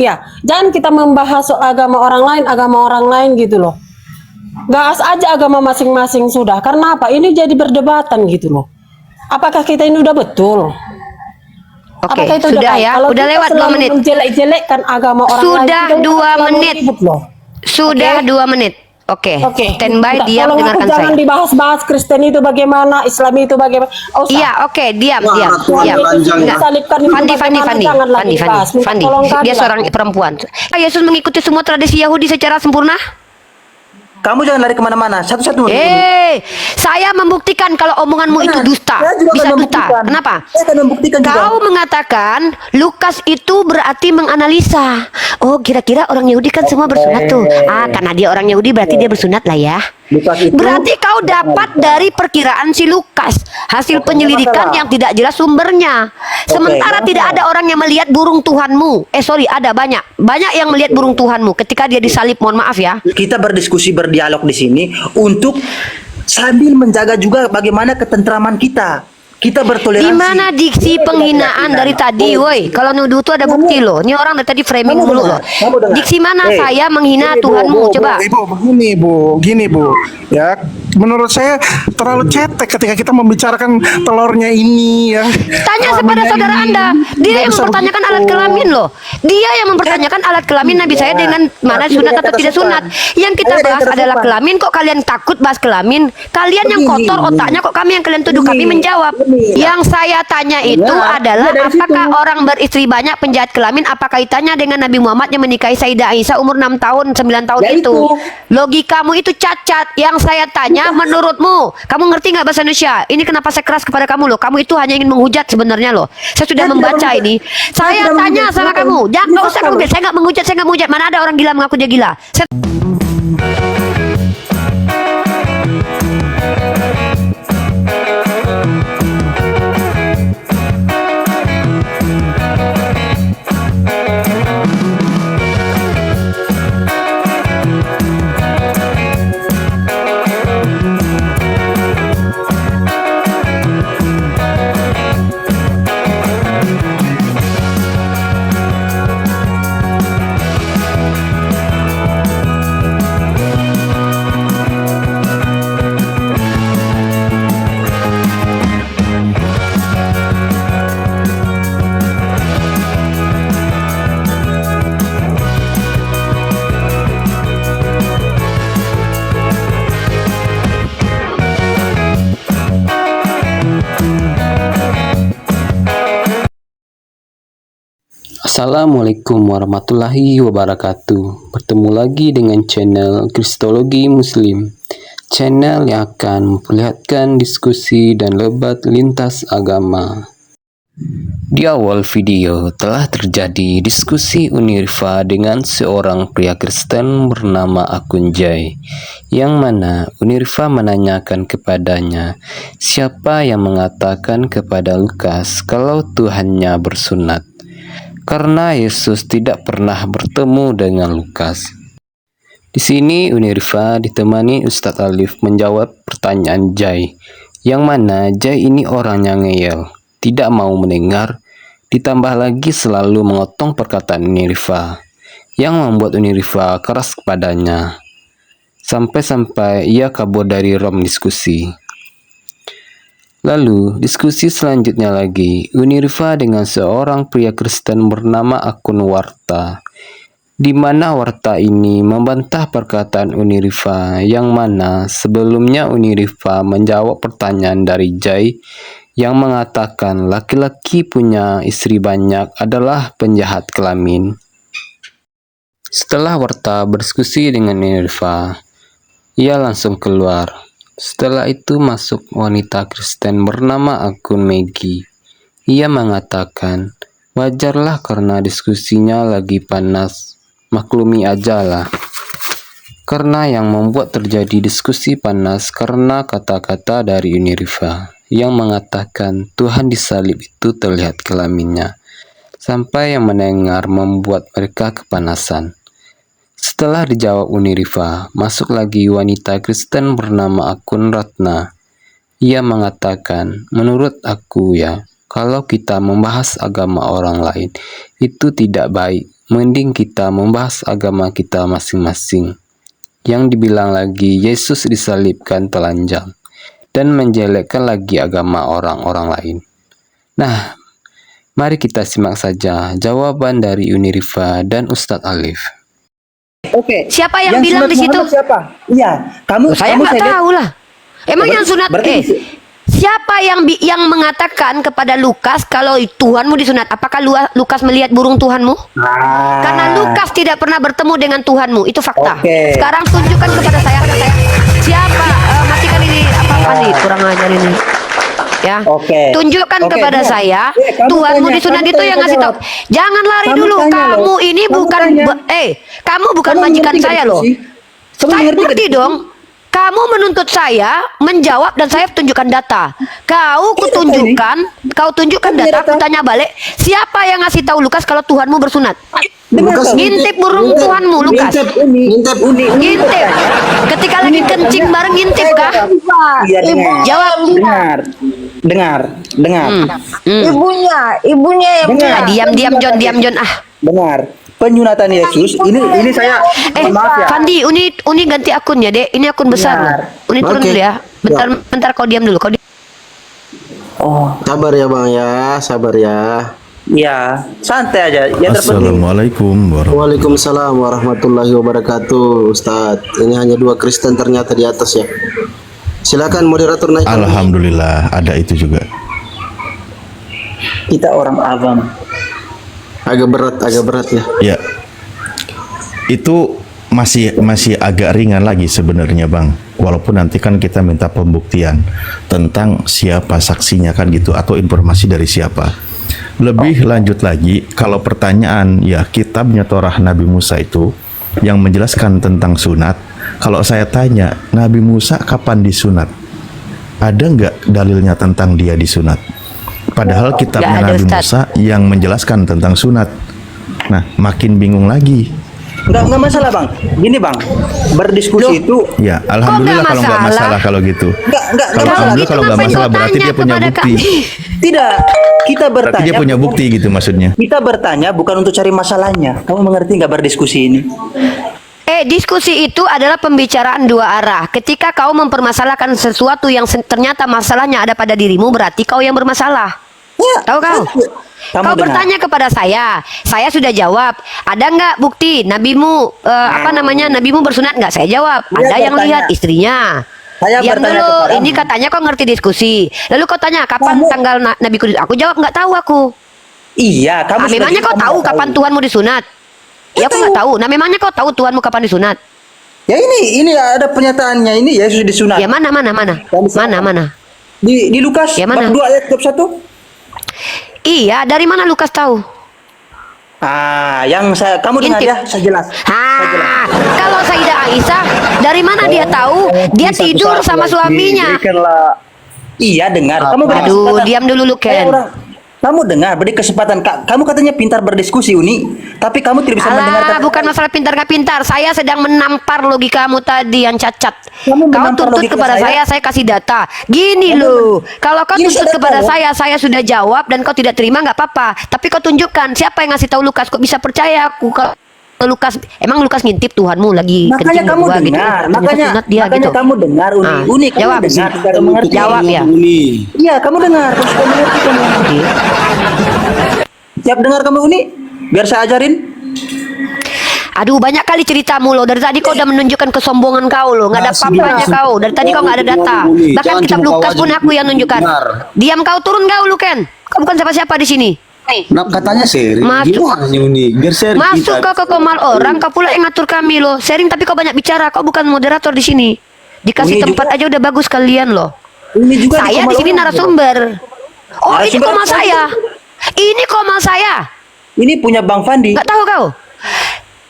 Ya, jangan kita membahas agama orang lain gitu loh. Gas aja agama masing-masing sudah. Karena apa? Ini jadi perdebatan gitu loh. Apakah kita ini udah betul? Oke, Apakah itu sudah baik? ya, Kalau udah kita lewat 2 selalu menit. menjelek-jelekkan agama orang Sudah lain, 2 menit. ribut loh. Sudah 2 menit. Oke, standby, diam, Tolong dengarkan jangan saya. dibahas-bahas Kristen itu bagaimana, Islam itu bagaimana. Oh, Iya, oke, diam. Fandi, dia seorang perempuan. Yesus mengikuti semua tradisi Yahudi secara sempurna. Kamu jangan lari kemana-mana. Satu-satu. Saya membuktikan kalau omonganmu itu dusta. Bisa dusta. Kenapa? Saya akan membuktikan juga. Kau mengatakan Lukas itu berarti menganalisa. Oh, kira-kira orang Yahudi kan semua bersunat tuh. Karena dia orang Yahudi berarti dia bersunat lah ya. Berarti kau dapat dari perkiraan si Lukas, hasil penyelidikan yang tidak jelas sumbernya. Sementara tidak ada orang yang melihat burung Tuhanmu. Ada banyak yang melihat burung Tuhanmu ketika dia disalib. Mohon maaf ya. Kita berdiskusi, berdialog di sini untuk sambil menjaga juga bagaimana ketentraman kita. Kita bertoleransi. Di mana diksi penghinaan dari tadi, woi? Kalau nuduh tuh ada bukti loh. Ini orang dari tadi framing dulu loh. Diksi mana saya menghina Tuhanmu? Coba. Ibu, gini bu, ya. Menurut saya terlalu cetek ketika kita membicarakan telurnya ini ya. Tanya kepada saudara Anda. Dia yang mempertanyakan alat kelamin loh. Dia yang mempertanyakan alat kelamin Nabi saya dengan mana sunat atau tidak sunat. Yang kita bahas adalah kelamin. Kok kalian takut bahas kelamin? Kalian yang kotor otaknya, kok kami yang kalian tuduh kami menjawab. Yang saya tanya itu adalah apakah orang beristri banyak penjahat kelamin apa kaitannya dengan Nabi Muhammad yang menikahi Sayyidah Aisyah umur 6 tahun 9 tahun itu. Logikamu itu cacat. Yang saya tanya, menurutmu kamu ngerti nggak bahasa Indonesia? Ini kenapa saya keras kepada kamu loh? Kamu itu hanya ingin menghujat sebenarnya loh. Saya sudah membaca ini. Saya tanya sama kamu. Jangan, nggak usah kamu bilang saya nggak menghujat. Mana ada orang gila mengaku dia gila? Assalamualaikum warahmatullahi wabarakatuh. Bertemu lagi dengan channel Kristologi Muslim, channel yang akan memperlihatkan diskusi dan debat lintas agama. Di awal video telah terjadi diskusi Unirfa dengan seorang pria Kristen bernama Akun Jai, yang mana Unirfa menanyakan kepadanya siapa yang mengatakan kepada Lukas kalau Tuhannya bersunat, karena Yesus tidak pernah bertemu dengan Lukas. Di sini Unirfa ditemani Ustadz Alif menjawab pertanyaan Jai, yang mana Jai ini orangnya ngeyel, tidak mau mendengar, ditambah lagi selalu memotong perkataan Unirfa, yang membuat Unirfa keras kepadanya, sampai-sampai ia kabur dari rom diskusi. Lalu, diskusi selanjutnya lagi, Unirfa dengan seorang pria Kristen bernama Akun Warta, di mana Warta ini membantah perkataan Unirfa, yang mana sebelumnya Unirfa menjawab pertanyaan dari Jai, yang mengatakan laki-laki punya istri banyak adalah penjahat kelamin. Setelah Warta berdiskusi dengan Unirfa, ia langsung keluar. Setelah itu masuk wanita Kristen bernama Akun Maggie. Ia mengatakan, wajarlah karena diskusinya lagi panas, maklumi aja lah. Karena yang membuat terjadi diskusi panas karena kata-kata dari Unirfa, yang mengatakan Tuhan disalib itu terlihat kelaminnya. Sampai yang mendengar membuat mereka kepanasan. Setelah dijawab Unirfa, masuk lagi wanita Kristen bernama Akun Ratna. Ia mengatakan, menurut aku ya, kalau kita membahas agama orang lain, itu tidak baik. mending kita membahas agama kita masing-masing. Yang dibilang lagi Yesus disalibkan telanjang dan menjelekkan lagi agama orang-orang lain. Nah, mari kita simak saja jawaban dari Uni Rifa dan Ustadz Alif. Oke. Siapa yang bilang sunat di situ? Muhammad siapa? Iya, kamu Saya kamu nggak lihat. tahu lah. Emang Berarti- yang sunat berarti siapa yang mengatakan kepada Lukas kalau Tuhanmu disunat? Apakah Lukas melihat burung Tuhanmu? Ah. Karena Lukas tidak pernah bertemu dengan Tuhanmu, itu fakta. Oke. Sekarang tunjukkan kepada saya siapa matikan ini apa nih kurang ajar ini. Ya. Oke. Tunjukkan Oke, kepada Bang. saya Kamu Tuhanmu tanya, disunat kamu itu yang tanya, ngasih tahu. jawab. Jangan lari Kamu dulu. tanya Kamu loh. ini Kamu bukan tanya. kamu bukan Kamu majikan ngerti saya nggak loh. sih? Kamu Saya ngerti ngerti nggak? dong. Kamu menuntut saya menjawab dan saya tunjukkan data. Kau kutunjukkan, kau tunjukkan Ini data, data. aku tanya balik. Siapa yang ngasih tahu Lukas kalau Tuhanmu bersunat? Dengar kau. Ngintip burung Tuhanmu, Lukas. Ngintip uni. Ngintip. Ketika lagi kencing bareng ngintip kah? Iya, dengar. Jawab. Dengar. Ibunya yang Dengar. Diam John Dengar. Penyunatan Yesus ini saya mohon maaf ya. Fandi, Uni ganti akun ya, Dek. Ini akun besar loh. Uni turun Oke. dulu ya. Bentar kau diam dulu. Oh, Sabar ya bang ya, sabar ya. iya, santai aja. Yang terpenting Assalamualaikum warahmatullahi Waalaikumsalam warahmatullahi wabarakatuh. Ustadz, ini hanya 2 Kristen ternyata di atas ya. Silakan moderator naik. Alhamdulillah ada itu juga. kita orang awam. Agak berat ya. Ya, itu masih agak ringan lagi sebenarnya bang. Walaupun nanti kan kita minta pembuktian tentang siapa saksinya kan gitu atau informasi dari siapa. Lebih lanjut lagi, kalau pertanyaan ya kitabnya Torah Nabi Musa itu yang menjelaskan tentang sunat. Kalau saya tanya Nabi Musa kapan disunat, ada nggak dalilnya tentang dia disunat? Padahal kitabnya Nggak ada, Nabi Ustaz. Musa yang menjelaskan tentang sunat. Nah, makin bingung lagi. Enggak masalah, Bang. Gini, Bang. Berdiskusi itu Ya, alhamdulillah nggak kalau nggak masalah? masalah kalau gitu. enggak Kalau alhamdulillah kalau nggak ngapain masalah kau berarti tanya dia punya kepada bukti. kami? tidak. Kita Berarti bertanya. dia punya bukti gitu maksudnya. Kita bertanya bukan untuk cari masalahnya. Kamu mengerti nggak berdiskusi ini? Diskusi itu adalah pembicaraan dua arah. Ketika kau mempermasalahkan sesuatu yang ternyata masalahnya ada pada dirimu, berarti kau yang bermasalah. Ya, Tahu kau? Kamu Kau dengar. bertanya kepada saya sudah jawab. Ada nggak bukti nabimu nabimu bersunat nggak? Saya jawab. Dia Ada yang bertanya. lihat istrinya. Saya Diam bertanya dulu. kepadamu. Ini katanya kau ngerti diskusi. Lalu kau tanya kapan tanggal Nabi Kudus? Aku jawab nggak tahu aku. Iya, kamu sudah Memangnya kau kamu tahu nggak kapan Tuhanmu disunat? Ya aku nggak tahu. Nah memangnya kau tahu Tuhanmu kapan disunat? Ya ini ada pernyataannya ini Yesus disunat. Ya mana? Di Lukas Ya, mana? bab 2 ayat 21. Iya, dari mana Lukas tahu? Yang kamu dengar Intip. ya, saya jelas. Kalau Sayyidah Aisyah, dari mana dia tahu? Dia tidur sama suaminya. Iya, dengar. Kamu beri Aduh, kesempatan. diam dulu lu, Saya Ken. kamu dengar, beri kesempatan. Kamu katanya pintar berdiskusi, Uni, tapi kamu tidak bisa mendengarkan. Bukan masalah pintar nggak pintar. Saya sedang menampar logikamu tadi yang cacat. Kamu Kau menampar tuntut logika kepada saya? saya kasih data. Gini loh, kalau kau Ini tuntut saya kepada tahu. saya sudah jawab dan kau tidak terima nggak apa-apa. Tapi kau tunjukkan siapa yang ngasih tahu Lukas. Kok bisa percaya aku kalau Lukas? Emang Lukas ngintip Tuhanmu lagi Makanya kencing kamu berdua gitu. dengar, Ternyata makanya sunat dia makanya gitu. kamu dengar, Uni. Ah, Uni, kamu jawab. dengar, sudah mengerti. Jawab ya. Iya, kamu dengar, kamu sudah mengerti kamu. Siap dengar kamu, Uni? Biar saya ajarin. Aduh, banyak kali ceritamu loh. Dari tadi kau udah menunjukkan kesombongan kau loh. Nggak ada apa-apanya kau. Dari tadi kau nggak ada data. Bahkan kitab Lukas pun aku yang nunjukkan. Diam kau, turun kau lu, Ken. Kau bukan siapa-siapa di sini. Nah, katanya sharing. Masuk. Gimana nih? Biar sharing Masuk kita. kau ke komal orang, kau pula yang ngatur kami loh. Sharing tapi kau banyak bicara. Kau bukan moderator di sini. Dikasih Ini tempat juga- aja udah bagus kalian loh. Ini juga Saya di komal sini orang. narasumber. Oh, ini Narasumber komal apa? saya. Ini komal saya. Ini punya Bang Fandi. Nggak tahu kau?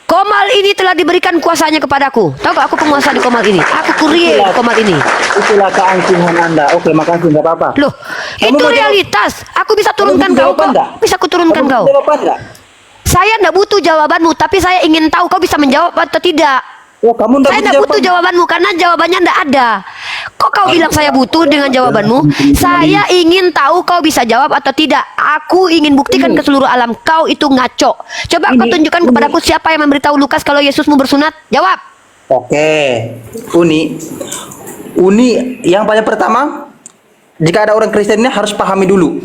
Komal ini telah diberikan kuasanya kepadaku. Tahu gak aku penguasa di komal ini? Aku kurir komal ini. Itulah keangkuhan Anda. Oke, makasih, nggak apa-apa. Loh, Kamu itu mau jawab? realitas. Aku bisa turunkan butuh kau jawaban kok. nggak? Bisa aku turunkan Kamu kau. butuh jawaban nggak? Saya nggak butuh jawabanmu, tapi saya ingin tahu kau bisa menjawab atau tidak. Oh, kamu nggak Saya nggak butuh jawaban. jawabanmu karena jawabannya nggak ada. Kok kau bilang saya butuh dengan jawabanmu? Saya ingin tahu kau bisa jawab atau tidak. Aku ingin buktikan ke seluruh alam kau itu ngaco. Coba kau tunjukkan kepadaku siapa yang memberitahu Lukas kalau Yesusmu bersunat. Jawab. Oke, Uni yang paling pertama, jika ada orang Kristen ini harus pahami dulu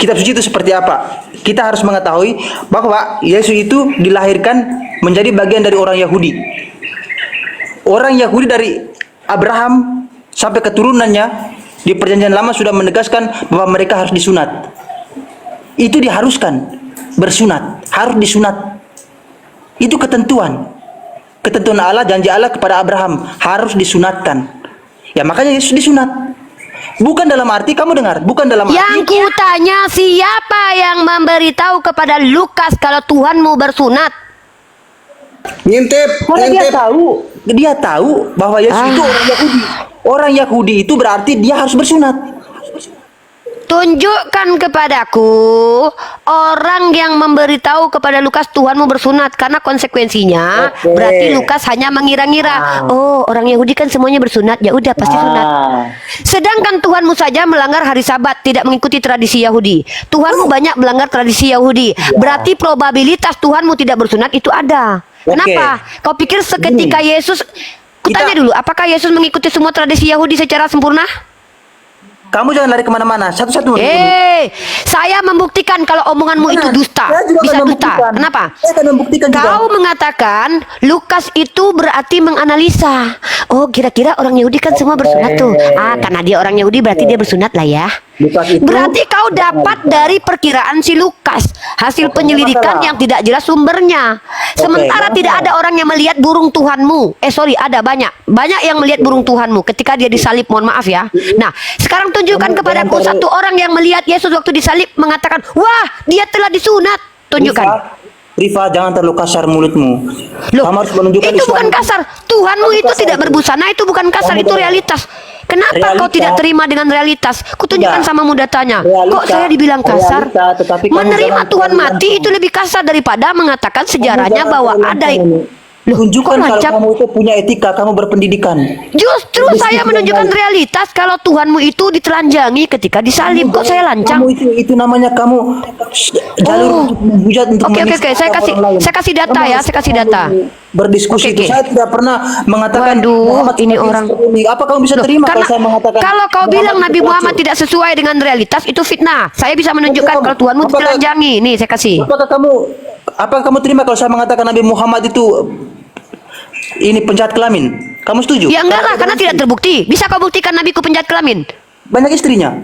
kitab suci itu seperti apa. Kita harus mengetahui bahwa Yesus itu dilahirkan menjadi bagian dari orang Yahudi. Orang Yahudi dari Abraham sampai keturunannya di perjanjian lama sudah menegaskan bahwa mereka harus disunat. Itu diharuskan bersunat, harus disunat. Itu ketentuan Allah, janji Allah kepada Abraham harus disunatkan. Ya makanya Yesus disunat. Bukan dalam arti kamu dengar, bukan dalam arti Yang ku tanya siapa yang memberitahu kepada Lukas kalau Tuhanmu bersunat? Ngintip, karena ngintip. dia tahu bahwa Yesus itu orang Yahudi. Orang Yahudi itu berarti dia harus bersunat. Tunjukkan kepadaku orang yang memberitahu kepada Lukas Tuhanmu bersunat, karena konsekuensinya berarti Lukas hanya mengira-ngira. Oh, orang Yahudi kan semuanya bersunat, ya udah pasti sunat. Sedangkan Tuhanmu saja melanggar hari Sabat, tidak mengikuti tradisi Yahudi. Tuhanmu banyak melanggar tradisi Yahudi. Berarti probabilitas Tuhanmu tidak bersunat itu ada. Kenapa? Kau pikir seketika Yesus, kutanya dulu, apakah Yesus mengikuti semua tradisi Yahudi secara sempurna? Kamu jangan lari kemana-mana. Satu-satu. Saya membuktikan kalau omonganmu itu dusta. Saya juga Bisa akan dusta. membuktikan. Kenapa? Saya akan membuktikan juga. Kau mengatakan Lukas itu berarti menganalisa. Oh, kira-kira orang Yahudi kan semua bersunat tuh. Karena dia orang Yahudi berarti dia bersunat lah ya. Lukas itu Berarti kau dapat dari perkiraan si Lukas, hasil penyelidikan yang tidak jelas sumbernya. Sementara tidak ada orang yang melihat burung Tuhanmu. Ada banyak yang melihat burung Tuhanmu ketika dia disalib. Mohon maaf ya. Nah, sekarang tunjukkan kepadaku satu orang yang melihat Yesus waktu disalib mengatakan, wah, dia telah disunat. Tunjukkan. Rifa, jangan terlalu kasar mulutmu. Loh, Kamu harus menunjukkan itu Islam. bukan kasar. Tuhanmu itu tidak berbusana, itu bukan kasar, itu realitas. Kenapa kau tidak terima dengan realitas? Kutunjukkan sama datanya. Kok saya dibilang kasar? Menerima Tuhan mati itu lebih kasar daripada mengatakan sejarahnya bahwa ada. Tunjukkan kalau kamu itu punya etika, kamu berpendidikan. Justru saya menunjukkan realitas kalau Tuhanmu itu ditelanjangi ketika disalib. Kok saya lancang? Kamu itu namanya kamu jalur untuk menghujat, untuk Oke, menista orang lain. saya kasih data Kamu ya, harus saya kasih data. Berdiskusi itu. Saya tidak pernah mengatakan Muhammad ini seperti orang. ini. Apa kamu bisa terima kalau saya mengatakan Kalau kau bilang Nabi itu Muhammad pelacur? tidak sesuai dengan realitas, itu fitnah. Saya bisa menunjukkan kalau Tuhanmu ditelanjangi. Nih, saya kasih. Apakah kamu terima kalau saya mengatakan Nabi Muhammad itu ini penjahat kelamin? Kamu setuju? Ya enggak lah, karena tidak terbukti. Bisa kau buktikan nabiku penjahat kelamin? Banyak istrinya.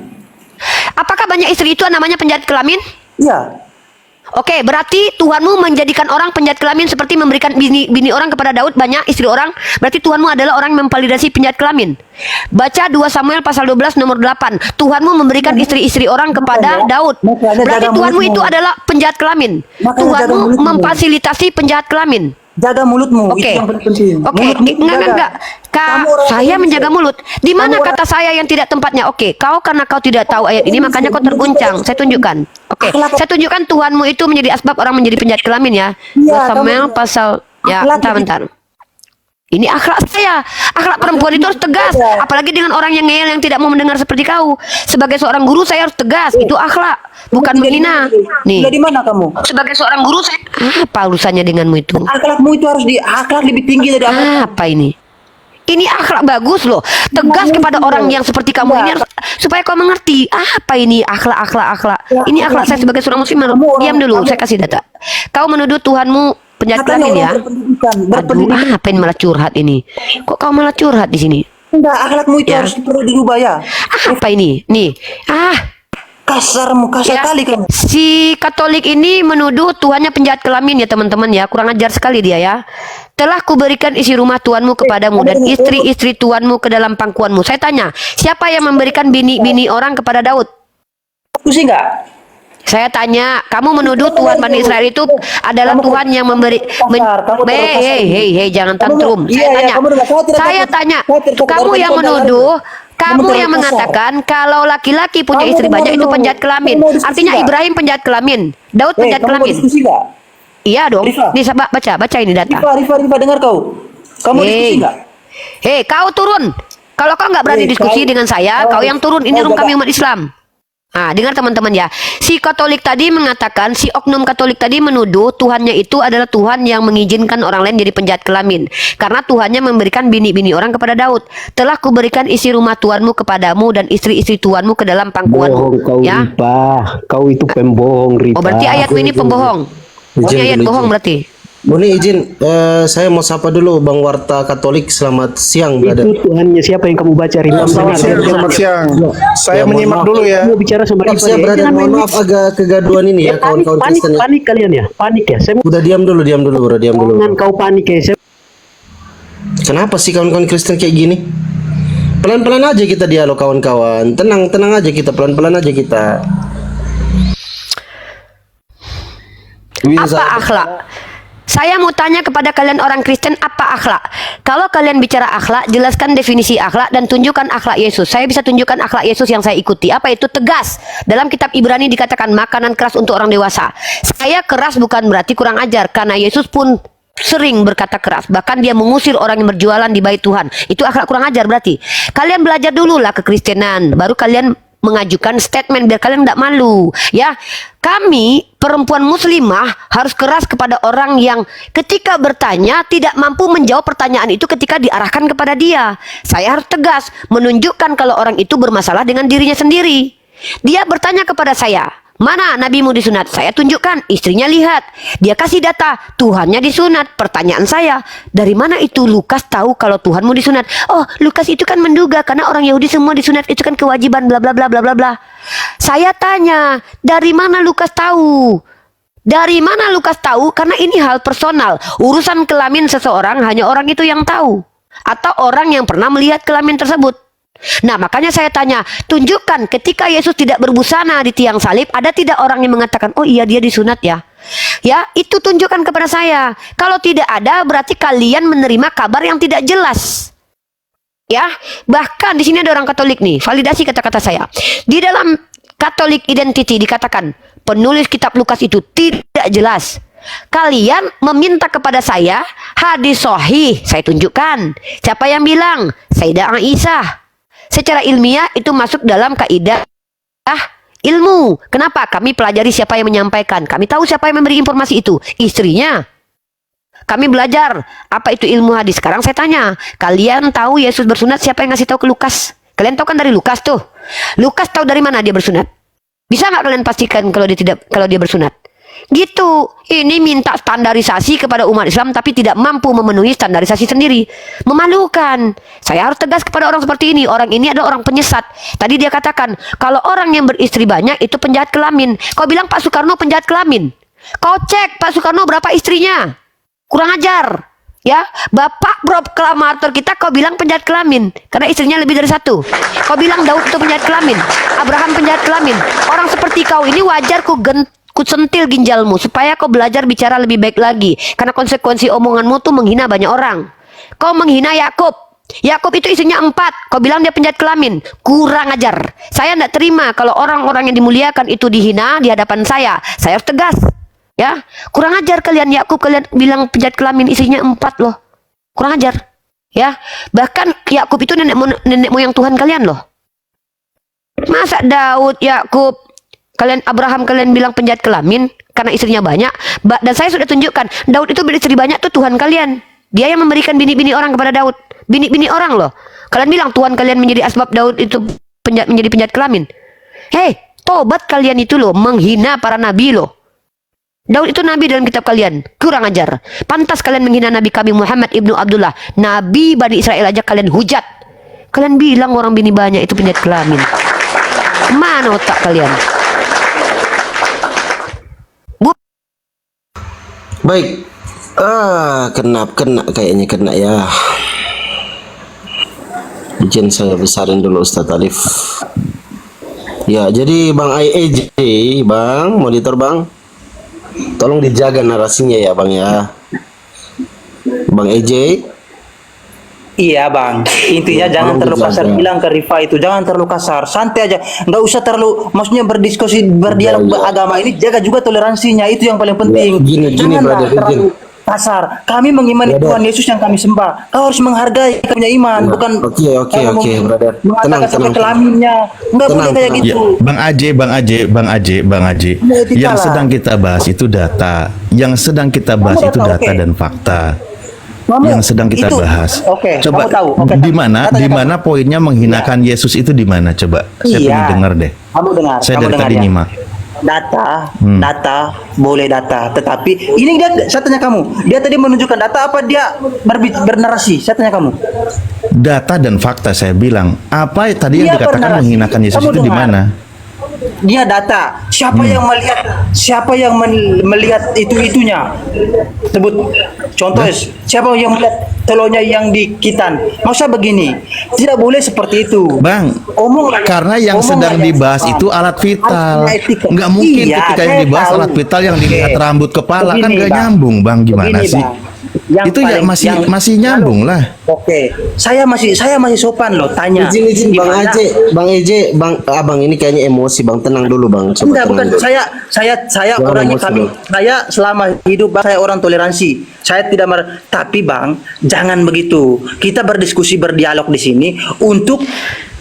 Apakah banyak istri itu namanya penjahat kelamin? Iya. Oke, berarti Tuhanmu menjadikan orang penjahat kelamin seperti memberikan bini orang kepada Daud, banyak istri orang. Berarti Tuhanmu adalah orang yang memvalidasi penjahat kelamin. Baca 2 Samuel pasal 12 nomor 8. Tuhanmu memberikan istri-istri orang kepada Daud. Berarti Tuhanmu itu adalah penjahat kelamin. Tuhanmu memfasilitasi penjahat kelamin. Jaga mulutmu, itu yang paling penting. Enggak. Saya menjaga mulut. Di mana kata saya yang tidak tempatnya? Kau karena kau tidak tahu ayat ini makanya kau terguncang. Saya tunjukkan. Saya tunjukkan Tuhanmu itu menjadi asbab orang menjadi penjahat kelamin ya. 2 Samuel pasal bentar. Ini akhlak saya. Akhlak perempuan itu harus tegas. Apalagi dengan orang yang ngeyel yang tidak mau mendengar seperti kau. Sebagai seorang guru saya harus tegas. Itu akhlak, bukan menghina. Nih. Di mana kamu? Sebagai seorang guru saya. Apa urusannya denganmu itu? Akhlakmu itu harus akhlak lebih tinggi dari akhlak. Apa ini? Ini akhlak bagus loh. Tegas kepada orang yang seperti kamu ini harus, supaya kau mengerti. Apa ini akhlak? Ini akhlak saya sebagai seorang muslim. Diam dulu, saya kasih data. Kau menuduh Tuhanmu penjahat kelamin ya? Aduh, apa ini malah curhat ini? Kok kau malah curhat di sini? Enggak, akhlakmu itu harus perlu dirubah ya. Apa ini? Nih, kasar kali kamu. Si Katolik ini menuduh Tuhannya penjahat kelamin ya teman-teman ya. Kurang ajar sekali dia ya. Telah kuberikan isi rumah Tuhanmu kepadamu dan istri-istri Tuhanmu ke dalam pangkuanmu. Saya tanya, siapa yang memberikan bini-bini orang kepada Daud? Pusing enggak? Saya tanya, kamu menuduh Tuhan Bani Israel itu adalah Tuhan yang memberi. Hei, jangan tantrum. Saya tanya, kamu yang menuduh. Kamu yang mengatakan kalau laki-laki punya istri banyak itu penjahat kelamin. Artinya Ibrahim penjahat kelamin, Daud penjahat kelamin. Iya dong. Nih baca ini data. Rifa dengar kau. Kamu diskusi enggak? Hei, kau turun. Kalau kau nggak berani diskusi dengan saya, kau yang turun. Ini room kami umat Islam. Nah, dengar teman-teman ya. Si Katolik tadi mengatakan, si oknum Katolik tadi menuduh Tuhannya itu adalah Tuhan yang mengizinkan orang lain jadi penjahat kelamin. Karena Tuhannya memberikan bini-bini orang kepada Daud. Telah kuberikan isi rumah Tuhanmu kepadamu dan istri-istri Tuhanmu ke dalam pangkuanmu. Kau Ya. Ripa, kau itu pembohong Ripa. Oh, berarti ayatmu ini pembohong. Ini ayat bohong berarti. Boni izin, saya mau sapa dulu Bang Warta Katolik. Selamat siang, brother. Itu Tuhannya siapa yang kamu baca Ripa? Selamat siang. Saya menyimak dulu ya. Mau bicara sama Maaf, Ripa saya ya. brother, mohon maaf agak kegaduhan ini ya, kawan-kawan Kristen ya. Panik kalian ya, panik ya. Saya Udah diam dulu bro, diam dulu. jangan kau panik ya. Saya Kenapa sih kawan-kawan Kristen kayak gini? Pelan-pelan aja kita dialog kawan-kawan. Tenang aja kita, pelan-pelan aja kita. Apa akhlak? Saya mau tanya kepada kalian orang Kristen, apa akhlak? Kalau kalian bicara akhlak, jelaskan definisi akhlak dan tunjukkan akhlak Yesus. Saya bisa tunjukkan akhlak Yesus yang saya ikuti. Apa itu? Tegas. Dalam kitab Ibrani dikatakan makanan keras untuk orang dewasa. Saya keras bukan berarti kurang ajar, karena Yesus pun sering berkata keras. Bahkan dia mengusir orang yang berjualan di bait Tuhan. Itu akhlak kurang ajar berarti. Kalian belajar dulu lah kekristenan, baru kalian mengajukan statement biar kalian tidak malu, ya. Kami perempuan muslimah harus keras kepada orang yang ketika bertanya tidak mampu menjawab pertanyaan itu ketika diarahkan kepada dia. Saya harus tegas menunjukkan kalau orang itu bermasalah dengan dirinya sendiri. Dia bertanya kepada saya, mana nabimu disunat? Saya tunjukkan, istrinya lihat. Dia kasih data, Tuhannya disunat. Pertanyaan saya, dari mana itu Lukas tahu kalau Tuhanmu disunat? Oh, Lukas itu kan menduga karena orang Yahudi semua disunat, itu kan kewajiban bla bla bla bla bla bla. Saya tanya, dari mana Lukas tahu? Dari mana Lukas tahu? Karena ini hal personal. Urusan kelamin seseorang hanya orang itu yang tahu. Atau orang yang pernah melihat kelamin tersebut. Nah, makanya saya tanya, tunjukkan ketika Yesus tidak berbusana di tiang salib, ada tidak orang yang mengatakan, oh iya dia disunat ya? Ya, itu tunjukkan kepada saya. Kalau tidak ada, berarti kalian menerima kabar yang tidak jelas. Ya, bahkan di sini ada orang Katolik nih, validasi kata-kata saya. Di dalam Catholic Identity dikatakan, penulis kitab Lukas itu tidak jelas. Kalian meminta kepada saya hadis sahih, saya tunjukkan. Siapa yang bilang? Sayyidah Aisyah. Secara ilmiah itu masuk dalam kaidah ilmu. Kenapa? Kami pelajari siapa yang menyampaikan. Kami tahu siapa yang memberi informasi itu. Istrinya. Kami belajar apa itu ilmu hadis. Sekarang saya tanya, kalian tahu Yesus bersunat, siapa yang ngasih tahu ke Lukas? Kalian tahu kan dari Lukas tuh. Lukas tahu dari mana dia bersunat? Bisa nggak kalian pastikan kalau dia bersunat? Gitu. Ini minta standarisasi kepada umat Islam tapi tidak mampu memenuhi standarisasi sendiri. Memalukan. Saya harus tegas kepada orang seperti ini. Orang ini adalah orang penyesat. Tadi dia katakan, kalau orang yang beristri banyak itu penjahat kelamin. Kau bilang Pak Soekarno penjahat kelamin. Kau cek Pak Soekarno berapa istrinya? Kurang ajar. Ya, Bapak proklamator kita kau bilang penjahat kelamin karena istrinya lebih dari satu. Kau bilang Daud itu penjahat kelamin, Abraham penjahat kelamin. Orang seperti kau ini wajar ku sentil ginjalmu supaya kau belajar bicara lebih baik lagi. Karena konsekuensi omonganmu tuh menghina banyak orang. Kau menghina Yakub. Yakub itu istrinya 4. Kau bilang dia penjahat kelamin. Kurang ajar. Saya tidak terima kalau orang-orang yang dimuliakan itu dihina di hadapan saya. Saya harus tegas. Ya, kurang ajar kalian. Yakub kalian bilang penjahat kelamin, istrinya 4 loh. Kurang ajar. Ya, bahkan Yakub itu nenek moyang Tuhan kalian loh. Masa Daud, Yakub, kalian Abraham kalian bilang penjahat kelamin karena istrinya banyak. Dan saya sudah tunjukkan Daud itu beristri banyak tuh Tuhan kalian. Dia yang memberikan bini-bini orang kepada Daud. Bini-bini orang loh. Kalian bilang Tuhan kalian menjadi asbab Daud itu menjadi penjahat kelamin. Hei, tobat kalian itu loh menghina para nabi loh. Daud itu nabi dalam kitab kalian. Kurang ajar. Pantas kalian menghina nabi kami Muhammad ibnu Abdullah. Nabi Bani Israel aja kalian hujat. Kalian bilang orang bini banyak itu penjahat kelamin. Mana otak kalian? Baik. Kena kayaknya kena ya. Izin saya besarin dulu Ustadz Alif. Ya, jadi Bang IAJ, Bang, monitor Bang. Tolong dijaga narasinya ya Bang ya. Bang EJ. Iya bang, intinya jangan terlalu kasar. Bilang ke Rifa itu jangan terlalu kasar, santai aja, nggak usah terlalu, maksudnya berdiskusi, berdialog agama ini, jaga juga toleransinya, itu yang paling penting. Gini Janganlah brother, terlalu kasar. Kami mengimani Ya, Tuhan Yesus yang kami sembah. Kau harus menghargai kami punya iman, bukan Oke, brother. mengatakan sampai Tenang. kelaminnya. Enggak boleh kayak Ya, gitu. Bang Aje. Etika Yang lah. sedang kita bahas itu data. Yang sedang kita bahas Kamu itu tahu, data oke. dan fakta. Kamu Yang sedang kita itu- bahas. Oke, Coba kamu tahu. Oke, di mana katanya di kamu. mana poinnya menghinakan Yesus itu di mana coba? Saya Iya. pengen dengar deh. Kamu dengar. Saya kamu dari dengar tadi ya. nyimak. Data boleh data, tetapi ini dia, saya tanya kamu, dia tadi menunjukkan data apa dia bernarasi? Saya tanya kamu. Data dan fakta saya bilang. Apa tadi yang Dia dikatakan bernarasi. menghinakan Yesus Kamu itu di dengar. mana? Dia data. Siapa yang melihat? Siapa yang melihat itunya? Sebut contoh. Siapa yang melihat telurnya yang di kitan? Masa begini? Tidak boleh seperti itu. Bang, Omong karena yang omong sedang yang dibahas sopan. itu alat vital. Harus punya etika. Nggak mungkin Iya, ketika yang saya dibahas tahu. alat vital yang dilihat Oke. rambut kepala kan Begini, nggak Bang. nyambung, Bang. Gimana Begini, sih? Bang. Yang Itu ya paling- masih nyambung lah. Oke, saya masih sopan loh tanya. Izin Bang Gimana? Aje, Abang ini kayaknya emosi Bang. Tenang dulu Bang. Coba Enggak, tenang bukan dulu. saya Jangan orangnya emosi, kami. Bang. Saya selama hidup Bang, saya orang toleransi. Saya tidak tapi Bang, jangan begitu. Kita berdiskusi berdialog di sini untuk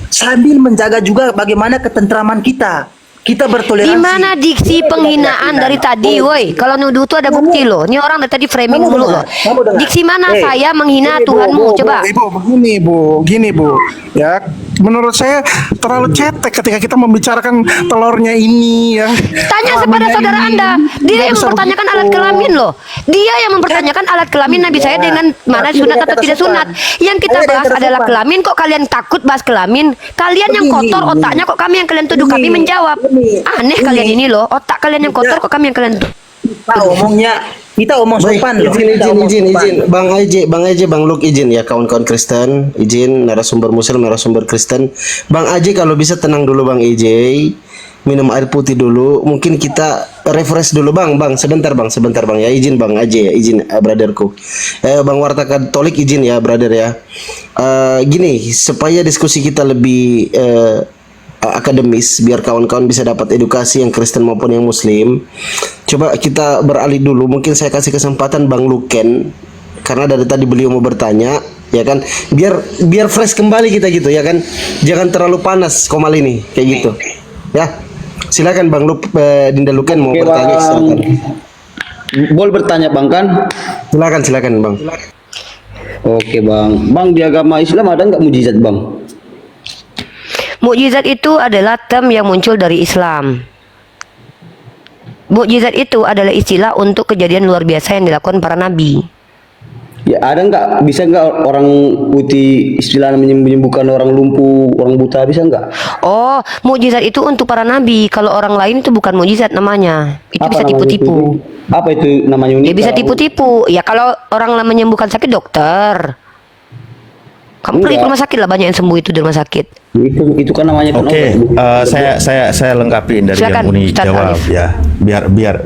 sambil menjaga juga bagaimana ketentraman kita. Kita bertoleransi. Di mana diksi penghinaan dari tadi, woi? Kalau nuduh tuh ada bukti loh. Ini orang dari tadi framing Kamu dulu dengar, loh. kamu dengar. Diksi mana saya menghina Bu, Tuhanmu? Coba. Ibu, gini Bu, ya. Menurut saya terlalu cetek ketika kita membicarakan telurnya ini ya. Tanya kepada saudara Anda. Dia yang mempertanyakan alat kelamin loh. Dia yang mempertanyakan alat kelamin Nabi saya dengan mana Tapi sunat dia atau kata tidak sopan. sunat. Yang kita Dia bahas kata adalah sopan. kelamin. Kok kalian takut bahas kelamin? Kalian yang Begini. kotor otaknya, kok kami yang kalian tuduh kami Begini. menjawab. Begini. Aneh kalian ini loh. Otak kalian yang kotor, kok kami yang kalian tuduh. Kita omong Baik, sopan loh. Kita omong izin. sopan. Bang Aje, Bang Luk izin ya kawan-kawan Kristen, izin narasumber Muslim, narasumber Kristen. Bang Aje kalau bisa tenang dulu Bang Aje, minum air putih dulu. Mungkin kita refresh dulu Bang, sebentar Bang ya. Izin Bang Aje ya, izin brotherku. Bang Warta Katolik izin ya brother ya. Gini, supaya diskusi kita lebih akademis biar kawan-kawan bisa dapat edukasi yang Kristen maupun yang Muslim. Coba kita beralih dulu. Mungkin saya kasih kesempatan Bang Luken karena dari tadi beliau mau bertanya, ya kan? Biar fresh kembali kita gitu, ya kan? Jangan terlalu panas komal ini kayak gitu. Ya. Silakan Bang Dinda Luken mau bertanya silakan. Boleh bertanya Bang kan? Silakan Bang. Oke Bang. Bang, di agama Islam ada nggak mujizat Bang? Mukjizat itu adalah term yang muncul dari Islam. Mukjizat itu adalah istilah untuk kejadian luar biasa yang dilakukan para nabi. Ya ada nggak? Bisa nggak orang putih istilahnya menyembuhkan orang lumpuh, orang buta, bisa nggak? Oh, mukjizat itu untuk para nabi. Kalau orang lain itu bukan mukjizat namanya. Itu bisa namanya tipu-tipu. itu? Apa itu namanya unik? Ya bisa tipu-tipu. Ya kalau orang menyembuhkan sakit dokter. Kamu pergi ke Enggak. rumah sakit lah, banyak yang sembuh itu di rumah sakit. Itu kan namanya Oke, saya lengkapin dari Silakan, yang Uni Ustaz jawab Alif. ya.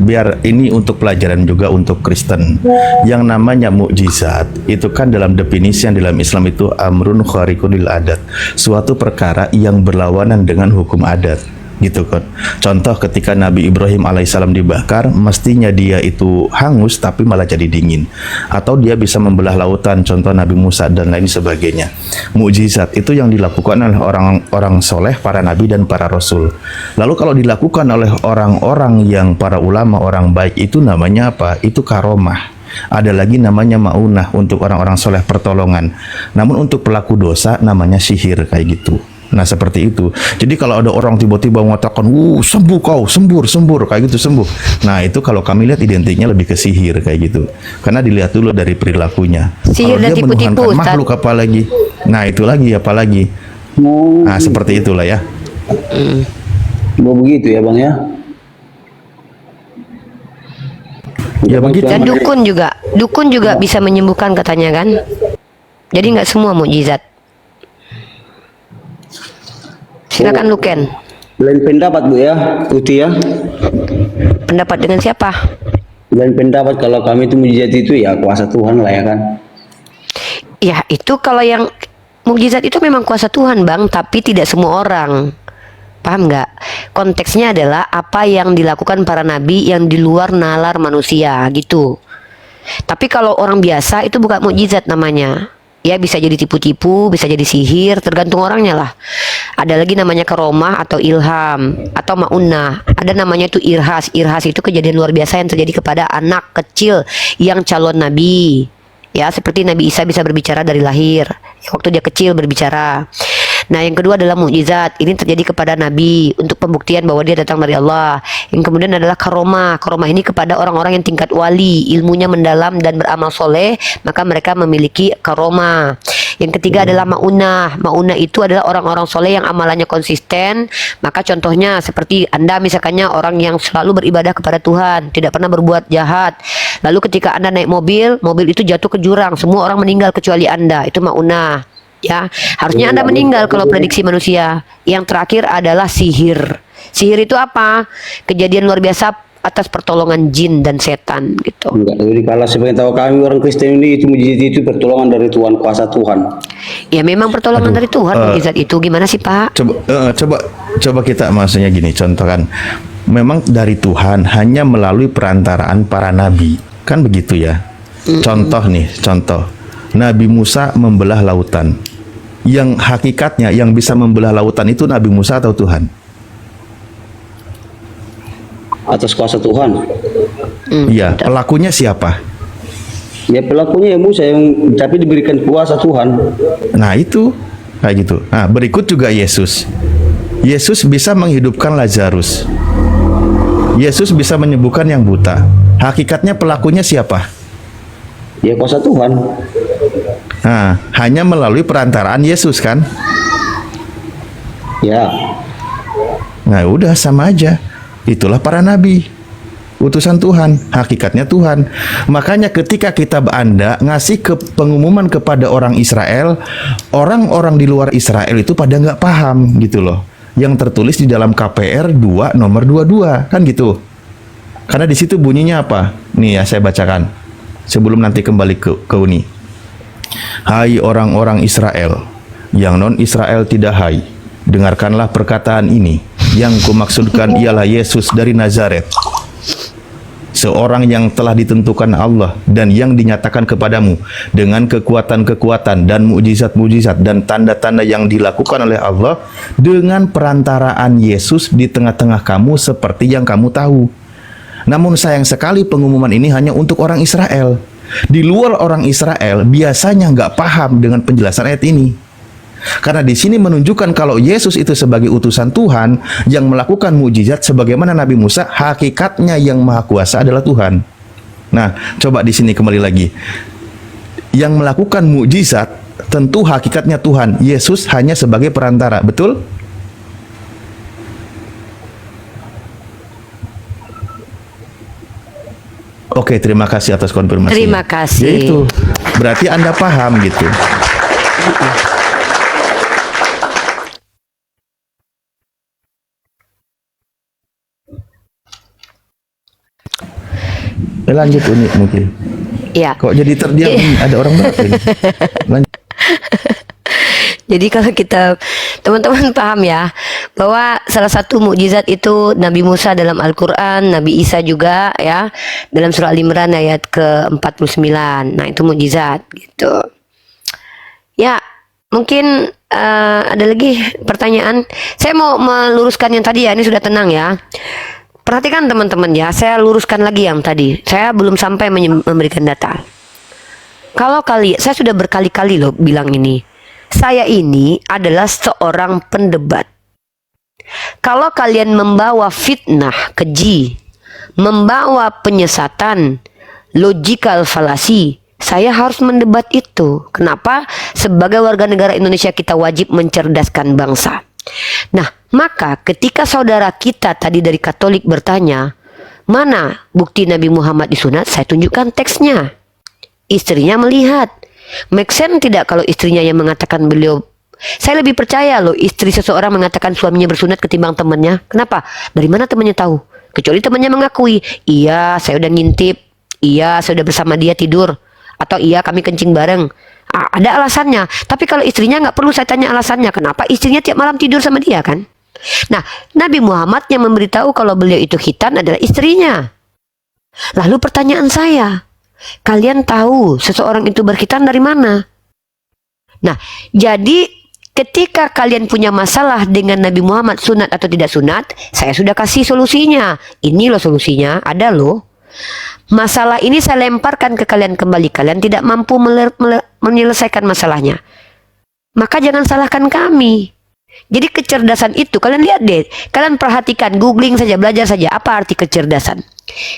Biar ini untuk pelajaran juga untuk Kristen. Yang namanya mukjizat itu kan dalam definisi yang dalam Islam itu amrun khariqun lil adat, suatu perkara yang berlawanan dengan hukum adat. Gitu kan. Contoh ketika Nabi Ibrahim alaihissalam dibakar, mestinya dia itu hangus tapi malah jadi dingin. Atau dia bisa membelah lautan, contoh Nabi Musa dan lain sebagainya. Mukjizat itu yang dilakukan oleh orang-orang soleh, para nabi dan para rasul. Lalu kalau dilakukan oleh orang-orang yang para ulama, orang baik, itu namanya apa? Itu karomah. Ada lagi namanya maunah untuk orang-orang soleh, pertolongan. Namun untuk pelaku dosa namanya sihir kayak gitu. Nah seperti itu. Jadi kalau ada orang tiba-tiba mengatakan, sembuh kau, sembur kayak gitu, sembuh. Nah itu kalau kami lihat identiknya lebih ke sihir kayak gitu. Karena dilihat dulu dari perilakunya. Sihir Kalau dan dia tipu-tipu, menuhankan Ustaz. makhluk apa lagi? Nah itu lagi apalagi. Nah seperti itulah ya. begitu ya Bang ya. Ya begitu. Dan dukun juga bisa menyembuhkan katanya kan. Jadi nggak semua mukjizat. Silakan Luken. Lain pendapat Bu ya, Uti ya. Pendapat dengan siapa? Lain pendapat kalau kami itu mujizat itu ya kuasa Tuhan lah ya kan. Ya itu kalau yang mukjizat itu memang kuasa Tuhan Bang, tapi tidak semua orang. Paham nggak? Konteksnya adalah apa yang dilakukan para nabi yang di luar nalar manusia gitu. Tapi kalau orang biasa itu bukan mukjizat namanya. Ya bisa jadi tipu-tipu, bisa jadi sihir, tergantung orangnya lah. Ada lagi namanya karomah atau ilham atau maunah. Ada namanya itu irhas. Irhas itu kejadian luar biasa yang terjadi kepada anak kecil yang calon nabi. Ya, seperti Nabi Isa bisa berbicara dari lahir. Waktu dia kecil berbicara. Nah, yang kedua adalah mukjizat. Ini terjadi kepada Nabi untuk pembuktian bahwa dia datang dari Allah. Yang kemudian adalah karomah. Karomah ini kepada orang-orang yang tingkat wali, ilmunya mendalam dan beramal soleh, maka mereka memiliki karomah. Yang ketiga adalah maunah. Maunah itu adalah orang-orang soleh yang amalannya konsisten. Maka contohnya seperti Anda misalkannya orang yang selalu beribadah kepada Tuhan, tidak pernah berbuat jahat. Lalu ketika Anda naik mobil, mobil itu jatuh ke jurang, semua orang meninggal kecuali Anda. Itu maunah. Ya, harusnya Anda meninggal kalau prediksi manusia. Yang terakhir adalah sihir. Sihir itu apa? Kejadian luar biasa atas pertolongan jin dan setan gitu. Enggak, jadi kalau sebagai tahu kami orang Kristen ini itu mujizat itu pertolongan dari Tuhan, kuasa Tuhan. Ya memang pertolongan dari Tuhan mujizat itu. Gimana sih Pak? Coba kita maksudnya gini, contoh kan, memang dari Tuhan hanya melalui perantaraan para nabi, kan begitu ya? Contoh Nabi Musa membelah lautan. Yang hakikatnya yang bisa membelah lautan itu Nabi Musa atau Tuhan? Atas kuasa Tuhan. Iya, pelakunya siapa? Ya pelakunya ya Musa yang tapi diberikan kuasa Tuhan. Nah itu kayak gitu. Nah berikut juga Yesus. Yesus bisa menghidupkan Lazarus. Yesus bisa menyembuhkan yang buta. Hakikatnya pelakunya siapa? Ya kuasa Tuhan. Nah, hanya melalui perantaraan Yesus kan? Ya. Nah, udah sama aja. Itulah para nabi, utusan Tuhan, hakikatnya Tuhan. Makanya ketika kitab Anda ngasih pengumuman kepada orang Israel, orang-orang di luar Israel itu pada nggak paham gitu loh. Yang tertulis di dalam KPR 2 nomor 22 kan gitu. Karena di situ bunyinya apa? Nih ya saya bacakan. Sebelum nanti kembali ke Uni. Hai orang-orang Israel, yang non-Israel tidak hai, dengarkanlah perkataan ini. Yang kumaksudkan ialah Yesus dari Nazaret, seorang yang telah ditentukan Allah dan yang dinyatakan kepadamu dengan kekuatan-kekuatan dan mukjizat-mukjizat dan tanda-tanda yang dilakukan oleh Allah dengan perantaraan Yesus di tengah-tengah kamu seperti yang kamu tahu. Namun sayang sekali pengumuman ini hanya untuk orang Israel. Di luar orang Israel biasanya nggak paham dengan penjelasan ayat ini. Karena di sini menunjukkan kalau Yesus itu sebagai utusan Tuhan yang melakukan mukjizat sebagaimana Nabi Musa, hakikatnya yang maha kuasa adalah Tuhan. Nah, coba di sini kembali lagi. Yang melakukan mukjizat tentu hakikatnya Tuhan. Yesus hanya sebagai perantara, betul? Oke, terima kasih atas konfirmasi. Terima kasih. Ya itu, berarti Anda paham gitu. Lanjut Uni mungkin. Ya. Kok jadi terdiam? Ada orang baru ini. Lanjut. Jadi kalau kita teman-teman paham ya bahwa salah satu mukjizat itu Nabi Musa dalam Al-Qur'an, Nabi Isa juga ya dalam surah Al-Imran ayat ke-49. Nah, itu mukjizat gitu. Ya, mungkin ada lagi pertanyaan. Saya mau meluruskan yang tadi ya, ini sudah tenang ya. Perhatikan teman-teman ya, saya luruskan lagi yang tadi. Saya belum sampai memberikan data. Kalau saya sudah berkali-kali loh bilang ini. Saya ini adalah seorang pendebat. Kalau kalian membawa fitnah, keji, membawa penyesatan, logical fallacy, saya harus mendebat itu. Kenapa? Sebagai warga negara Indonesia kita wajib mencerdaskan bangsa. Nah, maka ketika saudara kita tadi dari Katolik bertanya, mana bukti Nabi Muhammad disunat? Saya tunjukkan teksnya. Istrinya melihat. Make sense tidak kalau istrinya yang mengatakan beliau? Saya lebih percaya loh istri seseorang mengatakan suaminya bersunat ketimbang temannya. Kenapa? Dari mana temannya tahu? Kecuali temannya mengakui, iya saya udah ngintip, iya saya udah bersama dia tidur, atau iya kami kencing bareng. Ada alasannya. Tapi kalau istrinya nggak perlu saya tanya alasannya. Kenapa? Istrinya tiap malam tidur sama dia kan? Nah, Nabi Muhammad yang memberitahu kalau beliau itu khitan adalah istrinya. Lalu pertanyaan saya, Kalian tahu seseorang itu berkhitan dari mana? Nah, jadi ketika kalian punya masalah dengan Nabi Muhammad sunat atau tidak sunat, saya sudah kasih solusinya. Ini loh solusinya, ada loh. Masalah ini saya lemparkan ke kalian kembali. Kalian tidak mampu menyelesaikan masalahnya. Maka jangan salahkan kami. Jadi kecerdasan itu, kalian lihat deh. Kalian perhatikan, googling saja, belajar saja. Apa arti kecerdasan?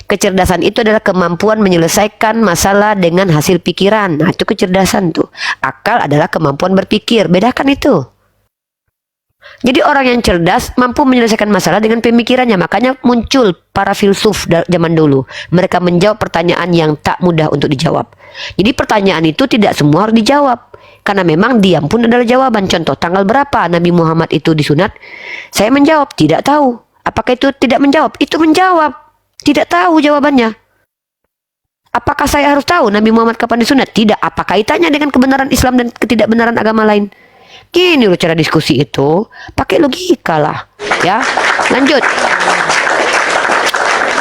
Kecerdasan itu adalah kemampuan menyelesaikan masalah dengan hasil pikiran. Nah, itu kecerdasan tuh. Akal adalah kemampuan berpikir. Bedakan itu. Jadi orang yang cerdas mampu menyelesaikan masalah dengan pemikirannya. Makanya muncul para filsuf zaman dulu. Mereka menjawab pertanyaan yang tak mudah untuk dijawab. Jadi pertanyaan itu tidak semua harus dijawab. Karena memang diam pun adalah jawaban. Contoh, tanggal berapa Nabi Muhammad itu disunat? Saya menjawab, tidak tahu. Apakah itu tidak menjawab? Itu menjawab. Tidak tahu jawabannya. Apakah saya harus tahu Nabi Muhammad kapan disunat? Tidak. Apa kaitannya dengan kebenaran Islam dan ketidakbenaran agama lain? Gini loh cara diskusi itu. Pakai logika lah. Ya. Lanjut.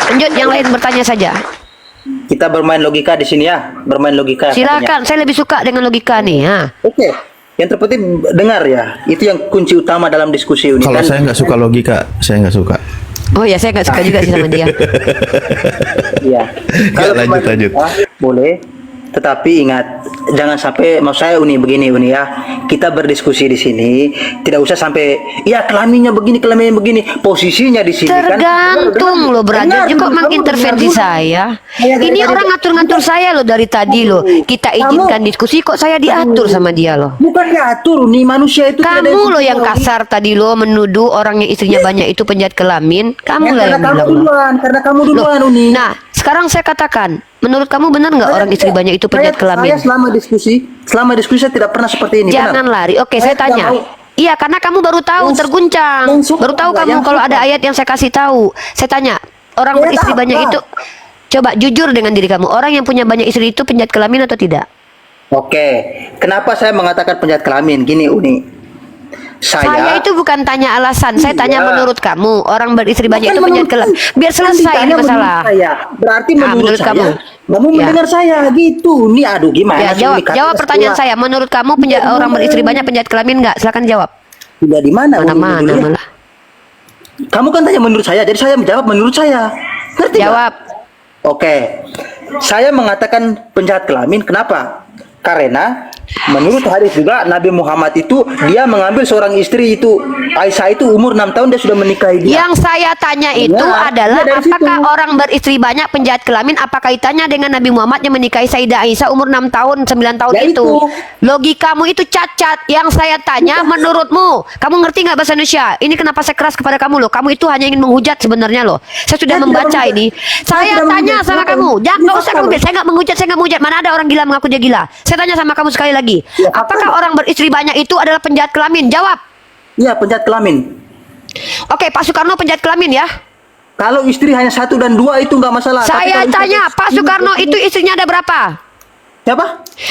Lanjut, yang lain bertanya saja. Kita bermain logika di sini ya, bermain logika. Silakan, saya lebih suka dengan logika nih. Ha. Oke. Yang terpenting dengar ya. Itu yang kunci utama dalam diskusi ini. Kalau kan. saya nggak suka logika, saya nggak suka. Oh ya, saya nggak suka juga sih sama dia. Iya. Kalau lanjut, bermain lanjut. logika, boleh. Tetapi ingat, jangan sampai, mau saya begini ya, kita berdiskusi di sini, tidak usah sampai, ya kelaminnya begini, posisinya di sini Tergantung loh, Brother. Kok mengintervensi saya? Ini orang ngatur-ngatur saya loh dari tadi loh. Kita izinkan diskusi, kok saya diatur sama dia loh. Bukan diatur, nih manusia itu. Kamu loh yang kasar tadi loh, menuduh orang yang istrinya banyak itu penjahat kelamin. Kamu lah yang bilang loh. Karena kamu duluan, Loh, Uni. nah, sekarang saya katakan, menurut kamu benar nggak orang istri banyak itu penjahat kelamin? Saya selama diskusi saya tidak pernah seperti ini. Jangan benar. lari. Oke, saya tidak tanya. mau. Iya, karena kamu baru tahu, terguncang. Baru tahu kamu kalau ada ayat yang saya kasih tahu. Saya tanya, orang beristri banyak itu, coba jujur dengan diri kamu. Orang yang punya banyak istri itu penjahat kelamin atau tidak? Oke, kenapa saya mengatakan penjahat kelamin? Gini, Uni. Saya itu bukan tanya alasan, saya tanya menurut kamu orang beristri banyak itu Bukan penjahat kelamin. Biar selesai ini masalah. Berarti menurut saya, kamu. kamu Ya. mendengar saya gitu. Nih, aduh gimana Ya, sih, Uni? jawab pertanyaan saya. Menurut kamu orang beristri banyak penjahat kelamin nggak? Silakan jawab. Tidak di mana? Uni, Mana-mana dulu ya. malah. Kamu kan tanya menurut saya, jadi saya menjawab menurut saya. Ngerti nggak? Jawab. Oke, saya mengatakan penjahat kelamin. Kenapa? Karena menurut hadis juga Nabi Muhammad itu dia mengambil seorang istri itu Aisyah itu umur 6 tahun dia sudah menikahi dia. Yang saya tanya itu Ya, adalah ya dari apakah situ. orang beristri banyak penjahat kelamin apa kaitannya dengan Nabi Muhammad yang menikahi Sayyidah Aisyah umur 6 tahun 9 tahun Ya itu. itu. Logikamu itu cacat. Yang saya tanya menurutmu, kamu ngerti nggak bahasa Indonesia? Ini kenapa saya keras kepada kamu loh? Kamu itu hanya ingin menghujat sebenarnya loh. Saya sudah Saya tidak membaca menghujat. ini. Saya Saya tidak tanya menghujat. sama kamu. Jangan Ini nggak usah fakta, kamu loh. bilang, saya nggak menghujat. Mana ada orang gila mengaku dia gila? Saya tanya sama kamu sekali lagi. Ya, fakta. Apakah orang beristri banyak itu adalah penjahat kelamin? Jawab. Iya, penjahat kelamin. Oke, Pak Soekarno penjahat kelamin ya. Kalau istri hanya 1 dan 2 itu nggak masalah. Tapi Saya kalau tanya, istri- Pak Soekarno itu istrinya ada berapa? Siapa?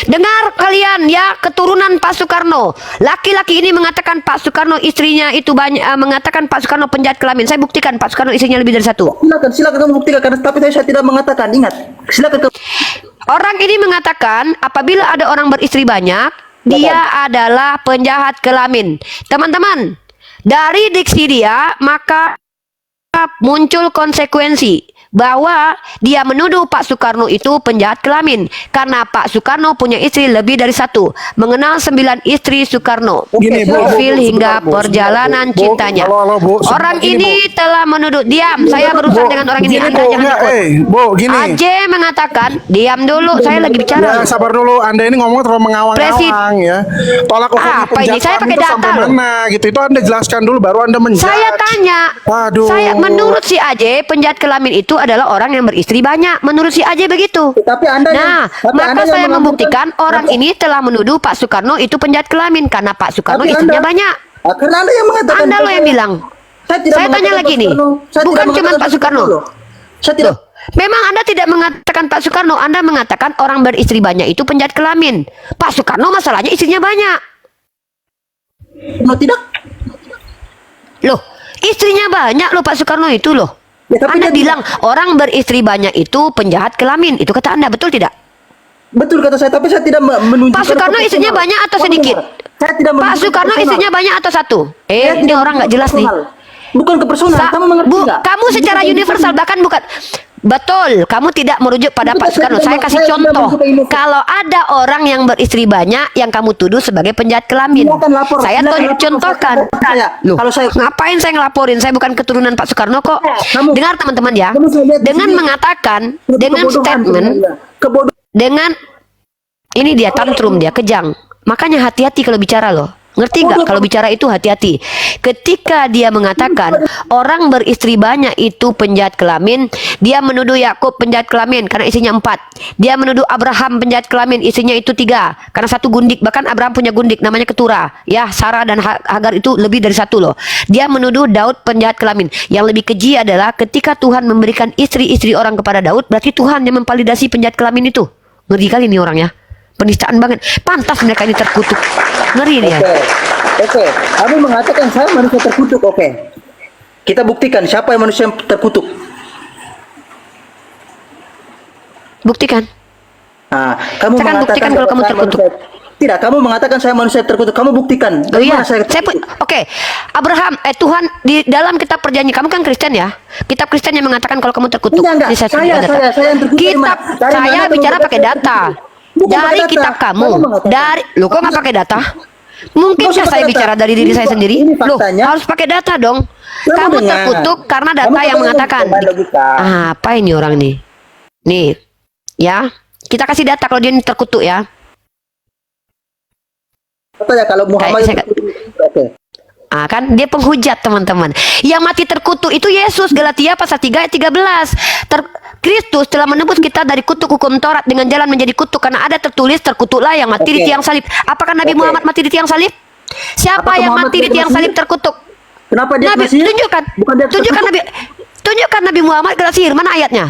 Dengar kalian ya, keturunan Pak Soekarno. Laki-laki ini mengatakan Pak Soekarno istrinya itu banyak, mengatakan Pak Soekarno penjahat kelamin. Saya buktikan Pak Soekarno istrinya lebih dari 1. Silakan kamu buktikan. Karena tapi saya tidak mengatakan. Ingat, silakan kamu. Orang ini mengatakan apabila ada orang beristri banyak, dia adalah penjahat kelamin. Teman-teman, dari diksi dia maka muncul konsekuensi bahwa dia menuduh Pak Soekarno itu penjahat kelamin karena Pak Soekarno punya istri lebih dari 1, mengenal 9 istri Soekarno, Gini, Bu, profil Bu, hingga sebentar, Bu, perjalanan sebentar, Bu. cintanya. Halo, Bu, sebentar, Orang gini, ini telah menuduh. Diam, saya berurusan dengan orang ini. Gini, Anda Bu, jangan enggak, ikut. Bu, gini. Aje mengatakan, diam dulu, saya lagi bicara. Ya, sabar dulu. Anda ini ngomong terlalu mengawang-awang ya. Tolak ukur Apa ini? penjahat Saya kelamin pakai itu data sampai loh. mana gitu. Itu Anda jelaskan dulu baru Anda menjudge. Saya tanya, Waduh. saya menurut si Aje penjahat kelamin itu adalah orang yang beristri banyak. Menurut si Aje begitu. Tapi Anda Maka saya membuktikan orang ini telah menuduh Pak Soekarno itu penjahat kelamin karena Pak Soekarno istrinya banyak. Karena Anda yang mengatakan. Anda loh yang bilang. Saya tanya lagi nih, bukan cuma Pak Soekarno. Saya tidak. Memang Anda tidak mengatakan Pak Soekarno, Anda mengatakan orang beristri banyak itu penjahat kelamin. Pak Soekarno masalahnya istrinya banyak. Tidak. Loh, istrinya banyak loh Pak Soekarno itu loh. Ya, tapi Anda dia bilang orang beristri banyak itu penjahat kelamin. Itu kata Anda, betul tidak? Betul kata saya, tapi saya tidak menunjukkan. Pak Soekarno apa istrinya personal. banyak atau Kamu sedikit? dengar. Saya tidak Pak menunjukkan Soekarno personal. istrinya banyak atau satu? Saya Ini tidak orang nggak menunjukkan jelas nih. personal. Bukan ke personal, kamu mengerti nggak? Kamu secara Bukan universal personal. bahkan bukan betul, kamu tidak merujuk pada Bukan, Pak Soekarno. saya Saya tidak- kasih saya tidak contoh. merujuk ke universal. Kalau ada orang yang beristri banyak yang kamu tuduh sebagai penjahat kelamin, Silakan lapor, saya silakan lapor, contohkan. saya. Loh, Kalau saya- ngapain saya ngelaporin? Saya bukan keturunan Pak Soekarno kok. Kamu- Dengar teman-teman ya. kamu saya lihat di Dengan sini. mengatakan, Itu dengan kebodohan statement, sebenarnya. Kebodohan. dengan ini dia tantrum, dia kejang. Makanya hati-hati kalau bicara loh. Ngerti nggak? Kalau bicara itu hati-hati. Ketika dia mengatakan orang beristri banyak itu penjahat kelamin, dia menuduh Yakub penjahat kelamin karena isinya 4. Dia menuduh Abraham penjahat kelamin, isinya itu 3 karena 1 gundik. Bahkan Abraham punya gundik namanya ketura. Ya, Sarah dan Hagar itu lebih dari 1 loh. Dia menuduh Daud penjahat kelamin. Yang lebih keji adalah ketika Tuhan memberikan istri-istri orang kepada Daud, berarti Tuhan yang memvalidasi penjahat kelamin itu. Ngeri kali nih orang ya. Penistaan banget. Pantas mereka ini terkutuk. Ngeri dia. Oke. Kamu mengatakan saya manusia terkutuk, oke. Kita buktikan siapa yang manusia yang terkutuk. Buktikan. Nah, kamu Saya akan mengatakan buktikan kalau bahwa kamu saya terkutuk. manusia- Tidak, kamu mengatakan saya manusia terkutuk. Kamu buktikan. Oh iya, Bagaimana saya terkutuk? Oke. Abraham, Tuhan di dalam kitab perjanjian, kamu kan Kristen ya? Kitab Kristen yang mengatakan kalau kamu terkutuk. Enggak. Ini Saya tunjukkan data. yang terkutuk dari Kitab, mana? Dari mana saya kamu bicara dapat pakai saya data. terkutuk? Bukan Dari pakai data. kitab kamu. Kamu mengatakan. Dari, lo kok nggak pakai data? Mungkinkah Nggak usah saya pakai bicara data. dari diri Ini saya sendiri? ini Loh, faktanya. harus pakai data dong. Kamu Kamu dengar. terkutuk karena data Kamu yang pakai mengatakan. logika, logika. Apa ini orang nih? Nih, ya. Kita kasih data kalau dia ini terkutuk ya. Katanya kalau Muhammad Saya- oke. Ah, kan dia penghujat teman-teman. Yang mati terkutuk itu Yesus, Galatia pasal 3 ayat 13. Kristus telah menebus kita dari kutuk hukum Taurat dengan jalan menjadi kutuk karena ada tertulis terkutuklah yang mati di Oke. tiang salib. Apakah Nabi Oke. Muhammad mati di tiang salib? Siapa Apakah yang Muhammad mati di tidak tiang Masihi? salib terkutuk? Kenapa dia Nabi, Masihi? tunjukkan. Bukan dia Tunjukkan terkutuk? Tunjukkan Nabi Muhammad kena sihir, mana ayatnya?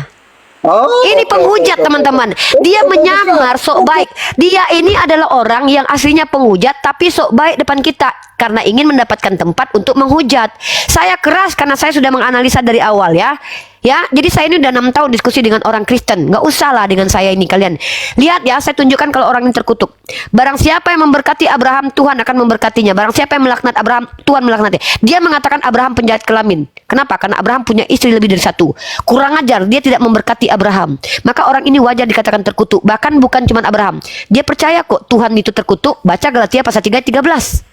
Oh, Ini oke, penghujat oke, oke. teman-teman. Dia menyamar sok baik. Dia ini adalah orang yang aslinya penghujat tapi sok baik depan kita karena ingin mendapatkan tempat untuk menghujat. Saya keras karena saya sudah menganalisa dari awal ya. Ya, jadi saya ini udah 6 tahun diskusi dengan orang Kristen. Nggak usah lah dengan saya ini kalian. Lihat ya, saya tunjukkan kalau orang ini terkutuk. Barang siapa yang memberkati Abraham, Tuhan akan memberkatinya. Barang siapa yang melaknat Abraham, Tuhan melaknati. Dia mengatakan Abraham penjahat kelamin. Kenapa? Karena Abraham punya istri lebih dari 1. Kurang ajar, dia tidak memberkati Abraham. Maka orang ini wajar dikatakan terkutuk. Bahkan bukan cuma Abraham. Dia percaya kok Tuhan itu terkutuk. Baca Galatia pasal 3 ayat 13.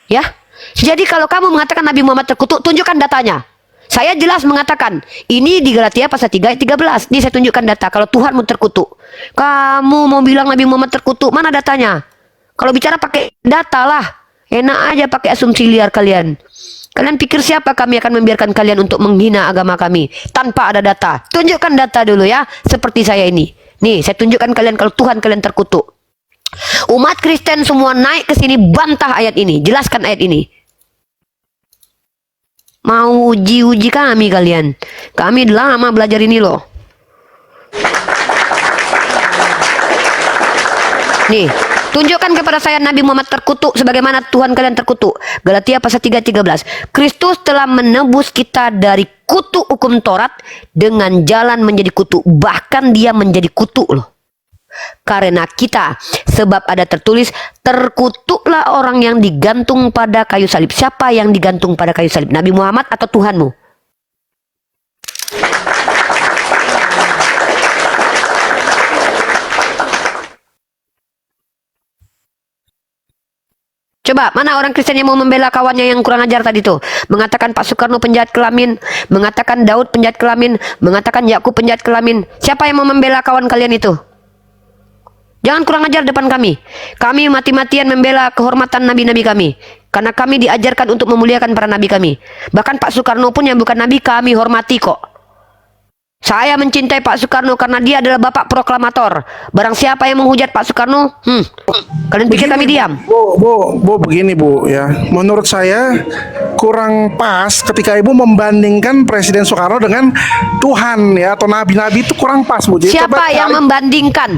Ya. Jadi kalau kamu mengatakan Nabi Muhammad terkutuk, tunjukkan datanya. Saya jelas mengatakan ini di Galatia pasal 3 ayat 13. Ini saya tunjukkan data kalau Tuhanmu terkutuk. Kamu mau bilang Nabi Muhammad terkutuk, mana datanya? Kalau bicara pakai data lah. Enak aja pakai asumsi liar kalian. Kalian pikir siapa kami akan membiarkan kalian untuk menghina agama kami tanpa ada data? Tunjukkan data dulu ya, seperti saya ini. Nih, saya tunjukkan kalian kalau Tuhan kalian terkutuk. Umat Kristen semua naik ke sini bantah ayat ini, jelaskan ayat ini. Mau uji-uji kami kalian. Kami lama belajar ini loh. Nih, tunjukkan kepada saya Nabi Muhammad terkutuk sebagaimana Tuhan kalian terkutuk. Galatia pasal 3 ayat 13. Kristus telah menebus kita dari kutuk hukum Taurat dengan jalan menjadi kutuk. Bahkan dia menjadi kutuk loh. Karena kita, sebab ada tertulis, terkutuklah orang yang digantung pada kayu salib. Siapa yang digantung pada kayu salib? Nabi Muhammad atau Tuhanmu? Coba, mana orang Kristen yang mau membela kawannya yang kurang ajar tadi tuh? Mengatakan Pak Soekarno penjahat kelamin, mengatakan Daud penjahat kelamin, mengatakan Yakub penjahat kelamin. Siapa yang mau membela kawan kalian itu? Jangan kurang ajar depan kami. Kami mati-matian membela kehormatan nabi-nabi kami. Karena kami diajarkan untuk memuliakan para nabi kami. Bahkan Pak Soekarno pun yang bukan nabi kami hormati kok. Saya mencintai Pak Soekarno karena dia adalah bapak proklamator. Barang siapa yang menghujat Pak Soekarno, kalian pikir kami diam? Bu, begini Bu ya. Menurut saya kurang pas ketika Ibu membandingkan Presiden Soekarno dengan Tuhan ya atau nabi-nabi itu kurang pas Bu. Jadi Siapa coba yang cari- membandingkan?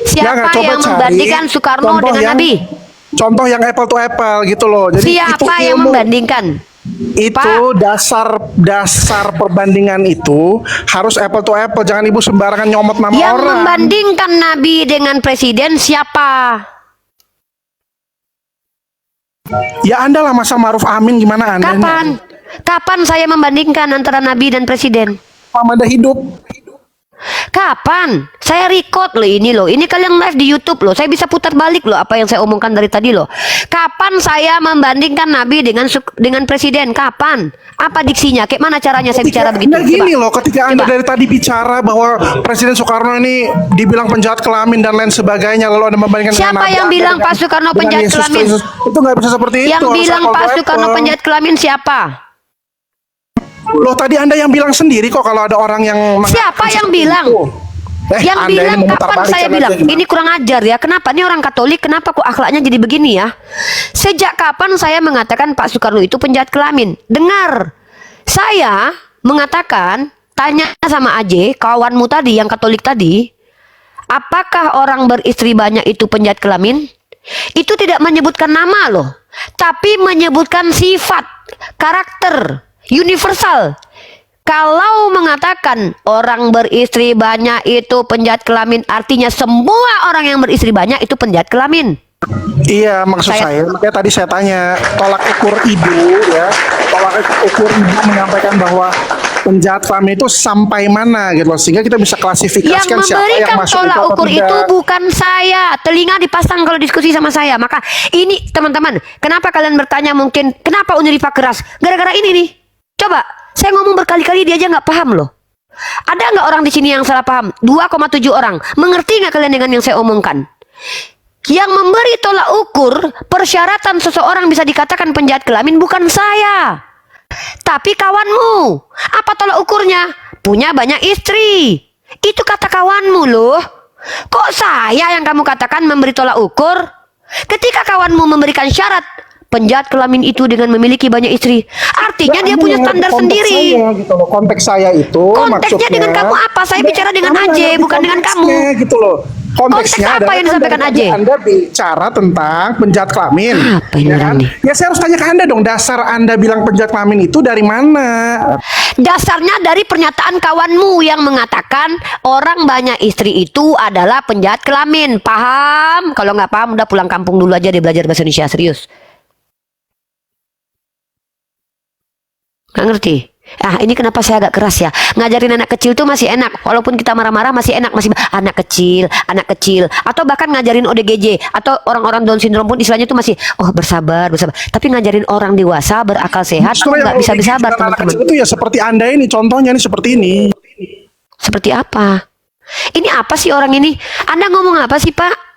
Siapa Jangan, coba yang cari membandingkan Soekarno contoh dengan yang- Nabi? Contoh yang apple to apple gitu loh. Jadi itu Siapa yang ilmu. membandingkan? Itu dasar perbandingan itu harus apple to apple, jangan ibu sembarangan nyomot nama Yang orang. membandingkan Nabi dengan presiden siapa? Ya Anda lah, masa Maruf Amin gimana Anda? Kapan saya membandingkan antara Nabi dan presiden? Anda hidup. Kapan? Saya record loh ini loh. Ini kalian live di YouTube loh. Saya bisa putar balik loh apa yang saya omongkan dari tadi loh. Kapan saya membandingkan Nabi dengan presiden? Kapan? Apa diksinya? Kayak mana caranya saya bicara begitu? Nah gini loh, ketika Anda Coba. dari tadi bicara bahwa Presiden Soekarno ini dibilang penjahat kelamin dan lain sebagainya, lalu Anda membandingkan dengan Siapa Nabi yang Anda bilang dengan- Pak Soekarno dengan penjahat Yesus kelamin? Kristus. Itu nggak bisa seperti itu. Yang harus bilang apple to Pak apple. Soekarno penjahat kelamin siapa? Loh tadi Anda yang bilang sendiri kok kalau ada orang yang Siapa mengatakan yang seperti bilang? itu. Yang Anda bilang ini memutar kapan balik saya aja bilang gimana? ini kurang ajar ya. Kenapa nih orang Katolik? Kenapa kok akhlaknya jadi begini ya? Sejak kapan saya mengatakan Pak Soekarno itu penjahat kelamin? Dengar, saya mengatakan, tanya sama Aje, kawanmu tadi yang Katolik tadi, apakah orang beristri banyak itu penjahat kelamin? Itu tidak menyebutkan nama loh, tapi menyebutkan sifat, karakter, universal. Kalau mengatakan orang beristri banyak itu penjahat kelamin, artinya semua orang yang beristri banyak itu penjahat kelamin. Iya, maksud saya, makanya tadi saya tanya tolak ukur ibu ya, tolak ukur ibu menyampaikan bahwa penjahat kelamin itu sampai mana gitu loh, sehingga kita bisa Yang klasifikasikan siapa yang memberikan masuk tolak itu atau ukur tidak. itu bukan saya. Telinga dipasang kalau diskusi sama saya. Maka ini teman-teman, kenapa kalian bertanya mungkin kenapa Unirifa keras? Gara-gara ini nih. Coba, saya ngomong berkali-kali dia aja nggak paham loh. Ada nggak orang di sini yang salah paham? 2,7 orang. Mengerti nggak kalian dengan yang saya omongkan? Yang memberi tolak ukur persyaratan seseorang bisa dikatakan penjahat kelamin bukan saya, tapi kawanmu. Apa tolak ukurnya? Punya banyak istri. Itu kata kawanmu loh. Kok saya yang kamu katakan memberi tolak ukur? Ketika kawanmu memberikan syarat penjahat kelamin itu dengan memiliki banyak istri, artinya dia Anda punya yang standar konteks sendiri. saya, gitu loh. Konteks saya itu Konteksnya maksudnya, dengan kamu apa? Saya bicara dengan Anda Aje, ngerti bukan dengan kamu. konteksnya, gitu loh. Konteksnya Konteks apa yang disampaikan dari Aje? Anda bicara tentang penjahat kelamin. Apa ini ya orang kan? nih? Ya saya harus tanya ke Anda dong, dasar Anda bilang penjahat kelamin itu dari mana? Dasarnya dari pernyataan kawanmu yang mengatakan orang banyak istri itu adalah penjahat kelamin. Paham? Kalau nggak paham udah pulang kampung dulu aja deh belajar bahasa Indonesia serius. Nggak ngerti? Ah, ini kenapa saya agak keras ya? Ngajarin anak kecil tuh masih enak, walaupun kita marah-marah masih enak, masih anak kecil, atau bahkan ngajarin ODGJ atau orang-orang Down syndrome pun istilahnya tuh masih bersabar. Tapi ngajarin orang dewasa berakal sehat Justru nggak yang bisa lebih bersabar dengan anak teman-teman. kecil itu ya seperti Anda ini, contohnya nih seperti ini. Seperti apa? Ini apa sih orang ini? Anda ngomong apa sih, Pak?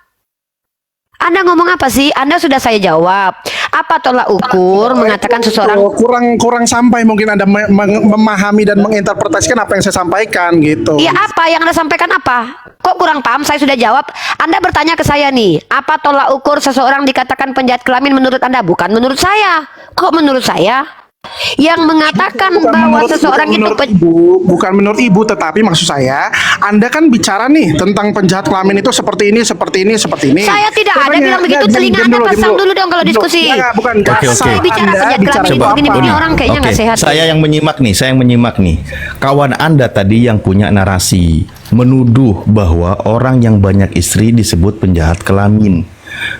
Anda ngomong apa sih? Anda sudah saya jawab. Apa tolak ukur mengatakan seseorang kurang sampai mungkin Anda memahami dan menginterpretasikan apa yang saya sampaikan gitu. Iya, apa yang Anda sampaikan apa? Kok kurang paham? Saya sudah jawab. Anda bertanya ke saya nih, apa tolak ukur seseorang dikatakan penjahat kelamin menurut Anda? Bukan menurut saya. Kok menurut saya? Yang mengatakan bahwa seseorang itu bukan menurut ibu, tetapi maksud saya Anda kan bicara nih tentang penjahat kelamin itu seperti ini. Saya tidak ada bilang begitu. Telinga Anda pasang dulu dong kalau diskusi. Bukan. Saya bicara Anda penjahat kelamin itu begini-begini orang kayaknya nggak sehat. Saya yang menyimak nih. Kawan Anda tadi yang punya narasi menuduh bahwa orang yang banyak istri disebut penjahat kelamin.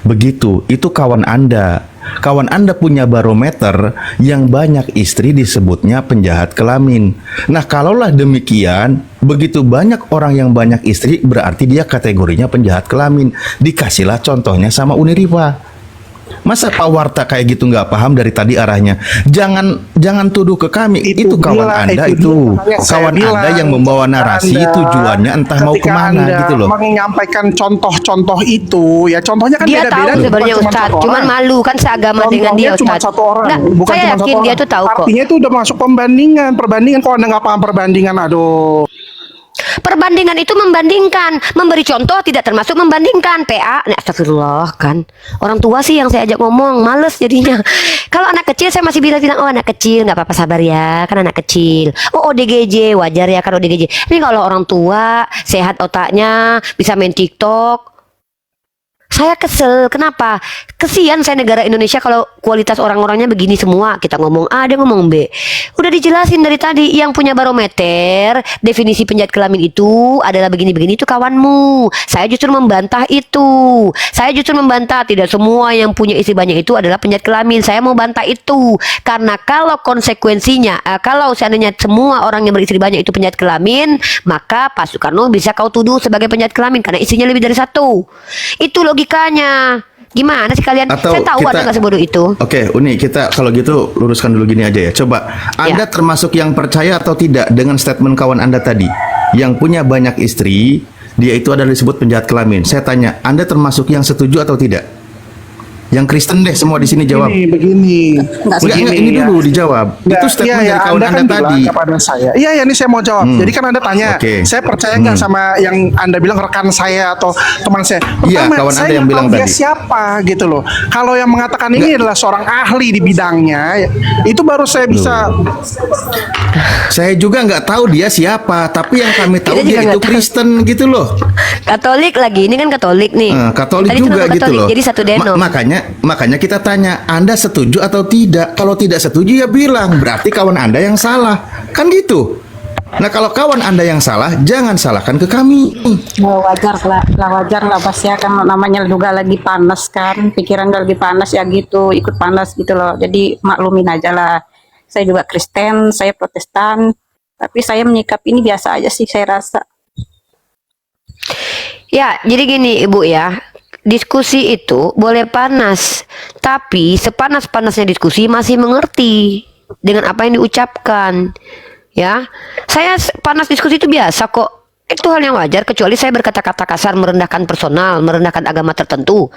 Begitu, itu kawan Anda. Kawan Anda punya barometer yang banyak istri disebutnya penjahat kelamin. Nah, kalaulah demikian, begitu banyak orang yang banyak istri berarti dia kategorinya penjahat kelamin. Dikasihlah contohnya sama Unirifa. Masa Pak Warta kayak gitu nggak paham dari tadi arahnya? Jangan tuduh ke kami. Itu kawan Anda itu. Kawan Anda yang membawa narasi tujuannya entah mau kemana gitu loh. Menyampaikan contoh-contoh itu, ya contohnya kan Dia beda-beda. tahu sebenarnya Ustadz, cuman malu kan seagama dengan dia Contohnya cuma Ustadz. satu orang, Nggak, bukan saya cuma yakin satu dia orang. tuh tahu kok. Artinya itu udah masuk perbandingan. Kalau Anda nggak paham perbandingan, aduh. Perbandingan itu membandingkan, memberi contoh tidak termasuk membandingkan. PA, nah, astagfirullah kan. Orang tua sih yang saya ajak ngomong, males jadinya. Kalau anak kecil saya masih bilang, oh anak kecil nggak apa-apa, sabar ya, kan anak kecil. Oh ODGJ wajar ya kan ODGJ. Ini kalau orang tua sehat otaknya, bisa main TikTok. Saya kesel, kenapa? Kesian saya negara Indonesia kalau kualitas orang-orangnya begini semua. Kita ngomong A, dia ngomong B. Udah dijelasin dari tadi, yang punya barometer definisi penjahat kelamin itu adalah begini-begini, itu kawanmu. Saya justru membantah itu. Saya justru membantah tidak semua yang punya istri banyak itu adalah penjahat kelamin. Saya mau bantah itu. Karena kalau konsekuensinya, kalau seandainya semua orang yang beristri banyak itu penjahat kelamin, maka Pak Soekarno bisa kau tuduh sebagai penjahat kelamin karena istrinya lebih dari satu. Itu logikanya. Gimana sih kalian? Atau Saya tahu ada nggak sebodoh itu. Oke, Uni, kita kalau gitu luruskan dulu gini aja ya. Coba, Anda termasuk yang percaya atau tidak dengan statement kawan Anda tadi? Yang punya banyak istri, dia itu adalah disebut penjahat kelamin. Saya tanya, Anda termasuk yang setuju atau tidak? Yang Kristen deh semua di sini jawab. Begini. Enggak, ini dulu dijawab. Itu statement dari kawan Anda kan tadi. bilang kepada saya. Iya, ini saya mau jawab. Jadi kan Anda tanya, saya percaya nggak sama yang Anda bilang rekan saya atau teman saya? Iya, Pertama, kawan saya Anda yang nggak bilang tahu dia tadi. siapa gitu loh. Kalau yang mengatakan ini adalah seorang ahli di bidangnya, itu baru saya bisa. Saya juga nggak tahu dia siapa, tapi yang kami tahu Kita juga dia itu nggak tahu. Kristen gitu loh. Katolik lagi, ini kan Katolik nih. Katolik Tadi itu juga nama gitu Katolik, loh. jadi satu denom. Makanya kita tanya, Anda setuju atau tidak? Kalau tidak setuju ya bilang, berarti kawan Anda yang salah. Kan gitu. Nah, kalau kawan Anda yang salah, jangan salahkan ke kami. Wajar lah pasti ya, kan namanya juga lagi panas kan, pikiran udah lagi panas ya gitu, ikut panas gitu loh. Jadi maklumin aja lah. Saya juga Kristen, saya Protestan, tapi saya menyikapi ini biasa aja sih saya rasa. Ya, jadi gini Ibu ya. Diskusi itu boleh panas, tapi sepanas-panasnya diskusi masih mengerti dengan apa yang diucapkan. Ya, saya panas diskusi itu biasa kok. Itu hal yang wajar, kecuali saya berkata-kata kasar, merendahkan personal, merendahkan agama tertentu.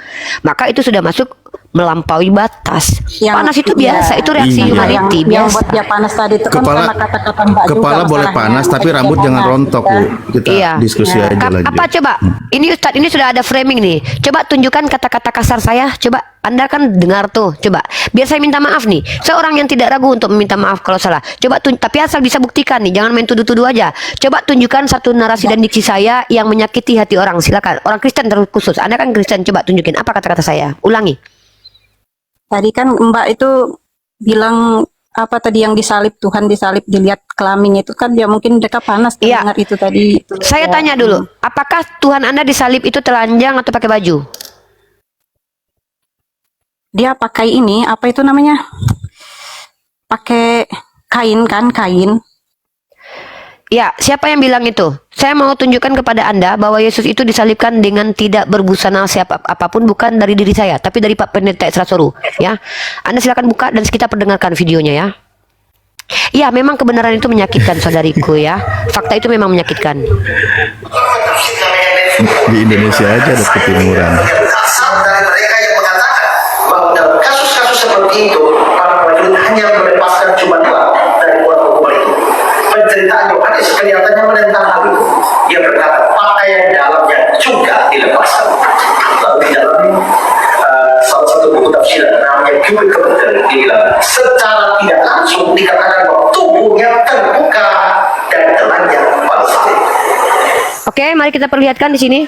Maka itu sudah masuk melampaui batas. Panas itu biasa, itu reaksi Iya. humanity Yang biasa. buat dia panas tadi itu kan Kepala- karena kata-kata Mbak juga Kepala boleh masalahnya. panas, tapi Kayak rambut dia jangan panas, rontok, gitu Bu. kan. Kita Iya. diskusi aja lagi. Apa coba? Ini Ustadz, ini sudah ada framing nih. Coba tunjukkan kata-kata kasar saya. Coba Anda kan dengar tuh. Coba. Biar saya minta maaf nih. Seorang yang tidak ragu untuk meminta maaf kalau salah. Coba tapi asal bisa buktikan nih. Jangan main tuduh-tuduh aja. Coba tunjukkan satu narasi dan diksi saya yang menyakiti hati orang. Silakan. Orang Kristen terkhusus. Anda kan Kristen. Coba tunjukin apa kata-kata saya. Ulangi. Tadi kan Mbak itu bilang apa tadi yang disalib, Tuhan disalib, dilihat kelaminnya itu kan dia mungkin mereka panas Iya. dengar itu tadi. Itu. Saya Ya. tanya dulu. Apakah Tuhan Anda disalib itu telanjang atau pakai baju? Dia pakai ini apa itu namanya? Pakai kain kan, kain. Ya, siapa yang bilang itu? Saya mau tunjukkan kepada Anda bahwa Yesus itu disalibkan dengan tidak berbusana siapa apapun, bukan dari diri saya, tapi dari Pak Pendeta Esrasoru. Ya, Anda silakan buka dan kita perdengarkan videonya ya. Ya, memang kebenaran itu menyakitkan saudariku ya. Fakta itu memang menyakitkan. Di Indonesia aja ada ketimuran. Asal dari mereka yang mengatakan bahwa dalam kasus-kasus seperti itu para prajurit hanya melepaskan cuma dua dari orang hukum itu. Penceritaan Yohanes kelihatannya menentang hal itu. Ia berkata pakaian dalamnya juga dilepaskan. Lalu di dalam salah satu buku tafsir namanya Kubik Kebetul dibilang secara tidak langsung dikatakan bahwa tubuhnya terbuka dan telanjang pada saat itu. Oke, mari kita perlihatkan di sini.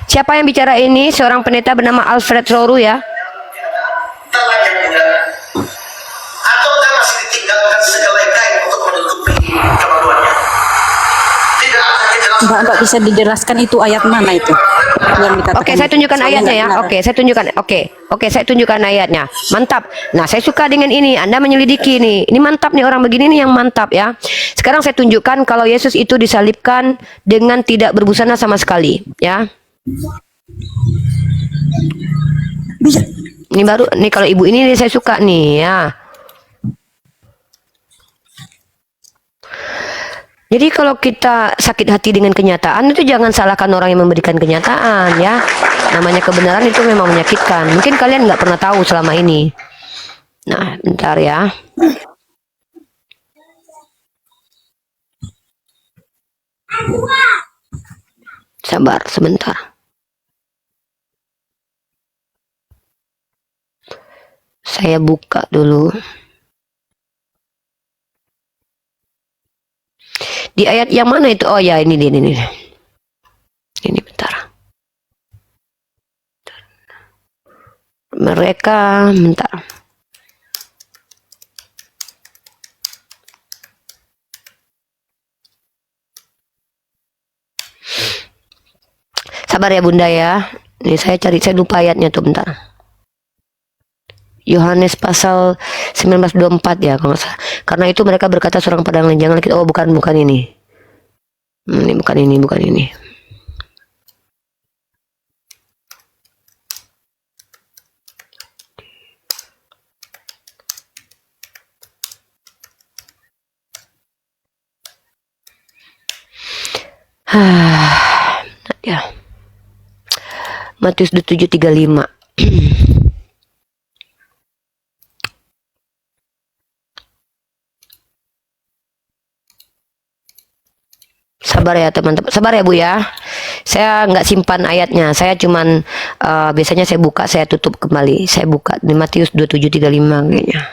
Siapa yang bicara ini? Seorang pendeta bernama Alfred Roru ya. Telanjang muda atau masih ditinggalkan sehelai kain untuk menutupi keperluannya. Tidak ada kejelasan. Mbak bisa dijelaskan itu ayat mana itu? Yang dikatakan. Oke, saya tunjukkan Soalnya ayatnya ya. nggak dengar. Oke, saya tunjukkan. Oke, saya tunjukkan ayatnya. Mantap. Nah, saya suka dengan ini. Anda menyelidiki nih. Ini mantap nih, orang begini nih yang mantap ya. Sekarang saya tunjukkan kalau Yesus itu disalibkan dengan tidak berbusana sama sekali, ya. Ini baru nih, kalau ibu ini nih saya suka nih ya. Jadi kalau kita sakit hati dengan kenyataan itu jangan salahkan orang yang memberikan kenyataan ya. Namanya kebenaran itu memang menyakitkan. Mungkin kalian nggak pernah tahu selama ini. Nah, bentar ya. Sabar sebentar. Saya buka dulu. Di ayat yang mana itu? Oh ya, ini dia, ini. Ini bentar. Mereka, bentar. Sabar ya Bunda ya. Nih saya cari, saya lupa ayatnya tuh bentar. Yohanes pasal 19:24 ya kalau nggak salah. Karena itu mereka berkata seorang padang lain, jangan kita. Oh bukan ini. Ini bukan ini. Ya. Matius 27:35. Sabar ya teman-teman, sabar ya Bu ya. Saya nggak simpan ayatnya, saya cuman biasanya saya buka, saya tutup kembali. Saya buka di Matius 27:35 kayaknya.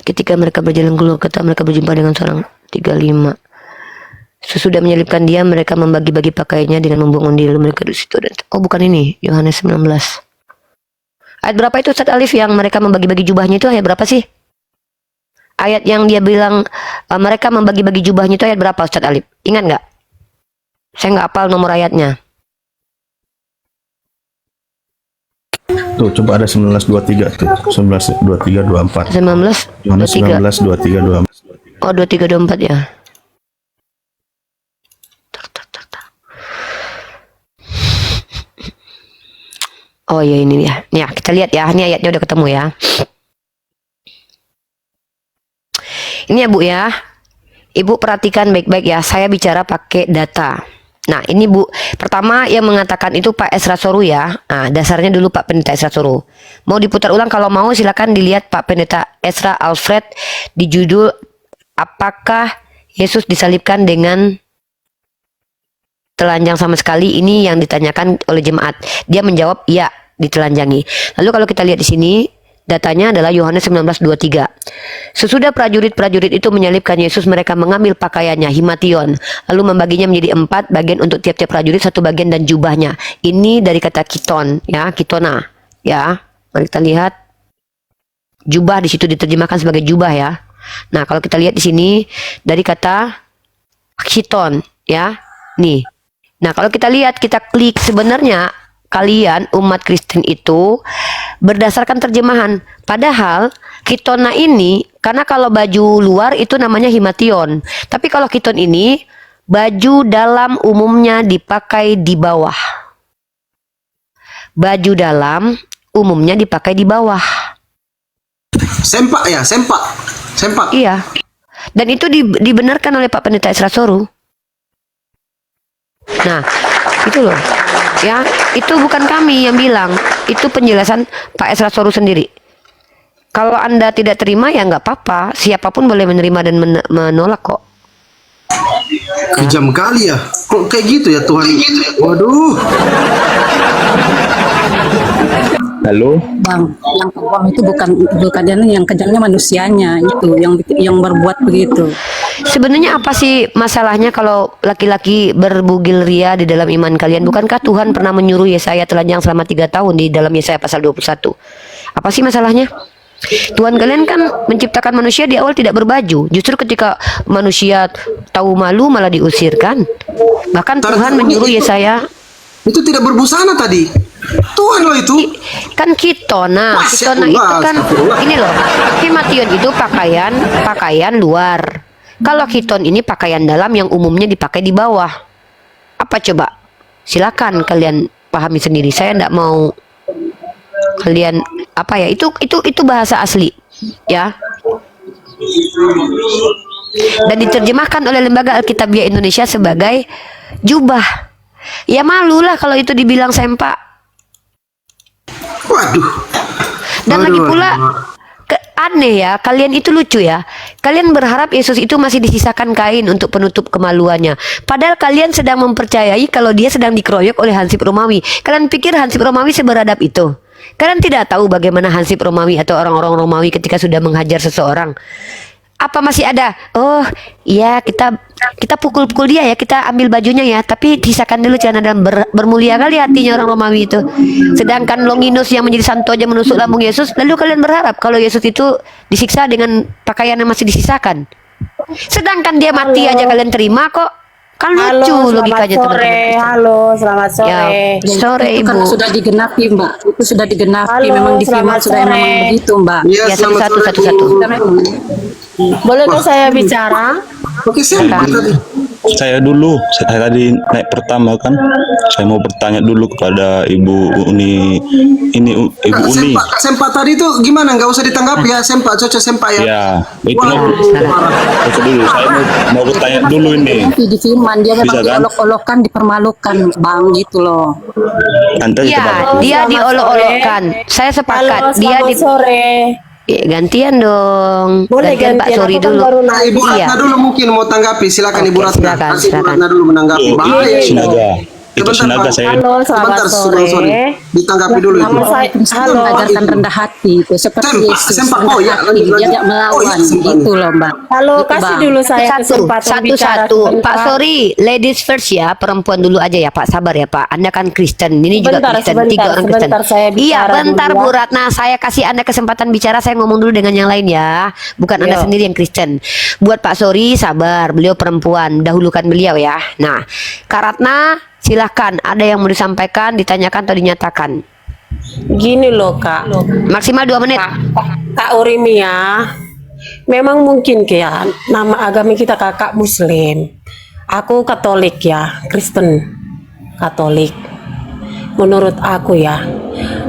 Ketika mereka berjalan keluar kota, mereka berjumpa dengan seorang 35. Sesudah menyelipkan dia, mereka membagi-bagi pakaiannya dengan membuang undi, lalu mereka di situ. Oh bukan ini, Yohanes 19. Ayat berapa itu Ustaz Alif yang mereka membagi-bagi jubahnya itu ayat berapa sih? Ayat yang dia bilang mereka membagi-bagi jubahnya itu ayat berapa Ustaz Alif? Ingat nggak? Saya nggak hafal nomor ayatnya. Tuh, coba ada 19:23 tuh. 19:23-24. 19:23-24. Oh, 23-24 ya. Oh ya ini ya. Nih ya, kita lihat ya. Ini ayatnya udah ketemu ya. Ini ya Bu ya. Ibu perhatikan baik-baik ya. Saya bicara pakai data. Nah ini Bu, pertama yang mengatakan itu Pak Esra Soru ya. Nah, dasarnya dulu Pak Pendeta Esra Soru. Mau diputar ulang kalau mau silakan dilihat Pak Pendeta Esra Alfred di judul apakah Yesus disalibkan dengan telanjang sama sekali. Ini yang ditanyakan oleh jemaat. Dia menjawab ya, ditelanjangi. Lalu kalau kita lihat di sini datanya adalah Yohanes 19:23. Sesudah prajurit-prajurit itu menyalibkan Yesus, mereka mengambil pakaiannya, himation, lalu membaginya menjadi 4 bagian untuk tiap-tiap prajurit, 1 bagian dan jubahnya. Ini dari kata kiton, ya, kitona, ya. Mari kita lihat. Jubah di situ diterjemahkan sebagai jubah ya. Nah, kalau kita lihat di sini dari kata kiton, ya. Nih. Nah, kalau kita lihat, kita klik sebenarnya kalian umat Kristen itu berdasarkan terjemahan. Padahal kitona ini, karena kalau baju luar itu namanya himation. Tapi kalau kiton ini, baju dalam umumnya dipakai di bawah. Baju dalam umumnya dipakai di bawah. Sempak ya, sempak. Sempak. Iya. Dan itu dibenarkan oleh Pak Pendeta Esra Soru. Nah, itu loh. Ya, itu bukan kami yang bilang, itu penjelasan Pak Esra Soru sendiri. Kalau Anda tidak terima ya nggak apa-apa, siapapun boleh menerima dan menolak kok. Kejam kali ya, kok kayak gitu ya Tuhan. Waduh. Halo. Bang, yang kejam itu bukan yang kejamnya manusianya itu yang berbuat begitu. Sebenarnya apa sih masalahnya kalau laki-laki berbugil ria di dalam iman kalian? Bukankah Tuhan pernah menyuruh Yesaya telanjang selama 3 tahun di dalam Yesaya pasal 21? Apa sih masalahnya? Tuhan kalian kan menciptakan manusia di awal tidak berbaju. Justru ketika manusia tahu malu malah diusirkan. Bahkan Tuhan menyuruh Yesaya. Itu tidak berbusana tadi. Tuhan loh itu. Kan kitona. Kitona itu kan ini loh. Himation itu pakaian luar. Kalau kiton ini pakaian dalam yang umumnya dipakai di bawah. Apa coba? Silakan kalian pahami sendiri. Saya tidak mau kalian apa ya? Itu bahasa asli, ya. Dan diterjemahkan oleh Lembaga Alkitabiah Indonesia sebagai jubah. Ya malulah kalau itu dibilang sempak. Waduh. Dan lagi pula aneh ya, kalian itu lucu ya. Kalian berharap Yesus itu masih disisakan kain untuk penutup kemaluannya. Padahal kalian sedang mempercayai kalau dia sedang dikeroyok oleh Hansip Romawi. Kalian pikir Hansip Romawi seberadab itu? Kalian tidak tahu bagaimana Hansip Romawi atau orang-orang Romawi ketika sudah menghajar seseorang. Apa masih ada? Oh, iya kita pukul-pukul dia ya, kita ambil bajunya ya, tapi sisakan dulu celana dalam. Bermulia kali hatinya orang Romawi itu. Sedangkan Longinus yang menjadi santo aja menusuk lambung Yesus, lalu kalian berharap kalau Yesus itu disiksa dengan pakaian yang masih disisakan. Sedangkan dia mati aja kalian terima kok. Kan lucu Halo, logikanya selamat sore. teman-teman. Halo, selamat sore. Ya, sore Itu kan Ibu. sudah digenapi, Mbak. Itu sudah digenapi. Halo, Memang di firman selamat sudah sore. memang begitu, Mbak. Ya, Ya, selamat sore, satu-satu. Bu. Bolehkah saya bicara? Oke, siapa tadi? Saya dulu, saya tadi naik pertama kan, saya mau bertanya dulu kepada Ibu Uni, Ibu Uni. Sempak, sempak tadi itu gimana? Nggak usah ditanggapi ya, sempak, cocok sempak ya. Ya, itu Wah, dulu. Saya mau bertanya dulu ini. Tapi di firman dia memang Bisa kan? diolok-olokkan, dipermalukan, Bang, gitu loh. Anda Iya, coba. dia Selamat diolok-olokkan. Saya Halo, sepakat. Dia selamat sore. gantian dong. Boleh gantian Pak gantian, Sori aku kan dulu. baru Nah, Ibu Iya. Ratna dulu mungkin mau tanggapi. Silakan Ibu Oke, Ratna. silakan, Nanti Ibu silakan. Ratna dulu menanggapi. Oh, Bahaya ini. Sinaga. Itu Sebentar, Sinaga Bang. saya. Halo, selamat Sebentar, sore. sorry. Ditanggapi dulu itu. Nama saya, halo. Ajarkan rendah hati itu seperti Sempak, Yesus. sempak. rendah Oh, ya, hati. lanjut, Dia lanjut. tidak melawan, Oh, iya, sempak. gitu loh, Mbak. Halo, Gitu, kasih Bang. dulu saya kesempatan bicara Satu-satu. sebentar. Pak Sori, ladies first ya, perempuan dulu aja ya Pak. Sabar ya Pak. Anda kan Kristen, ini juga Sebentar, Kristen, sebentar, 3 orang Kristen. sebentar, saya bicara Iya, bentar dulu Bu ya. Ratna, saya kasih Anda kesempatan bicara. Saya ngomong dulu dengan yang lain ya. Bukan Anda Yo. sendiri yang Kristen. Buat Pak Sori, sabar. Beliau perempuan, dahulukan beliau ya. Nah, Kak Ratna, silahkan. Ada yang mau disampaikan, ditanyakan atau dinyatakan. Gini loh, Kak. Maksimal 2 menit. Kak Urimi ya. Memang mungkin ya, nama agama kita kakak Muslim. Aku Katolik ya, Kristen Katolik. Menurut aku ya,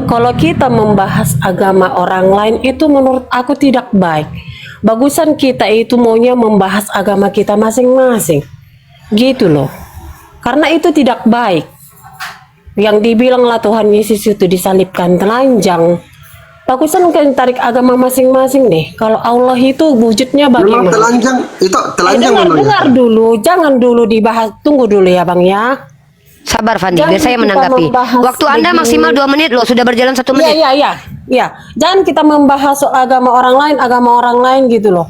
kalau kita membahas agama orang lain itu menurut aku tidak baik. Bagusan kita itu maunya membahas agama kita masing-masing. Gitu loh. Karena itu tidak baik. Yang dibilanglah Tuhan Yesus itu disalibkan telanjang. Bagusan kan tarik agama masing-masing deh. Kalau Allah itu wujudnya Memang bagaimana? telanjang, itu telanjang memang. Dengar dulu, jangan dulu dibahas. Tunggu dulu ya Bang ya. Sabar Fandi, Jangan biar saya kita menanggapi. membahas Waktu Anda begini. maksimal 2 menit loh, sudah berjalan 1 Iya, menit. iya. Jangan kita membahas soal agama orang lain gitu loh.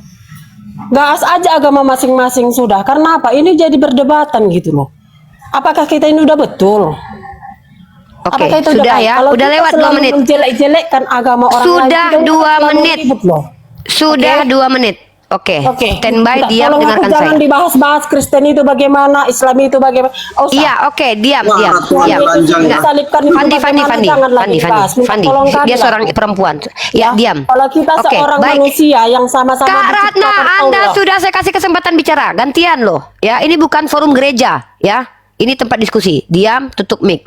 Gas aja agama masing-masing sudah. Karena apa? Ini jadi perdebatan gitu loh. Apakah kita ini udah betul? Oke, Apakah itu sudah baik? ya, Kalau udah kita lewat 2 selalu menit. menjelek-jelekkan agama orang Sudah lain, kita 2 selalu menit. ribut loh. Sudah 2 menit. Oke, Oke. standby, Bentar, diam, tolong dengarkan aku jangan saya. dibahas-bahas Kristen itu bagaimana, Islam itu bagaimana. Oh, Iya, oke, diam, Wah, diam, Tuhan diam. telanjang ya. Enggak. Disalibkan itu Fandi, bagaimana, janganlah dibahas. Minta Fandi. tolong kami Dia lah. seorang perempuan. Ya, diam. Kalau kita Oke, seorang baik. manusia yang sama-sama Kak Ratna, diciptakan Anda Allah. sudah saya kasih kesempatan bicara. Gantian loh. Ya, ini bukan forum gereja, ya. Ini tempat diskusi. Diam, tutup mic.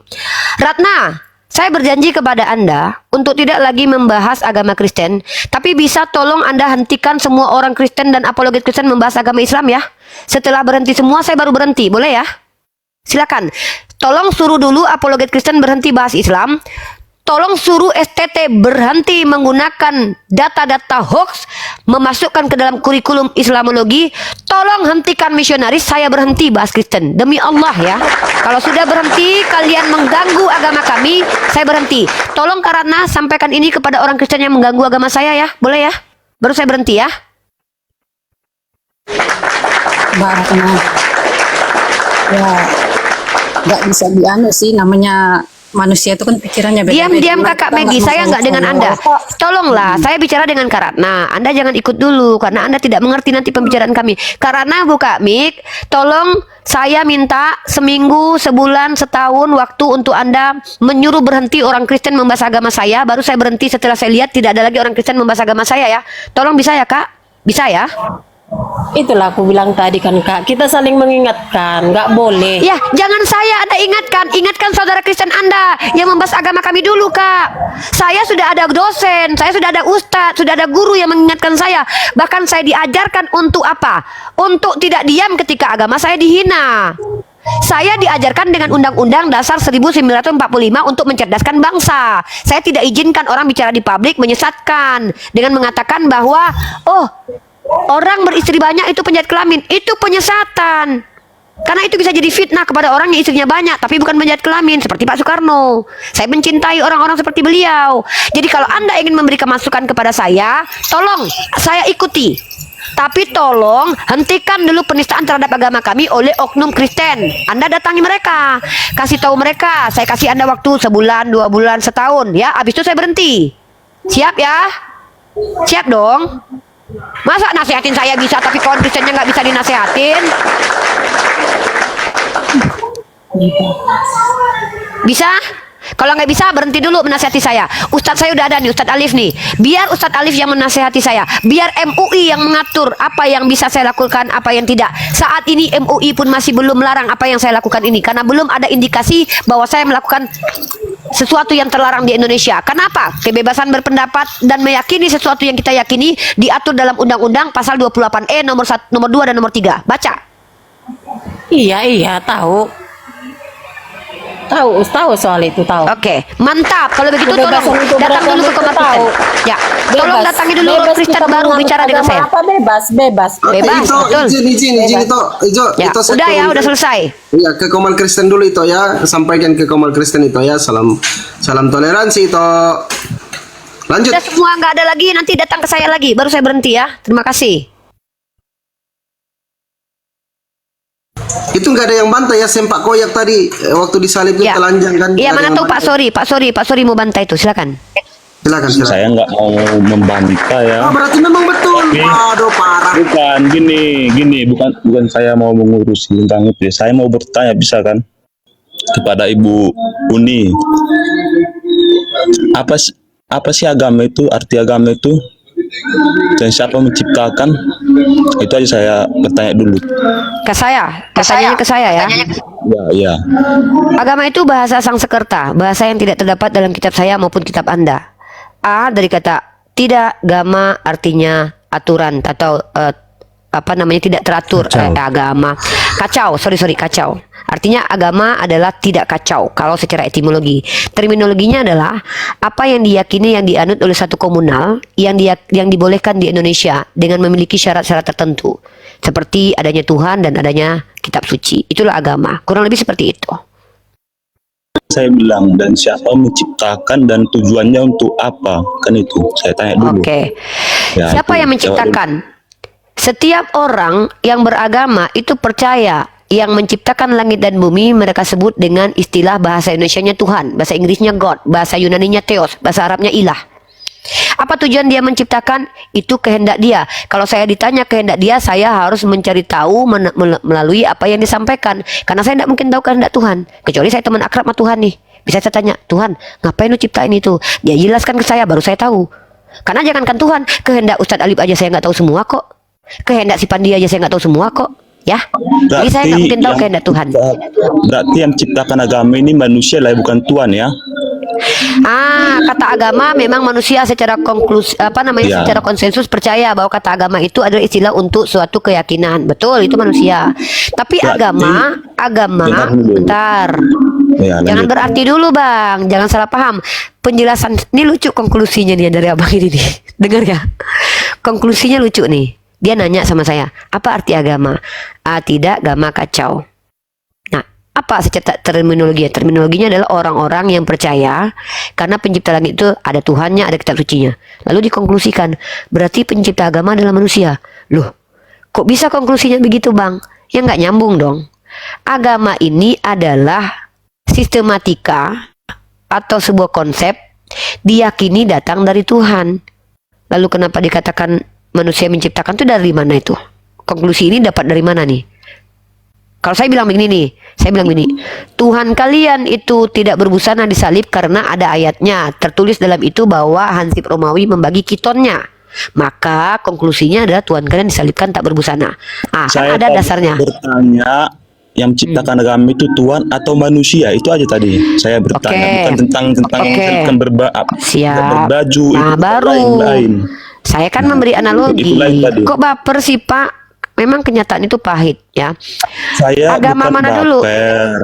Ratna, saya berjanji kepada Anda untuk tidak lagi membahas agama Kristen, tapi bisa tolong Anda hentikan semua orang Kristen dan apologet Kristen membahas agama Islam ya. Setelah berhenti semua, saya baru berhenti. Boleh ya? Silakan. Tolong suruh dulu apologet Kristen berhenti bahas Islam. Tolong suruh STT berhenti menggunakan data-data hoax, memasukkan ke dalam kurikulum Islamologi. Tolong hentikan misionaris, saya berhenti bahas Kristen. Demi Allah ya. Kalau sudah berhenti, kalian mengganggu agama kami, saya berhenti. Tolong Kak Ratna sampaikan ini kepada orang Kristen yang mengganggu agama saya ya. Boleh ya? Baru saya berhenti ya. Mbak Ratna. Ya, nggak bisa dianu sih, namanya manusia itu kan pikirannya beda-beda. Diam-diam Kakak Kita Maggie, nggak saya mau nggak dengan sama-sama. Anda. Tolonglah, saya bicara dengan Kak Ratna. Anda jangan ikut dulu, karena Anda tidak mengerti nanti pembicaraan kami. Kak Ratna buka mic, tolong saya minta seminggu, sebulan, setahun waktu untuk Anda menyuruh berhenti orang Kristen membahas agama saya. Baru saya berhenti setelah saya lihat tidak ada lagi orang Kristen membahas agama saya ya. Tolong bisa ya Kak? Bisa ya? Itulah aku bilang tadi kan Kak, kita saling mengingatkan, nggak boleh. Ya, jangan saya Anda ingatkan. Ingatkan saudara Kristen Anda yang membahas agama kami dulu, Kak. Saya sudah ada dosen, saya sudah ada ustadz, sudah ada guru yang mengingatkan saya. Bahkan saya diajarkan untuk apa? Untuk tidak diam ketika agama saya dihina. Saya diajarkan dengan Undang-Undang Dasar 1945 untuk mencerdaskan bangsa. Saya tidak izinkan orang bicara di publik menyesatkan dengan mengatakan bahwa, oh, orang beristri banyak itu penjahat kelamin. Itu penyesatan. Karena itu bisa jadi fitnah kepada orang yang istrinya banyak tapi bukan penjahat kelamin, seperti Pak Soekarno. Saya mencintai orang-orang seperti beliau. Jadi kalau Anda ingin memberikan masukan kepada saya, tolong saya ikuti. Tapi tolong hentikan dulu penistaan terhadap agama kami oleh oknum Kristen. Anda datangi mereka, kasih tahu mereka. Saya kasih Anda waktu sebulan, 2 bulan, setahun, ya. Habis itu saya berhenti. Siap ya? Siap dong. Masa nasihatin saya bisa, tapi kawan Kristennya nggak bisa dinasehatin? Bisa? Kalau nggak bisa, berhenti dulu menasihati saya. Ustadz saya udah ada nih, Ustadz Alif nih. Biar Ustadz Alif yang menasihati saya. Biar MUI yang mengatur apa yang bisa saya lakukan, apa yang tidak. Saat ini MUI pun masih belum melarang apa yang saya lakukan ini. Karena belum ada indikasi bahwa saya melakukan sesuatu yang terlarang di Indonesia. Kenapa? Kebebasan berpendapat dan meyakini sesuatu yang kita yakini diatur dalam Undang-Undang pasal 28E nomor 2 dan nomor 3. Baca. Iya, tahu. Tahu soal itu, tahu. Oke, mantap. Kalau begitu tolong Kebebasan itu datang beragama dulu ke itu kamar tahu. Kristen. Ya, tolong Bebas. datangi dulu Bebas Kristen kita baru menganut bicara dengan agama saya. Apa bebas. Bebas, Itu betul. izin itu Ya, itu udah ya, udah selesai. Ya, ke Komal Kristen dulu itu ya, sampaikan ke Komal Kristen itu ya, salam toleransi itu. Lanjut. Udah semua nggak ada lagi, nanti datang ke saya lagi, baru saya berhenti ya. Terima kasih. Itu nggak ada yang bantai ya, sempak koyak tadi waktu disalib itu Ya. telanjang kan? Iya, Nggak ada mana yang tahu Pak bantai. Sori mau bantai itu, silakan. Silakan. Saya nggak mau membantah ya. Oh, berarti memang betul. Tapi- Waduh, parah. Bukan gini, bukan saya mau mengurusi tentang itu ya. Saya mau bertanya, bisa kan, kepada Ibu Uni. Apa sih agama itu? Arti agama itu? Dan siapa menciptakan? Itu aja saya bertanya dulu. Ke saya, pertanyaannya ke saya ya. Ya. Agama itu bahasa Sangsekerta, bahasa yang tidak terdapat dalam kitab saya maupun kitab Anda. A dari kata tidak, gama artinya aturan atau tidak teratur. Agama kacau, kacau. Artinya agama adalah tidak kacau kalau secara etimologi. Terminologinya adalah apa yang diyakini yang dianut oleh satu komunal yang dibolehkan di Indonesia dengan memiliki syarat-syarat tertentu seperti adanya Tuhan dan adanya kitab suci. Itulah agama. Kurang lebih seperti itu. Saya bilang, dan siapa menciptakan dan tujuannya untuk apa? Kan itu saya tanya dulu. Oke. Ya, Siapa itu, yang menciptakan? Setiap orang yang beragama itu percaya yang menciptakan langit dan bumi mereka sebut dengan istilah bahasa Indonesianya Tuhan, bahasa Inggrisnya God, bahasa Yunaninya Theos, bahasa Arabnya ilah. Apa tujuan dia menciptakan? Itu kehendak dia. Kalau saya ditanya kehendak dia, saya harus mencari tahu melalui apa yang disampaikan. Karena saya tidak mungkin tahu kehendak Tuhan. Kecuali saya teman akrab sama Tuhan nih. Bisa saya tanya, Tuhan, ngapain lu ciptain itu? Dia jelaskan ke saya, baru saya tahu. Karena jangankan Tuhan, kehendak Ustadz Alif aja saya nggak tahu semua kok. Kehendak si Pandi aja saya nggak tahu semua kok. Ya, jadi saya nggak mungkin tahu kehendak Tuhan. Berarti yang menciptakan agama ini manusia lah, bukan Tuhan ya? Kata agama memang manusia secara secara konsensus percaya bahwa kata agama itu adalah istilah untuk suatu keyakinan. Betul, itu manusia. Tapi agama, bentar. Ya, Jangan lanjut. berarti dulu Bang, jangan salah paham. Penjelasan ini lucu konklusinya nih dari Abang ini nih. Dengar ya. Konklusinya lucu nih. Dia nanya sama saya, apa arti agama? Tidak, agama kacau. Nah, apa secara terminologinya? Terminologinya adalah orang-orang yang percaya karena pencipta langit itu ada Tuhannya, ada kitab sucinya. Lalu dikonklusikan, berarti pencipta agama adalah manusia. Loh, kok bisa konklusinya begitu Bang? Ya nggak nyambung dong. Agama ini adalah sistematika atau sebuah konsep diyakini datang dari Tuhan. Lalu kenapa dikatakan manusia menciptakan itu dari mana itu? Konklusi ini dapat dari mana nih? Kalau saya bilang begini nih, Tuhan kalian itu tidak berbusana disalib karena ada ayatnya tertulis dalam itu bahwa Hansip Romawi membagi kitonnya. Maka konklusinya adalah Tuhan kalian disalibkan tak berbusana. Saya ada tadi dasarnya. bertanya yang menciptakan agama itu Tuhan atau manusia, itu aja tadi saya bertanya, bukan tentang berbaju Nah, itu baru lain. saya kan memberi analogi. Itu lain tadi. Kok baper sih Pak? Memang kenyataan itu pahit ya. Saya Agama bukan mana dulu? baper.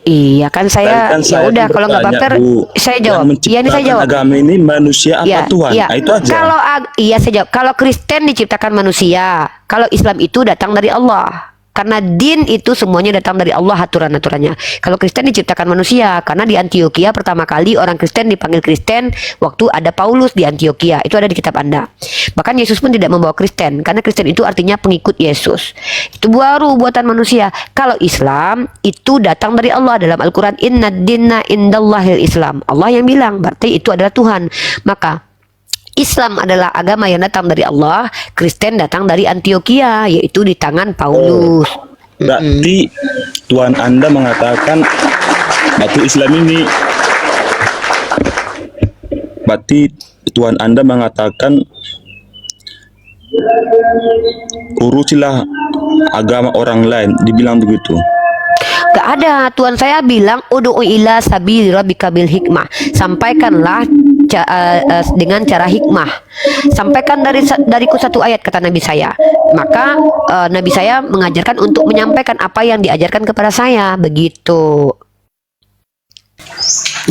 Iya kan saya, Tadi kan ya udah kalau nggak bertanya, baper Bu, saya yang jawab. Iya ini saya menciptakan jawab. agama ini manusia apa Iya, Tuhan? iya. Nah, itu aja. Kalau saya jawab. Kalau Kristen diciptakan manusia, kalau Islam itu datang dari Allah. Karena din itu semuanya datang dari Allah, aturan-aturannya. Kalau Kristen diciptakan manusia, karena di Antioquia pertama kali orang Kristen dipanggil Kristen waktu ada Paulus di Antioquia. Itu ada di kitab Anda. Bahkan Yesus pun tidak membawa Kristen, karena Kristen itu artinya pengikut Yesus. Itu baru buatan manusia. Kalau Islam itu datang dari Allah dalam Al-Quran, inna dinna indallahil Islam. Allah yang bilang, berarti itu adalah Tuhan. Maka Islam adalah agama yang datang dari Allah, Kristen datang dari Antioquia, yaitu di tangan Paulus. Berarti Tuhan Anda mengatakan batu Islam ini, berarti Tuhan Anda mengatakan urusilah agama orang lain, dibilang begitu. Gak ada. Tuhan saya bilang ud'u ila sabili rabbika bil hikmah. Sampaikanlah dengan cara hikmah. Sampaikan dariku satu ayat, kata Nabi saya. Maka Nabi saya mengajarkan untuk menyampaikan apa yang diajarkan kepada saya. Begitu.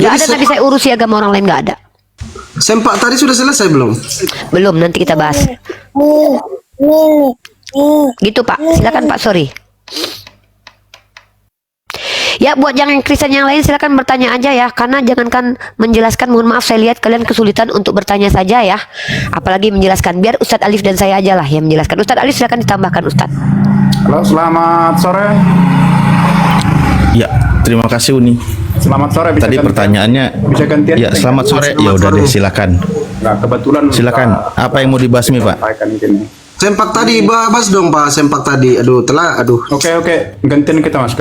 Gak ada Nabi saya urusi agama orang lain, gak ada. Sempak tadi sudah selesai belum? Belum, nanti kita bahas. Gitu Pak, silakan Pak, sorry. Ya, buat yang Kristen yang lain silakan bertanya aja ya, karena jangankan menjelaskan, mohon maaf saya lihat kalian kesulitan untuk bertanya saja ya, apalagi menjelaskan. Biar Ustadz Alif dan saya aja lah yang menjelaskan. Ustadz Alif silakan ditambahkan Ustadz. Halo, selamat sore. Ya, terima kasih Uni. Selamat sore. Bisa Tadi gantian? pertanyaannya. Bisa gantian? Ya, selamat sore. Ya udah deh, silakan. Nah, kebetulan Silakan. Apa yang mau dibasmi, Pak? Sempak tadi bahas dong Pak, sempak tadi. Aduh, Oke. Gantian kita Mas.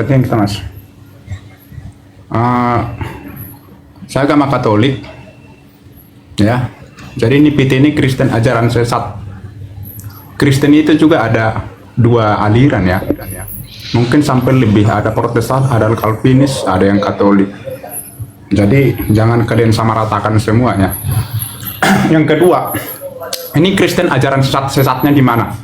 Saya agama Katolik. Ya. Jadi ini PT ini Kristen ajaran sesat. Kristen itu juga ada dua aliran ya. Mungkin sampai lebih, ada Protestan, ada Calvinis, ada yang Katolik. Jadi jangan kalian samaratakan semuanya. Yang kedua, ini Kristen ajaran sesatnya di mana?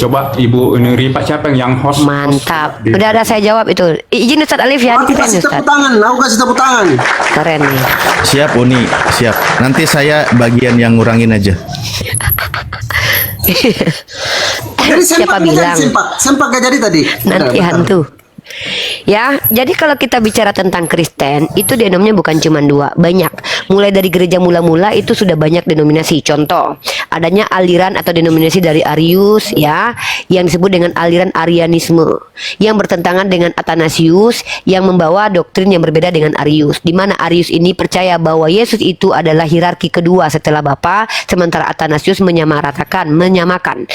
Coba Ibu Nuri, Pak siapa yang host? Mantap. Udah ada saya jawab itu. Izin Ustadz Alif ya. Aku kasih tepuk tangan. Keren nih. Siap Uni, siap. Nanti saya bagian yang ngurangin aja. Jadi Siapa bilang? sempak gak jadi tadi. Nanti hantu. Ya, jadi kalau kita bicara tentang Kristen, itu denomnya bukan cuma dua, banyak. Mulai dari gereja mula-mula itu sudah banyak denominasi. Contoh, adanya aliran atau denominasi dari Arius ya, yang disebut dengan aliran Arianisme, yang bertentangan dengan Athanasius yang membawa doktrin yang berbeda dengan Arius. Di mana Arius ini percaya bahwa Yesus itu adalah hierarki kedua setelah Bapa, sementara Athanasius menyamakan,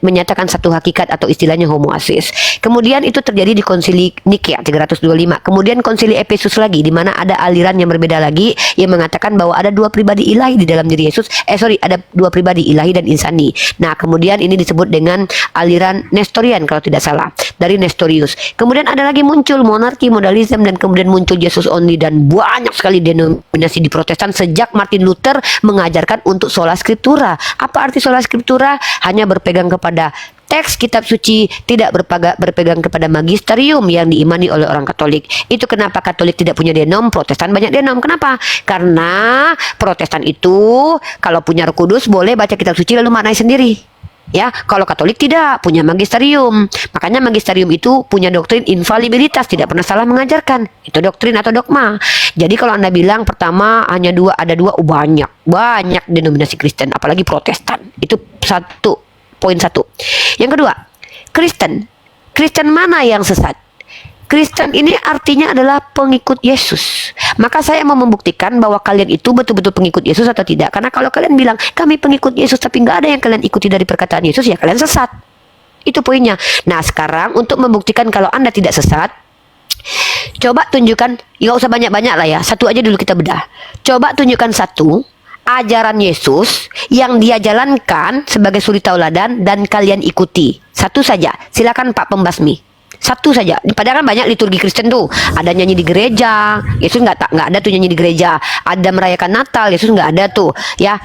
menyatakan satu hakikat atau istilahnya homoasis. Kemudian itu terjadi di Konsili Nikea 325. Kemudian Konsili Efesus lagi, di mana ada aliran yang berbeda lagi yang mengatakan bahwa ada dua pribadi ilahi di dalam diri Yesus. Ada dua pribadi ilahi dan insani. Nah, kemudian ini disebut dengan aliran Nestorian kalau tidak salah, dari Nestorius. Kemudian ada lagi muncul monarki, modalisme, dan kemudian muncul Jesus only, dan banyak sekali denominasi di Protestan sejak Martin Luther mengajarkan untuk sola scriptura. Apa arti sola scriptura? Hanya berpegang kepada teks kitab suci, tidak berpegang kepada magisterium yang diimani oleh orang Katolik. Itu kenapa Katolik tidak punya denom, Protestan banyak denom. Kenapa? Karena Protestan itu kalau punya Roh Kudus boleh baca kitab suci lalu maknai sendiri. Ya, kalau Katolik tidak punya magisterium. Makanya magisterium itu punya doktrin infalibilitas, tidak pernah salah mengajarkan. Itu doktrin atau dogma. Jadi kalau Anda bilang pertama hanya dua, ada dua, banyak denominasi Kristen, apalagi Protestan. Itu poin satu. Yang kedua, Kristen mana yang sesat? Kristen ini artinya adalah pengikut Yesus. Maka saya mau membuktikan bahwa kalian itu betul-betul pengikut Yesus atau tidak. Karena kalau kalian bilang kami pengikut Yesus tapi nggak ada yang kalian ikuti dari perkataan Yesus, ya kalian sesat. Itu poinnya. Nah, sekarang untuk membuktikan kalau Anda tidak sesat, coba tunjukkan, nggak usah banyak-banyak lah ya, satu aja dulu kita bedah. Coba tunjukkan satu ajaran Yesus yang dia jalankan sebagai suri tauladan dan kalian ikuti. Satu saja. Silakan Pak Pembasmi. Satu saja. Padahal kan banyak liturgi Kristen tuh. Ada nyanyi di gereja. Yesus nggak ada tuh nyanyi di gereja. Ada merayakan Natal. Yesus nggak ada tuh. Ya.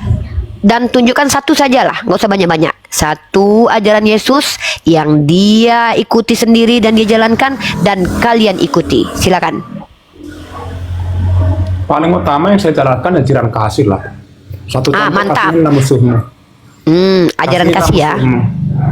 Dan tunjukkan satu saja lah. Nggak usah banyak-banyak. Satu ajaran Yesus yang dia ikuti sendiri dan dia jalankan dan kalian ikuti. Silakan. Paling utama yang saya jalankan ajaran kasih lah. Satu contoh, mantap. kasihlah musuhmu. Ajaran kasih ya.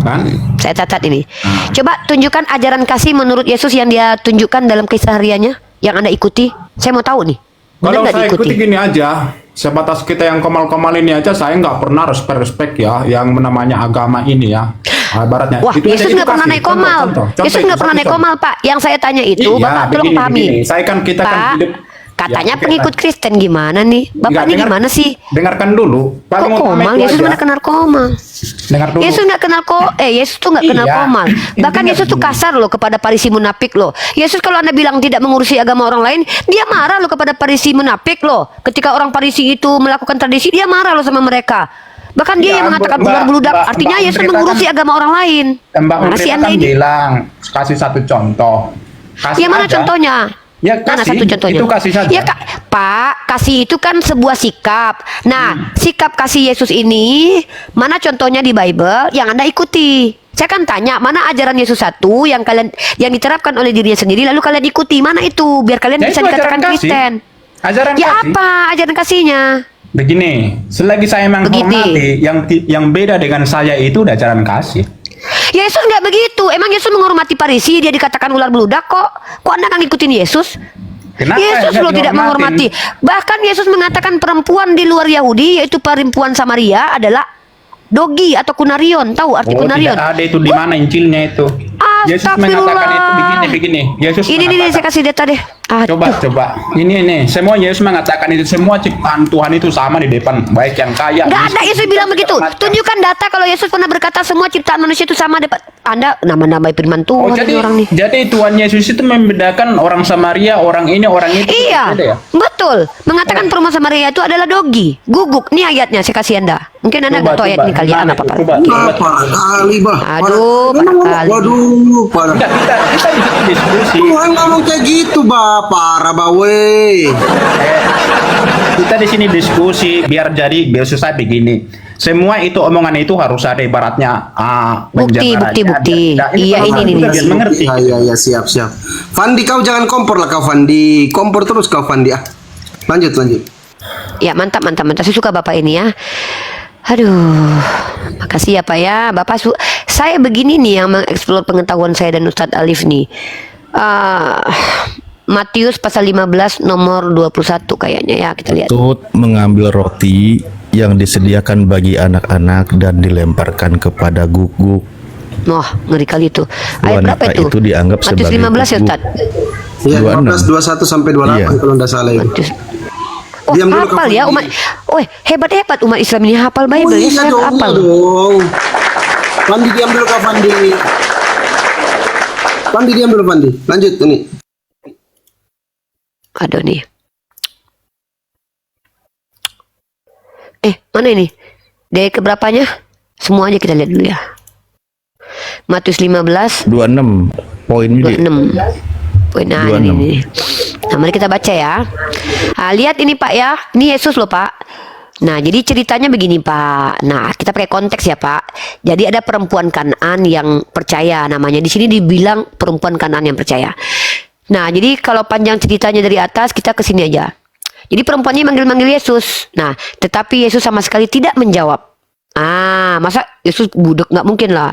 kan? Saya catat ini. Coba tunjukkan ajaran kasih menurut Yesus yang dia tunjukkan dalam kesehariannya yang Anda ikuti. Saya mau tahu nih. Benar Kalau nggak saya diikuti? ikuti gini aja, sebatas kita yang komal-komal ini aja, saya nggak pernah respect ya, yang namanya agama ini ya. Ibaratnya. Wah, itu Yesus aja nggak pernah edukasi. naik komal. Contoh. Yesus nggak pernah naik komal, Pak. Yang saya tanya itu, Iya, Bapak tolong begini, pahami. begini. Kita kan Pak, hidup. katanya Ya, oke, pengikut Kristen gimana nih? Bapak Nggak, ini dengar- gimana sih? Dengarkan dulu. Kok Paling utama komal? itu Yesus aja. mana kenal komal? Dengar dulu. Yesus nggak kenal Yesus tuh nggak kenal Iya. komal. Bahkan Intinya Yesus tuh begini. kasar loh kepada Farisi munafik loh. Yesus kalau Anda bilang tidak mengurusi agama orang lain, dia marah loh kepada Farisi munafik loh. Ketika orang Farisi itu melakukan tradisi, dia marah loh sama mereka. Bahkan dia Ya, yang mengatakan Mbak- ular beludak. Mbak- Artinya Mbak Yesus Andrita mengurusi kan- agama orang lain. Mbak Mana sih Andrita Anda kan ini? bilang, kasih satu contoh. Kasih Ya mana aja. contohnya? Ya, Mana kasih. satu contohnya? Itu kasih saja. Ya Pak, kasih itu kan sebuah sikap. Nah, sikap kasih Yesus ini mana contohnya di Bible yang Anda ikuti? Saya kan tanya, mana ajaran Yesus satu yang diterapkan oleh dirinya sendiri lalu kalian ikuti? Mana itu? Biar kalian Ya, bisa itu dikatakan ajaran kasih. Kristen. Ajaran Ya kasih. apa ajaran kasihnya? Begini, selagi saya menghormati yang beda dengan saya itu udah ajaran kasih. Yesus nggak begitu. Emang Yesus menghormati Farisi, dia dikatakan ular beludak kok? Kok Anda nggak ngikutin Yesus? Kenapa Yesus nggak loh tidak dihormatin? menghormati. Bahkan Yesus mengatakan perempuan di luar Yahudi, yaitu perempuan Samaria adalah dogi atau kunarion. Tahu arti Oh, kunarion? tidak ada itu di mana Injilnya itu. Yesus mengatakan itu begini. Yesus Ini mengatakan- saya kasih data deh. Aduh. Coba. Ini. Semua Yesus mengatakan itu. Semua ciptaan Tuhan itu sama di depan. Baik yang kaya. Nggak ada miskin, Yesus bilang begitu. segala macam. Tunjukkan data kalau Yesus pernah berkata semua ciptaan manusia itu sama depan. Anda nama-nama firman Oh, Tuhan ini orang nih. jadi Tuhan Yesus itu membedakan orang Samaria, orang ini, orang itu. Iya, Beda ya? betul. Mengatakan perempuan Samaria itu adalah dogi, guguk. Nih ayatnya saya kasih Anda. Mungkin Anda nggak tahu ayat ini kali ya, Gimana nggak apa-apa. itu? Coba. Parah kali bah. Aduh, parah kali. Waduh, parah. Enggak, kita di sini diskusi. Tuhan ngomong kayak gitu bah, parah bah weh. Kita di sini diskusi biar selesai begini. Semua itu omongan itu harus ada ibaratnya Bukti. Iya, ini. biar mengerti. Iya, siap. Fandi kau jangan kompor lah kau Fandi. Kompor terus kau Fandi ah. Lanjut. Ya mantap. Saya suka Bapak ini ya. Aduh, makasih ya Pak ya. Bapak saya begini nih yang mengeksplor pengetahuan saya dan Ustadz Alif nih. Matius pasal 15 nomor 21 kayaknya ya, kita lihat. Tut mengambil roti yang disediakan bagi anak-anak dan dilemparkan kepada guguk. Wah, ngeri kali itu. Ayat berapa Wanita itu? itu dianggap Matius sebagai 15 ya guguk. Ustadz. Iya, 26. 15 21 sampai 28 Iya. kalau enggak salah ya. Oh, Diam dulu, hafal Kak ya Fandi. umat. Oh, hebat umat Islam ini hafal Bible ya. Saya hafal. dong. Fandi diam dulu Kak Fandi. Fandi diam dulu Fandi. Lanjut ini. Aduh nih. Mana ini? Dari keberapanya? Semua aja kita lihat dulu ya. Matius 15 26 poinnya di 26. Nah, 26. ini. Nah, mari kita baca ya. Nah, lihat ini Pak ya. Ini Yesus loh Pak. Nah, jadi ceritanya begini Pak. Nah, kita pakai konteks ya Pak. Jadi ada perempuan Kanaan yang percaya namanya. Di sini dibilang perempuan Kanaan yang percaya. Nah, jadi kalau panjang ceritanya dari atas, kita ke sini aja. Jadi perempuannya manggil-manggil Yesus. Nah, tetapi Yesus sama sekali tidak menjawab. Masa Yesus budek? Nggak mungkin lah.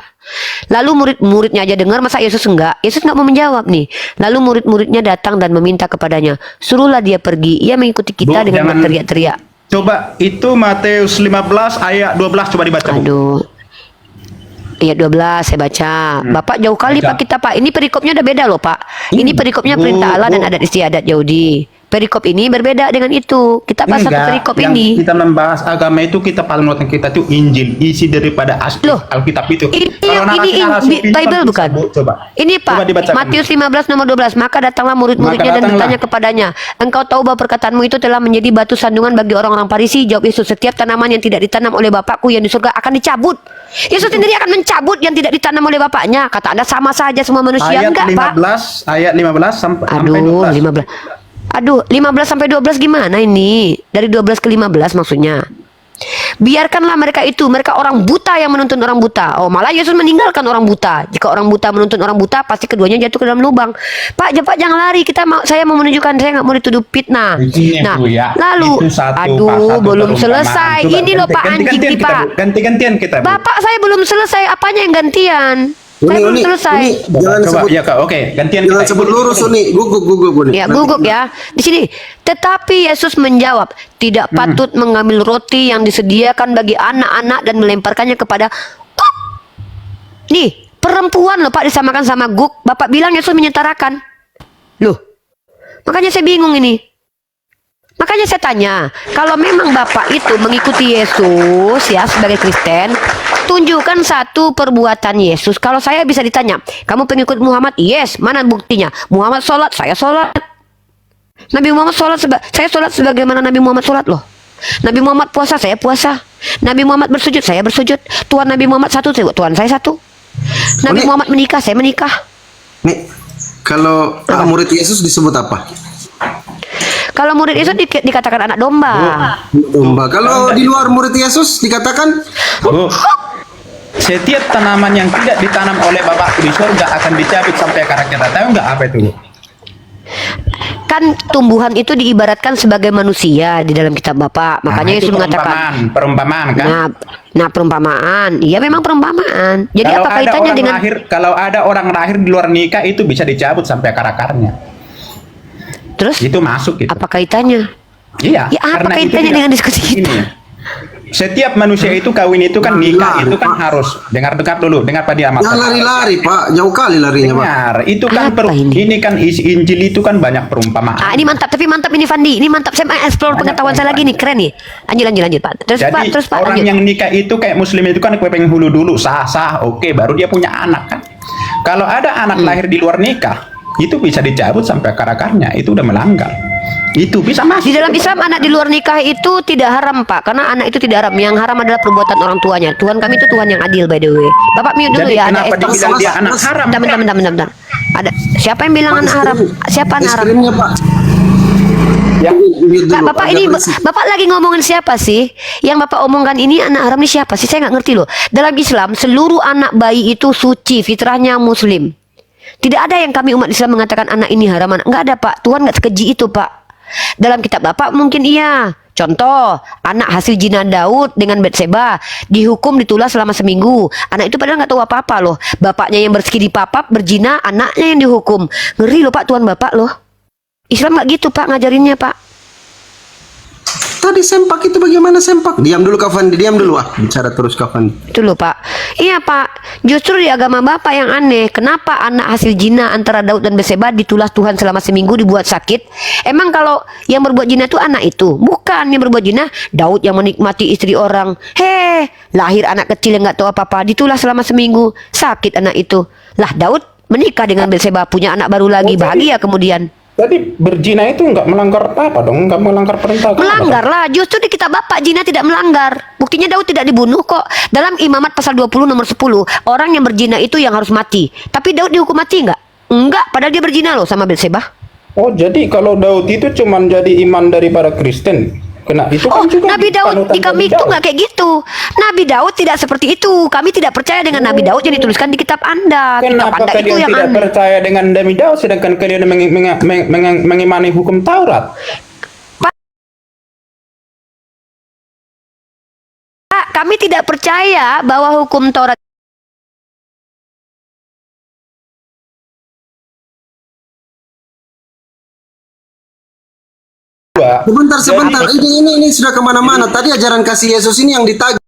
Lalu murid-muridnya aja dengar, masa Yesus enggak? Yesus nggak mau menjawab nih. Lalu murid-muridnya datang dan meminta kepadanya, suruhlah dia pergi. Ia mengikuti kita Bu, dengan jangan- berteriak-teriak. Coba itu Matius 15 ayat 12 coba dibaca. Bu. Aduh. Ayat 12 saya baca. Bapak jauh kali Baca. Pak kita Pak. Ini perikopnya udah beda loh Pak. Ini perikopnya perintah Allah dan adat istiadat Yahudi. Perikop ini berbeda dengan itu. Kita bahas satu Enggak, perikop yang ini. kita membahas agama itu kita paling penting kita itu Injil, isi daripada asli Loh, Alkitab itu. Ini Kalau narasi-narasi itu Bible kan bukan? bisa, Bu. Coba. Ini Coba Pak, dibacakan. Matius 15 nomor 12. Maka datanglah murid-muridnya dan bertanya kepadanya, engkau tahu bahwa perkataanmu itu telah menjadi batu sandungan bagi orang-orang Farisi? Jawab Yesus, setiap tanaman yang tidak ditanam oleh Bapakku yang di surga akan dicabut. Yesus sendiri akan mencabut yang tidak ditanam oleh Bapaknya. Kata Anda sama saja semua manusia. Ayat Enggak Pak. 15, ayat 15 sampai Aduh, 12. 15. Aduh, 15 sampai 12 gimana ini? Dari 12 ke 15 maksudnya. Biarkanlah mereka itu, mereka orang buta yang menuntun orang buta. Oh, malah Yesus meninggalkan orang buta. Jika orang buta menuntun orang buta, pasti keduanya jatuh ke dalam lubang. Pak, jangan lari. Saya mau menunjukkan, saya nggak mau dituduh fitnah. Nah, lalu, aduh, belum selesai. Ini loh Pak, anjing nih Pak. Ganti-gantian kita. Bapak saya belum selesai. Apanya yang gantian? Saya belum selesai. Jangan Coba, sebut, ya Kak, oke, gantian jangan kita. sebut lurus Uni. Guguk Uni. Ya, guguk ya. Di sini. Tetapi Yesus menjawab, tidak patut mengambil roti yang disediakan bagi anak-anak dan melemparkannya kepada guk. Nih, perempuan loh Pak disamakan sama guk. Bapak bilang Yesus menyetarakan. Loh, makanya saya bingung ini. Makanya saya tanya, kalau memang Bapak itu mengikuti Yesus ya sebagai Kristen, tunjukkan satu perbuatan Yesus. Kalau saya bisa ditanya, kamu pengikut Muhammad? Yes, mana buktinya? Muhammad sholat, saya sholat. Nabi Muhammad sholat, saya sholat sebagaimana Nabi Muhammad sholat loh. Nabi Muhammad puasa, saya puasa. Nabi Muhammad bersujud, saya bersujud. Tuhan Nabi Muhammad satu, Tuhan saya satu. Nabi Muhammad menikah, saya menikah. Nih, kalau murid Yesus disebut apa? Kalau murid Yesus dikatakan anak domba. Domba. Kalau di luar murid Yesus dikatakan Bu, setiap tanaman yang tidak ditanam oleh Bapakku di surga akan dicabut sampai akar kita. Tahu nggak apa itu? Kan tumbuhan itu diibaratkan sebagai manusia di dalam kitab Bapak. Makanya Yesus mengatakan perumpamaan kan? Nah, perumpamaan. Iya memang perumpamaan. Jadi Kalau apa kaitannya dengan kalau ada orang lahir di luar nikah itu bisa dicabut sampai akar-akarnya. terus Itu masuk gitu. apa kaitannya? Iya. Ya apa karena itu kaitannya tidak- dengan diskusi kita? Ini, setiap manusia itu kawin itu kan nikah itu kan harus dengar dulu, dengar Pak Diamat. jangan lari-lari Pak, jauh kali larinya Pak. Dengar, itu kan Apa ini? kan isi Injil itu kan banyak perumpamaan. Ah, ini mantap, tapi mantap ini Fandi. Ini mantap, saya mau explore pengetahuan saya lagi nih, keren nih. Lanjut Pak. Terus Jadi Pak, terus Pak orang lanjut. yang nikah itu kayak muslim itu kan pengen hulu dulu sah, oke, baru dia punya anak kan. Kalau ada anak lahir di luar nikah, itu bisa dicabut sampai akar-akarnya, itu udah melanggar. Itu bisa masuk. Di dalam Islam anak di luar nikah itu tidak haram Pak, karena anak itu tidak haram. Yang haram adalah perbuatan orang tuanya. Tuhan kami itu Tuhan yang adil by the way. Bapak mute dulu Jadi ya. Ada kenapa explore. dibilang dia anak haram? Bentar. Ada siapa yang bilang anak haram? Siapa anak haram? Iskrimnya Pak. Ya. Pak, Bapak ini Bapak lagi ngomongin siapa sih? Yang Bapak omongkan ini anak haram ini siapa sih? Saya nggak ngerti loh. Dalam Islam seluruh anak bayi itu suci, fitrahnya muslim. Tidak ada yang kami umat Islam mengatakan anak ini haram. Nggak ada Pak. Tuhan nggak sekeji itu Pak. Dalam kitab Bapak mungkin iya. Contoh, anak hasil zina Daud dengan Batseba dihukum ditulas selama seminggu. Anak itu padahal nggak tahu apa-apa loh. Bapaknya yang bersiki papap berzina, anaknya yang dihukum. Ngeri loh Pak Tuhan Bapak loh. Islam nggak gitu Pak ngajarinnya Pak. Tadi sempak itu bagaimana sempak? Diam dulu Kafan, diam dulu bicara terus Kafan. Itu loh Pak. Iya Pak. Justru di agama Bapak yang aneh. Kenapa anak hasil zina antara Daud dan Batseba ditulas Tuhan selama seminggu dibuat sakit? Emang kalau yang berbuat zina itu anak itu? Bukan yang berbuat zina Daud yang menikmati istri orang. Lahir anak kecil yang nggak tahu apa-apa ditulas selama seminggu sakit anak itu. Lah Daud menikah dengan Batseba punya anak baru lagi bahagia kemudian. Jadi berzina itu nggak melanggar apa dong? Nggak melanggar perintah agama. Melanggar lah, justru di kitab Bapak zina tidak melanggar. Buktinya Daud tidak dibunuh kok. Dalam Imamat pasal 20 nomor 10, orang yang berzina itu yang harus mati. Tapi Daud dihukum mati enggak? Enggak, padahal dia berzina loh sama Batseba. Oh, jadi kalau Daud itu cuman jadi iman daripada Kristen. Kena itu kan juga Nabi Daud panutan di kami Nabi itu Daud. nggak kayak gitu. Nabi Daud tidak seperti itu. Kami tidak percaya dengan Nabi Daud yang dituliskan di kitab Anda. Kitab Kenapa Anda itu kalian yang tidak aneh. percaya dengan Nabi Daud sedangkan kalian mengimani hukum Taurat? Pak, kami tidak percaya bahwa hukum Taurat Sebentar. Ini sudah kemana-mana. Tadi ajaran kasih Yesus ini yang ditagih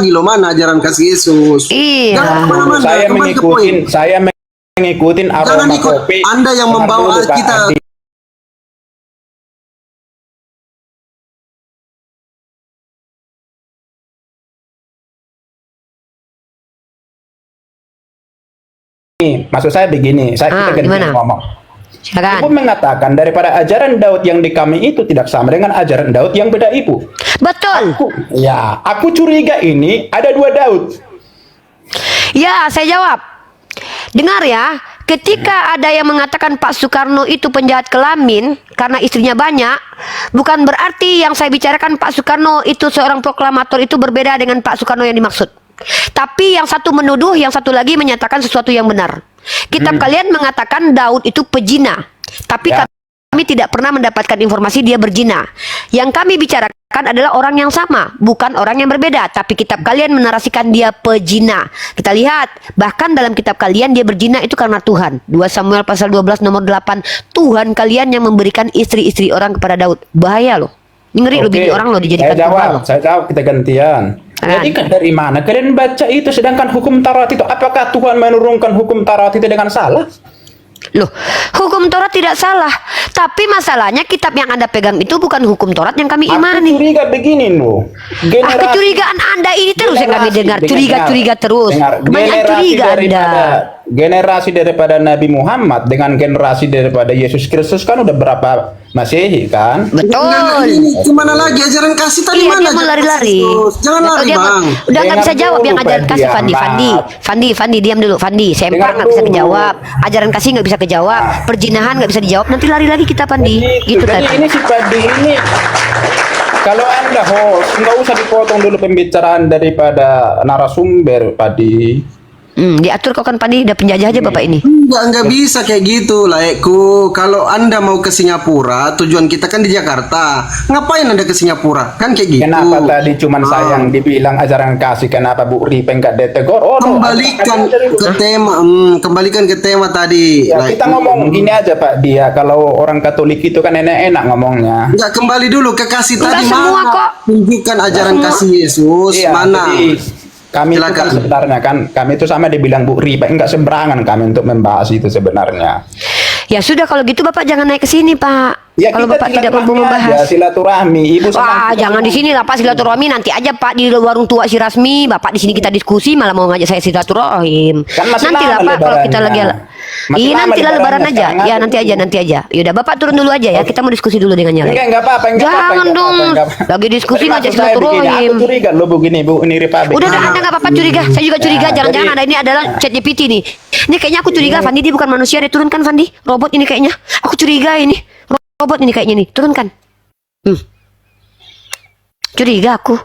loh, mana ajaran kasih Yesus? Iya. Jangan kemana-mana. Saya Kembali ke poin. mengikutin Jangan aroma ikut. kopi. Anda yang Dengar membawa dulu, Pak kita. Adi. Maksud saya begini, kita ganti gimana? ngomong. Silakan. Ibu mengatakan daripada ajaran Daud yang di kami itu tidak sama dengan ajaran Daud yang beda Ibu. Betul. Aku curiga ini ada dua Daud. Ya, saya jawab. Dengar ya, Ketika ada yang mengatakan Pak Soekarno itu penjahat kelamin karena istrinya banyak, bukan berarti yang saya bicarakan Pak Soekarno itu seorang proklamator itu berbeda dengan Pak Soekarno yang dimaksud. Tapi yang satu menuduh, yang satu lagi menyatakan sesuatu yang benar. Kitab kalian mengatakan Daud itu pejina, tapi kami tidak pernah mendapatkan informasi dia berzina. Yang kami bicarakan adalah orang yang sama, bukan orang yang berbeda. Tapi kitab kalian menarasikan dia pejina. Kita lihat, bahkan dalam kitab kalian dia berzina itu karena Tuhan. 2 Samuel pasal 12 nomor 8. Tuhan kalian yang memberikan istri-istri orang kepada Daud. Bahaya loh. Ngeri loh, bini orang loh dijadikan Tuhan loh. Saya jawab, kita gantian. Jadi kan dari mana kalian baca itu, sedangkan hukum Taurat itu, apakah Tuhan menurunkan hukum Taurat itu dengan salah? Loh, hukum Taurat tidak salah, tapi masalahnya kitab yang Anda pegang itu bukan hukum Taurat yang kami imani. Aku curiga begini loh. Kecurigaan Anda ini terus yang kami dengar, curiga-curiga terus. Kebanyakan curiga Anda. Generasi daripada Nabi Muhammad dengan generasi daripada Yesus Kristus kan udah berapa Masehi kan? Betul. Ini kemana lagi ajaran kasih tadi mana? Dia mau lari-lari. Jangan lari, Bang. Udah nggak bisa jawab yang ajaran kasih, Fandi. Fandi, diam dulu, Fandi. Sempak nggak bisa kejawab, ajaran kasih nggak bisa kejawab, perjinahan nggak bisa dijawab. Nanti lari lagi kita, Fandi. Gitu Jadi tadi. ini si Fandi ini, kalau Anda host, nggak usah dipotong dulu pembicaraan daripada narasumber, Fandi. Diatur kok kan Fandi, udah penjajah aja Bapak ini. Enggak bisa kayak gitu, Laikku. Kalau Anda mau ke Singapura, tujuan kita kan di Jakarta. Ngapain Anda ke Singapura? Kan kayak gitu. Kenapa tadi cuman saya yang dibilang ajaran kasih? Kenapa Bu Ripeng nggak ditegor? Kembalikan ke tema tadi. Ya, kita ngomong gini aja Pak Dia, kalau orang Katolik itu kan enak ngomongnya. Enggak, kembali dulu ke kasih tadi. Semua mana? kok. Tunjukkan ajaran kasih Yesus. Iya, mana? jadi, kami itu kan sebenarnya kan, kami itu sama dibilang Bu Ripeng, enggak sembarangan kami untuk membahas itu sebenarnya. Ya sudah, kalau gitu Bapak jangan naik ke sini, Pak. Ya, kalau kita Bapak tidak mampu membahas. Silaturahmi, Ibu Wah, jangan di sini lah Pak, silaturahmi nanti aja Pak di warung tua si Rasmi. Bapak di sini kita diskusi, malah mau ngajak saya silaturahim. Kan masih Nanti lah lama Pak, kalau kita lagi Masih iya lama nanti lah lebaran lebarannya, aja. sekarang Ya aja. nanti aja. Yaudah Bapak turun dulu aja ya. Kita mau diskusi dulu dengannya. Enggak apa-apa, Jangan dong. Lagi diskusi ngajak silaturahim. Aku curiga lo begini Bu, ini Republik. Udah Anda nggak apa-apa curiga. Saya juga curiga. Jangan-jangan ada ini adalah ChatGPT nih. Ini kayaknya aku curiga Fandi dia bukan manusia, dia turunkan Fandi. Robot ini kayaknya. Aku curiga ini. Robot ini kayaknya nih. Turunkan. Curiga aku.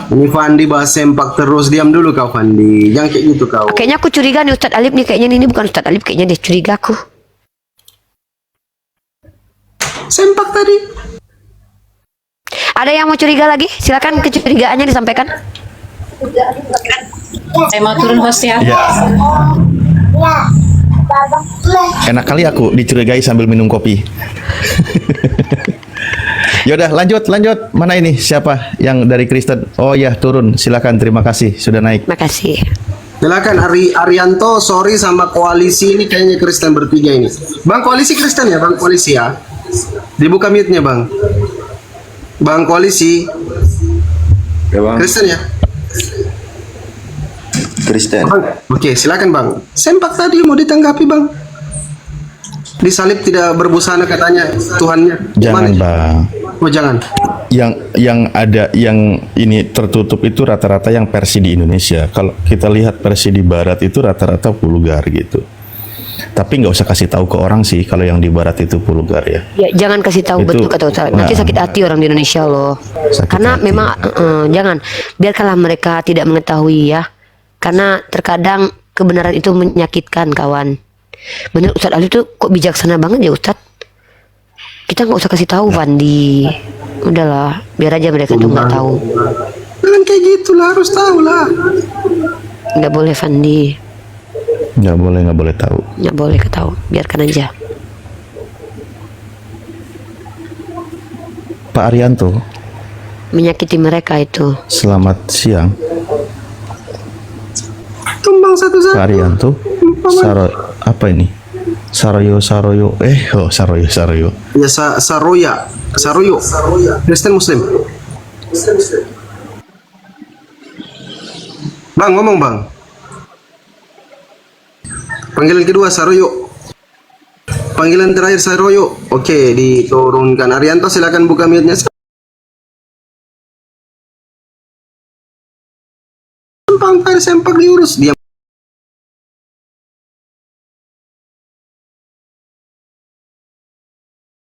Ini Fandi bahas sempak terus. Diam dulu kau Fandi. Jangan kayak gitu kau. Kayaknya aku curiga nih Ustadz Alif nih. Kayaknya ini bukan Ustadz Alif. Kayaknya dia curiga aku. Sempak tadi. Ada yang mau curiga lagi? Silakan kecurigaannya disampaikan. Saya mau turun host ya. Ya. Enak kali aku dicurigai sambil minum kopi. Yaudah lanjut. Mana ini siapa yang dari Kristen? Oh ya turun, silakan, terima kasih sudah naik. Makasih. Silakan Arianto, sorry sama koalisi ini kayaknya Kristen bertiga ini. Bang koalisi Kristen ya, Bang koalisi ya. Dibuka mute-nya Bang. Bang koalisi. Ya, Bang. Kristen ya. Kristen. Oke, silakan Bang. Sempak tadi mau ditanggapi Bang. Disalib tidak berbusana katanya Tuhannya. Jangan Gimana? Bang. Oh jangan. Yang ada yang ini tertutup itu rata-rata yang versi di Indonesia. Kalau kita lihat versi di Barat itu rata-rata vulgar gitu. Tapi nggak usah kasih tahu ke orang sih kalau yang di Barat itu vulgar ya. Ya jangan kasih tahu, Itu, betul kata Ustaz. Nanti sakit hati orang di Indonesia loh. Karena hati. memang jangan, biarkanlah mereka tidak mengetahui ya. Karena terkadang kebenaran itu menyakitkan kawan. Bener Ustaz Ali tuh kok bijaksana banget ya Ustaz. Kita nggak usah kasih tahu Fandi. Udahlah, biar aja mereka tuh nggak tahu. Jangan kayak gitu lah, harus tahu lah. Nggak boleh Fandi. Nggak boleh tahu. Nggak boleh ketahui. Biarkan aja. Pak Arianto, Menyakiti mereka itu. selamat siang. Tumbang satu-satu. Pak Arianto, apa ini? Saroyo. Saroyo. Ya Saroyo. Kristen Muslim. Bang, ngomong bang. Panggilan kedua Saroyo. Panggilan terakhir Saroyo. Oke, diturunkan. Arianto silakan buka mute-nya. Sempak diurus. Diam.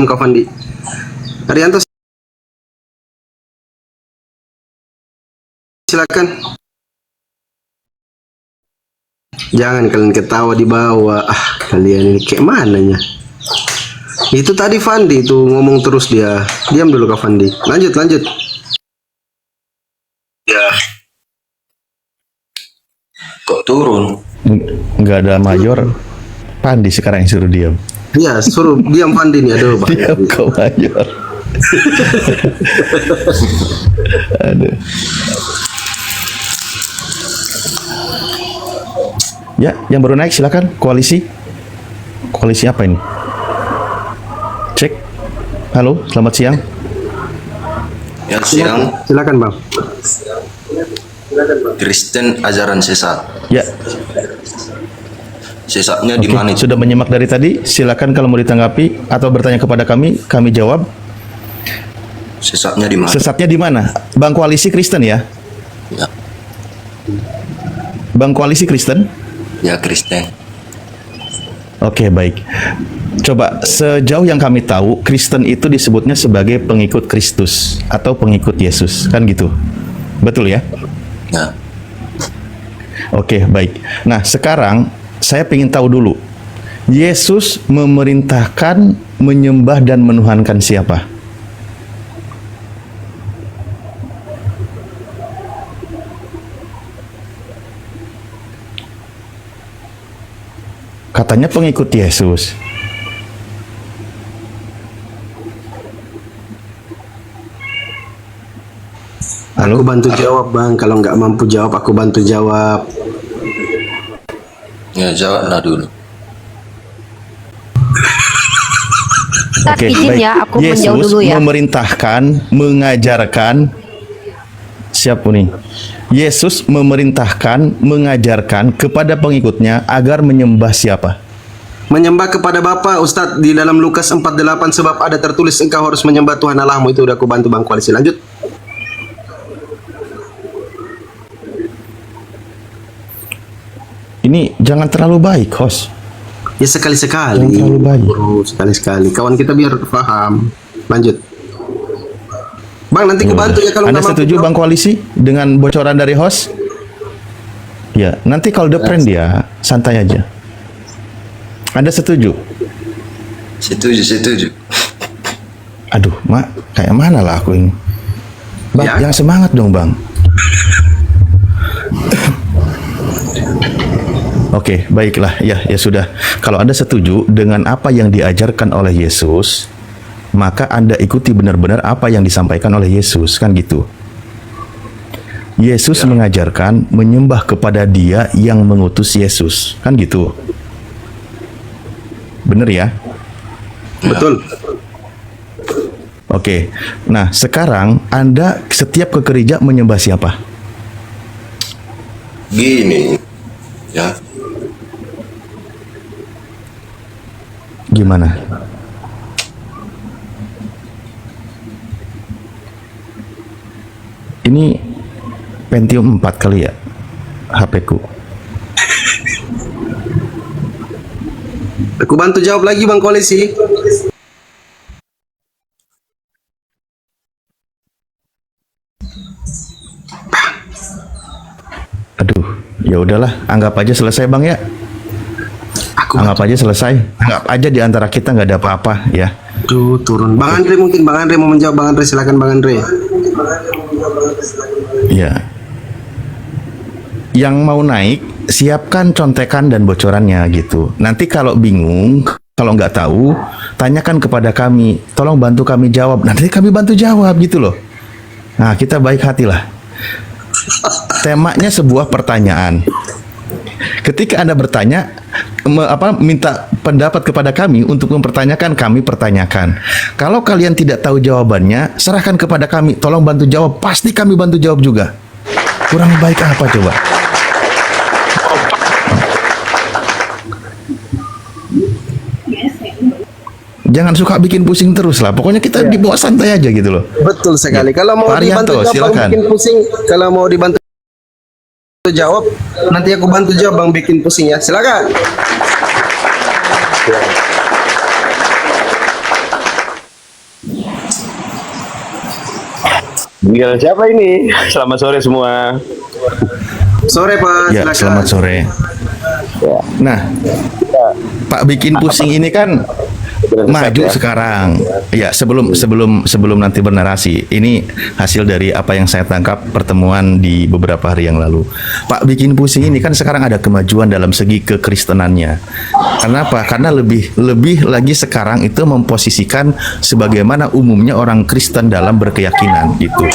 Kau Fandi. Arianto silakan. Jangan kalian ketawa di bawah. Kalian ini kayak mananya? Itu tadi Fandi itu ngomong terus dia. Diam dulu Kak Fandi. Lanjut. Ya. Kok turun? Nggak ada mayor. Pandi sekarang yang suruh diam. Iya, suruh diam Fandi nih. Aduh, Bang. Diam kau mayor. Aduh. Ya, yang baru naik silakan. Koalisi apa ini? Cek. Halo, selamat siang. Ya, siang. Silakan Bang. Kristen ajaran sesat. Ya. Sesatnya di mana itu? Sudah menyimak dari tadi. Silakan kalau mau ditanggapi atau bertanya kepada kami jawab. Sesatnya di mana? Sesatnya di mana? Bang Koalisi Kristen ya? Ya. Bang Koalisi Kristen? Ya, Kristen. Oke, baik. Coba sejauh yang kami tahu, Kristen itu disebutnya sebagai pengikut Kristus atau pengikut Yesus, kan gitu? Betul ya? Ya. Oke, baik. Nah, sekarang saya ingin tahu dulu. Yesus memerintahkan menyembah dan menuhankan siapa? Katanya pengikut Yesus. Halo? Aku bantu jawab Bang. Kalau nggak mampu jawab, aku bantu jawab. Ya, jawablah dulu. Oke, izin baik. ya, aku menjauh Yesus dulu ya. memerintahkan, mengajarkan, siapa nih? Yesus memerintahkan, mengajarkan kepada pengikutnya agar menyembah siapa? Menyembah kepada Bapa, Ustadz, di dalam Lukas 4:8 sebab ada tertulis engkau harus menyembah Tuhan Allahmu. Itu udah aku bantu Bang Koalisi. Lanjut. Ini jangan terlalu baik, host. Ya sekali-sekali. Jangan terlalu baik. Sekali-sekali. Kawan kita biar paham. Lanjut. Bang, nanti kebantu ya kalau Anda nggak mampu setuju jawab. Bang Koalisi dengan bocoran dari host? Ya, nanti kalau udah friend dia santai aja. Anda setuju? Setuju. Aduh, Mak, kayak mana lah aku ini? Bang, Ya. yang semangat dong, Bang. Oke, baiklah. Ya sudah. Kalau Anda setuju dengan apa yang diajarkan oleh Yesus, maka Anda ikuti benar-benar apa yang disampaikan oleh Yesus, kan gitu. Yesus mengajarkan menyembah kepada Dia yang mengutus Yesus, kan gitu. Benar ya? Betul. Oke. Nah, sekarang Anda setiap ke gereja menyembah siapa? Gini. Ya. Gimana? Ini Pentium 4 kali ya HP-ku. Aku bantu jawab lagi Bang Koalisi. Aduh, ya udahlah, anggap aja selesai Bang ya. Anggap aja selesai. Anggap aja di antara kita nggak ada apa-apa ya. Aduh, turun. Bang Andre mungkin. Bang Andre mau menjawab. Bang Andre, silakan Bang Andre. Ya. Yang mau naik, siapkan contekan dan bocorannya gitu. Nanti kalau bingung, kalau nggak tahu, tanyakan kepada kami. Tolong bantu kami jawab. Nanti kami bantu jawab gitu loh. Nah, kita baik hati lah. Temanya sebuah pertanyaan. Ketika Anda bertanya, minta pendapat kepada kami untuk mempertanyakan, kami pertanyakan. Kalau kalian tidak tahu jawabannya, serahkan kepada kami. Tolong bantu jawab. Pasti kami bantu jawab juga. Kurang baik apa coba? Jangan suka bikin pusing terus lah. Pokoknya kita dibawa santai aja gitu loh. Betul sekali. Kalau mau Pak dibantu Arianto, jawab, Bang silakan. bikin pusing. Kalau mau dibantu jawab, nanti aku bantu jawab, Bang bikin pusing ya. Silakan. Dengan siapa ini? Selamat sore semua. Sore Pak. Ya, Silakan. selamat sore. Nah, Pak bikin pusing ini kan maju sekarang. Ya, sebelum nanti bernarasi. Ini hasil dari apa yang saya tangkap pertemuan di beberapa hari yang lalu. Pak bikin pusing ini kan sekarang ada kemajuan dalam segi kekristenannya. Kenapa? Karena lebih lagi sekarang itu memposisikan sebagaimana umumnya orang Kristen dalam berkeyakinan gitu.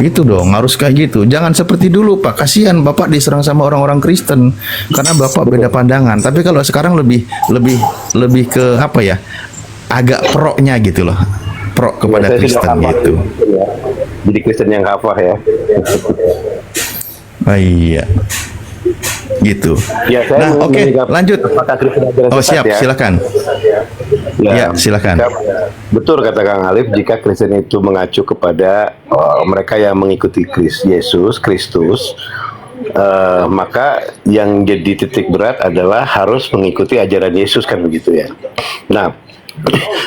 Itu dong, harus kayak gitu. Jangan seperti dulu, Pak. Kasihan Bapak diserang sama orang-orang Kristen karena Bapak beda pandangan. Tapi kalau sekarang lebih ke apa ya? Agak pro-nya gitu loh. Pro kepada Saya sudah Kristen hafal, gitu. ya. Jadi Kristen yang kafah ya. Oh, iya. Gitu. Ya, saya Nah, oke, menyikapi lanjut. apakah Kristen ajaran Oh, sesat siap, ya. silakan. Ya, silakan. Betul kata Kang Alif, jika Kristen itu mengacu kepada mereka yang mengikuti Yesus Kristus, maka yang jadi titik berat adalah harus mengikuti ajaran Yesus, kan begitu ya. Nah,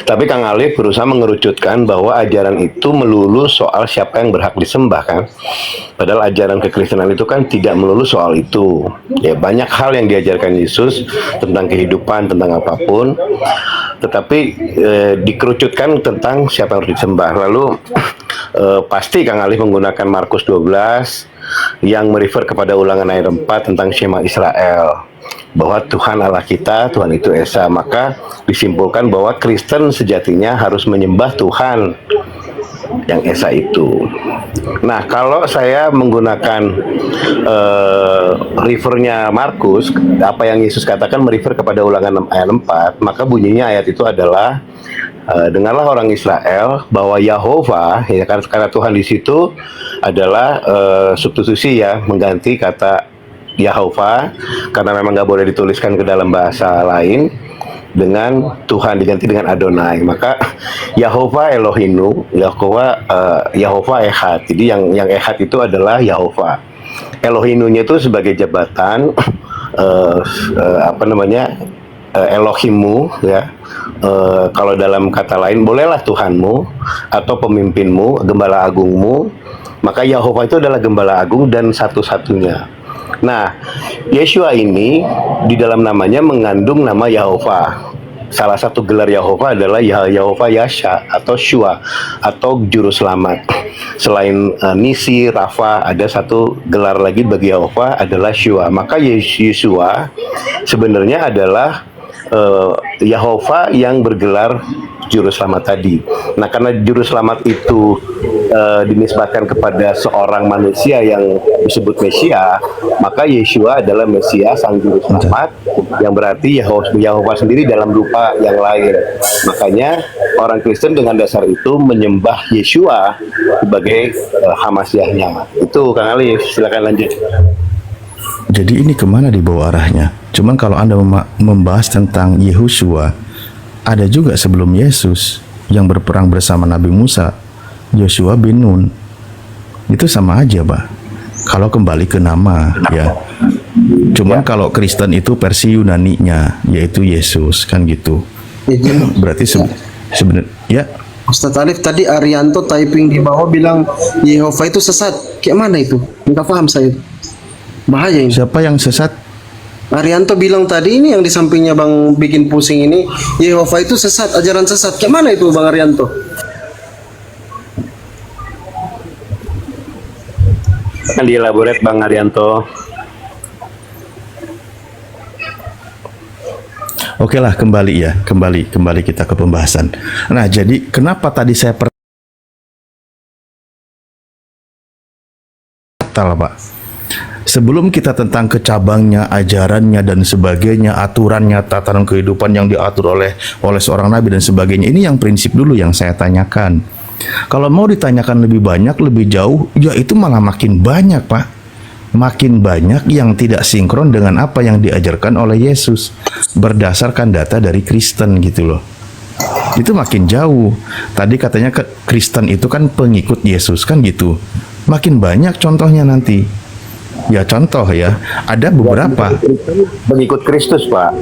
tapi Kang Alif berusaha mengerucutkan bahwa ajaran itu melulu soal siapa yang berhak disembah, kan. Padahal ajaran kekristenan itu kan tidak melulu soal itu. Ya, banyak hal yang diajarkan Yesus tentang kehidupan, tentang apapun. Tetapi dikerucutkan tentang siapa yang harus disembah. Lalu pasti Kang Alif menggunakan Markus 12 yang merefer kepada Ulangan ayat 4 tentang Shema Israel, bahwa Tuhan Allah kita, Tuhan itu Esa. Maka disimpulkan bahwa Kristen sejatinya harus menyembah Tuhan yang Esa itu. Nah, kalau saya menggunakan refernya Markus, apa yang Yesus katakan merefer kepada Ulangan ayat 4, maka bunyinya ayat itu adalah dengarlah orang Israel bahwa Yahova, ya, karena Tuhan di situ adalah substitusi ya, mengganti kata Yahova karena memang nggak boleh dituliskan ke dalam bahasa lain, dengan Tuhan diganti dengan Adonai. Maka Yahova Elohinu, Yahova Ehad. Jadi yang Ehad itu adalah Yahova. Elohinunya itu sebagai jabatan Elohimu ya. Kalau dalam kata lain bolehlah Tuhanmu atau pemimpinmu, gembala agungmu. Maka Yahova itu adalah gembala agung dan satu-satunya. Nah, Yeshua ini di dalam namanya mengandung nama Yahova. Salah satu gelar Yahova adalah Yahova Yasha atau Shua atau Juru Selamat. Selain Nisi, Rafa, ada satu gelar lagi bagi Yahova adalah Shua. Maka Yeshua sebenarnya adalah Yahova yang bergelar Juru Selamat tadi. Nah, karena Juru Selamat itu dinisbatkan kepada seorang manusia yang disebut Mesia, maka Yeshua adalah Mesia, sang Juru Selamat, yang berarti Yahova sendiri dalam rupa yang lain. Makanya orang Kristen dengan dasar itu menyembah Yeshua sebagai Hamasiahnya. Itu Kang Alif, silakan lanjut. Jadi ini kemana dibawa arahnya? Cuman kalau Anda membahas tentang Yehoshua, ada juga sebelum Yesus yang berperang bersama Nabi Musa, Joshua bin Nun. Itu sama aja, Pak. Kalau kembali ke nama, ya. Cuman kalau Kristen itu versi Yunani-nya, yaitu Yesus, kan gitu. Berarti sebenarnya, ya. Ustaz Alif tadi Arianto typing di bawah bilang Yehova itu sesat. Kayak mana itu? Enggak paham saya. Bahaya ini. Siapa yang sesat? Arianto bilang tadi ini yang di sampingnya Bang bikin pusing ini, Yehova itu sesat, ajaran sesat. Kayak mana itu Bang Arianto? Akan dielaborate Bang Arianto. Oke lah, kembali ya, kembali kita ke pembahasan. Nah, jadi kenapa tadi saya Pak? Sebelum kita tentang kecabangnya, ajarannya dan sebagainya, aturannya, tatanan kehidupan yang diatur oleh seorang nabi dan sebagainya, ini yang prinsip dulu yang saya tanyakan. Kalau mau ditanyakan lebih banyak, lebih jauh, ya itu malah makin banyak, Pak. Makin banyak yang tidak sinkron dengan apa yang diajarkan oleh Yesus berdasarkan data dari Kristen gitu loh. Itu makin jauh. Tadi katanya Kristen itu kan pengikut Yesus kan gitu. Makin banyak contohnya nanti. Ya contoh ya, ada beberapa Pengikut Kristus, Pak.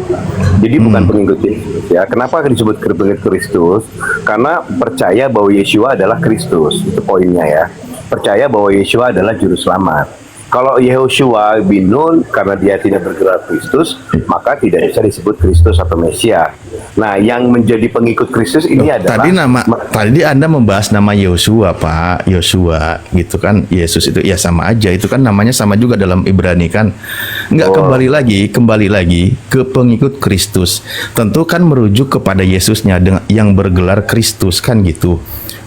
Jadi bukan pengikut Yesus ya. Kenapa disebut pengikut Kristus? Karena percaya bahwa Yeshua adalah Kristus. Itu poinnya ya. Percaya bahwa Yeshua adalah juru selamat. Kalau Yehoshua bin Nun karena dia tidak bergelar Kristus, maka tidak bisa disebut Kristus atau Mesia. Nah, yang menjadi pengikut Kristus ini adalah tadi Anda membahas nama Yosua, Pak. Yosua gitu kan. Yesus itu ya sama aja. Itu kan namanya sama juga dalam Ibrani kan. Enggak, kembali lagi ke pengikut Kristus. Tentu kan merujuk kepada Yesusnya yang bergelar Kristus kan gitu.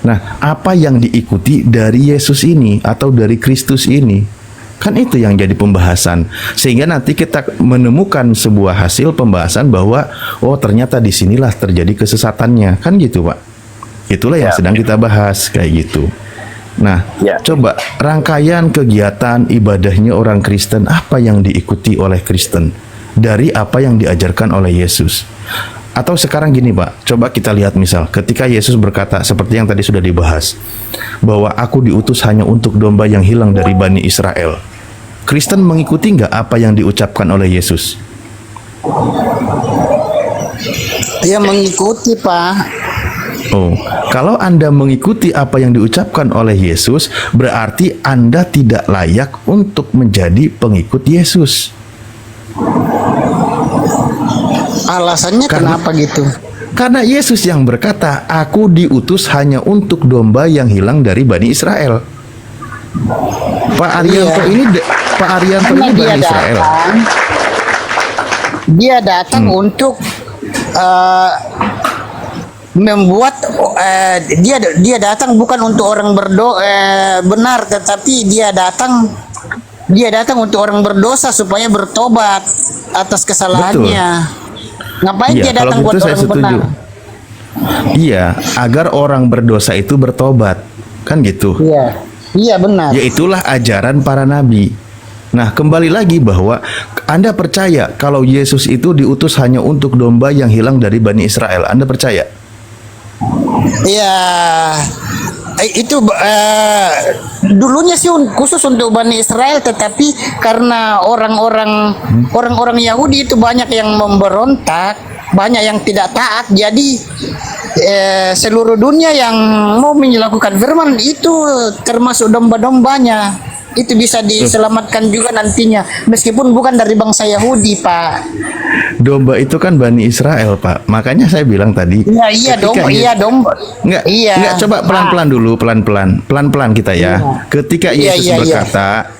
Nah, apa yang diikuti dari Yesus ini atau dari Kristus ini? Kan itu yang jadi pembahasan. Sehingga nanti kita menemukan sebuah hasil pembahasan bahwa oh ternyata disinilah terjadi kesesatannya. Kan gitu, Pak. Itulah yang sedang kita bahas kayak gitu. Nah, coba rangkaian kegiatan ibadahnya orang Kristen, apa yang diikuti oleh Kristen dari apa yang diajarkan oleh Yesus. Atau sekarang gini, Pak, coba kita lihat misal ketika Yesus berkata seperti yang tadi sudah dibahas, bahwa aku diutus hanya untuk domba yang hilang dari Bani Israel. Kristen mengikuti nggak apa yang diucapkan oleh Yesus? Ya mengikuti, Pak. Oh, kalau Anda mengikuti apa yang diucapkan oleh Yesus, berarti Anda tidak layak untuk menjadi pengikut Yesus. Alasannya kenapa gitu? Karena Yesus yang berkata, aku diutus hanya untuk domba yang hilang dari Bani Israel. Pak Arianto ini Bani Israel. Dia datang untuk membuat dia datang bukan untuk orang benar, tetapi dia datang untuk orang berdosa supaya bertobat atas kesalahannya. Ngapain dia datang buat orang benar? Iya, agar orang berdosa itu bertobat, kan gitu. Iya benar. Yaitulah ajaran para nabi. Nah, kembali lagi bahwa Anda percaya kalau Yesus itu diutus hanya untuk domba yang hilang dari Bani Israel. Anda percaya? Iya. Itu dulunya sih khusus untuk Bani Israel, tetapi karena orang-orang Yahudi itu banyak yang memberontak, banyak yang tidak taat, jadi seluruh dunia yang mau melakukan firman itu termasuk domba-dombanya itu bisa diselamatkan juga nantinya, meskipun bukan dari bangsa Yahudi, Pak. Domba itu kan Bani Israel, Pak. Makanya saya bilang tadi. Iya domba. Enggak, coba pelan-pelan dulu, pelan-pelan kita ya. Ketika Yesus berkata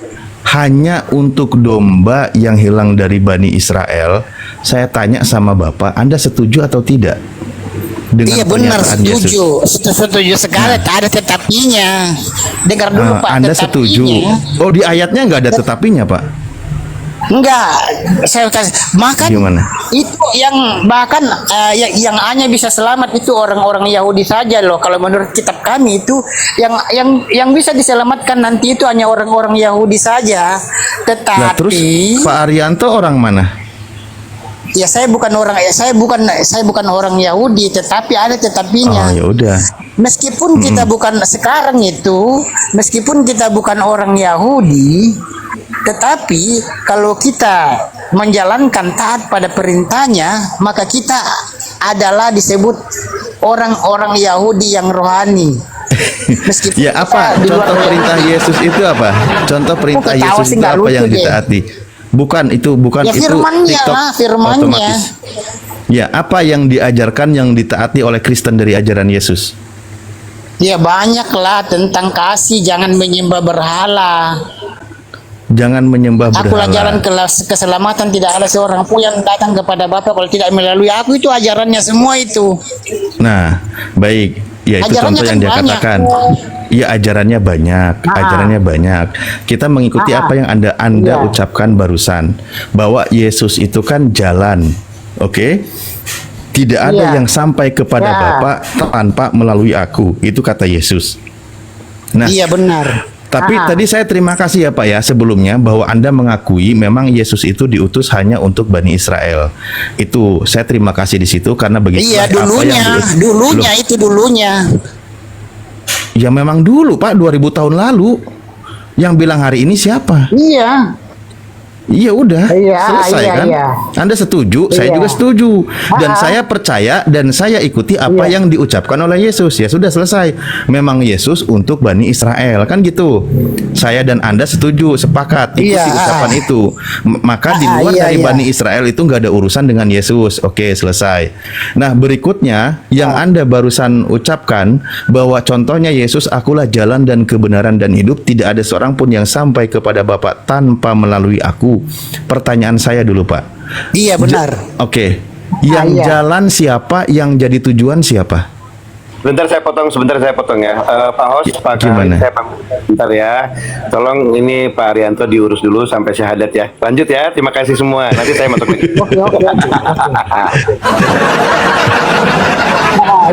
hanya untuk domba yang hilang dari Bani Israel, saya tanya sama Bapak, Anda setuju atau tidak? Iya benar, setuju sekali. Ada tetapinya. Dengar dulu, Pak. Anda setuju? Oh, di ayatnya nggak ada tetapinya, Pak? Enggak, saya kasih. Makan gimana? Itu yang bahkan yang hanya bisa selamat itu orang-orang Yahudi saja loh. Kalau menurut kitab kami itu yang bisa diselamatkan nanti itu hanya orang-orang Yahudi saja. Tetapi nah, terus Pak Arianto orang mana? Ya saya bukan orang Yahudi, tetapi ada tetapinya. Oh, ya udah. Meskipun kita bukan sekarang itu, meskipun kita bukan orang Yahudi, tetapi kalau kita menjalankan taat pada perintahnya, maka kita adalah disebut orang-orang Yahudi yang rohani. Meskipun ya apa contoh perintah Yesus itu apa? Contoh perintah Yesus itu apa yang ditaati? Bukan ya, itu firmannya TikTok lah, firmannya. Ya, apa yang diajarkan yang ditaati oleh Kristen dari ajaran Yesus? Ya banyak lah, tentang kasih, jangan menyembah berhala. Jangan menyembah berhala. Akulah jalan keselamatan, tidak ada seorang pun yang datang kepada Bapa kalau tidak melalui aku. Itu ajarannya semua itu. Nah, baik. Ya itu ajarannya contoh yang dia katakan. Iya, ajarannya banyak. Kita mengikuti apa yang Anda ucapkan barusan, bahwa Yesus itu kan jalan. Oke? Tidak ada yang sampai kepada Bapa tanpa melalui aku. Itu kata Yesus. Nah, iya benar. Tapi tadi saya terima kasih ya Pak ya sebelumnya bahwa Anda mengakui memang Yesus itu diutus hanya untuk Bani Israel. Itu saya terima kasih di situ karena begitu. Iya, dulunya itu dulunya. Ya memang dulu Pak, 2000 tahun lalu. Yang bilang hari ini siapa? Iya. Iya udah, Iya, selesai iya, kan? iya. Anda setuju, saya Iya. juga setuju. Dan Ah. saya percaya dan saya ikuti apa Iya. yang diucapkan oleh Yesus. Ya sudah selesai. Memang Yesus untuk Bani Israel, kan gitu. Saya dan Anda setuju, sepakat, ikuti Iya, ucapan itu. Maka di luar iya, dari iya. Bani Israel itu nggak ada urusan dengan Yesus. Oke, selesai. Nah, berikutnya yang Anda barusan ucapkan bahwa contohnya Yesus, akulah jalan dan kebenaran dan hidup, tidak ada seorang pun yang sampai kepada Bapa tanpa melalui aku. Pertanyaan saya dulu Pak. Iya benar. Oke. Yang iya. jalan siapa, yang jadi tujuan siapa? Sebentar saya potong ya. Pak Hos, Pak Gimana? Kari, saya pamit sebentar ya. Tolong ini Pak Arianto diurus dulu sampai syahadat ya. Lanjut ya, terima kasih semua. Nanti saya masuk lagi. Oke.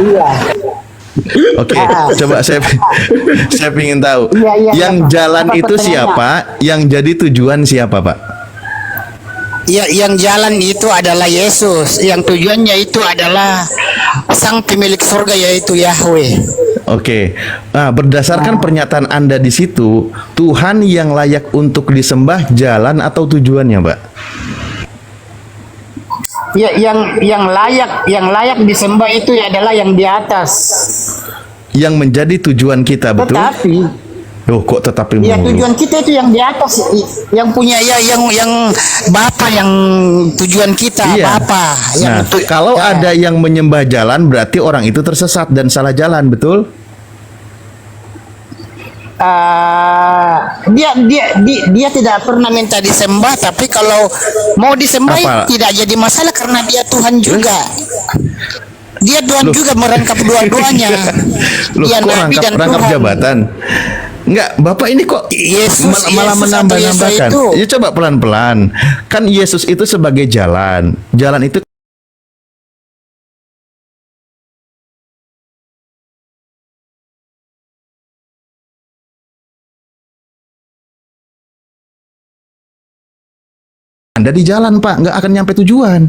Iya. Oke, coba saya ingin tahu. Iya, iya, Yang Pak. jalan Apa itu pertanyaannya? siapa, yang jadi tujuan siapa Pak? Ya, yang jalan itu adalah Yesus. Yang tujuannya itu adalah sang pemilik surga yaitu Yahweh. Oke, nah, berdasarkan pernyataan Anda di situ, Tuhan yang layak untuk disembah jalan atau tujuannya, Mbak? Ya, yang layak disembah itu adalah yang di atas. Yang menjadi tujuan kita, betul? Tetapi Oh, kok tetapi ya mulu? tujuan kita itu yang di atas, yang punya yang Bapa, yang tujuan kita Iya. Bapa. Nah, kalau ada yang menyembah jalan, berarti orang itu tersesat dan salah jalan, betul? Dia tidak pernah minta disembah, tapi kalau mau disembah Apa? tidak jadi masalah karena dia Tuhan juga. Dia Tuhan juga merangkap dua-duanya. Loh, Dia kok Nabi dan rangkap Tuhan. jabatan? Enggak, Bapak ini kok Yesus malah atau menambah-nambahkan. Yesus itu. Ya coba pelan-pelan. Kan Yesus itu sebagai jalan. Jalan itu Anda di jalan, Pak, nggak akan nyampe tujuan.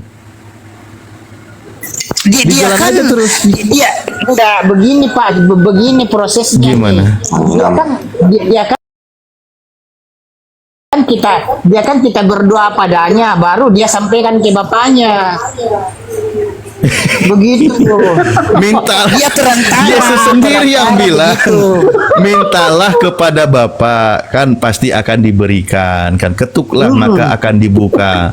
Di Dia jalan kan aja terus. dia enggak begini Pak, begini prosesnya. Gimana? Dia kan kita berdoa padanya, baru dia sampaikan ke bapaknya. Begitu. Minta. Dia terantara. Yesus sendiri yang terantara bilang, begitu. mintalah kepada Bapa, kan pasti akan diberikan, kan ketuklah maka akan dibuka.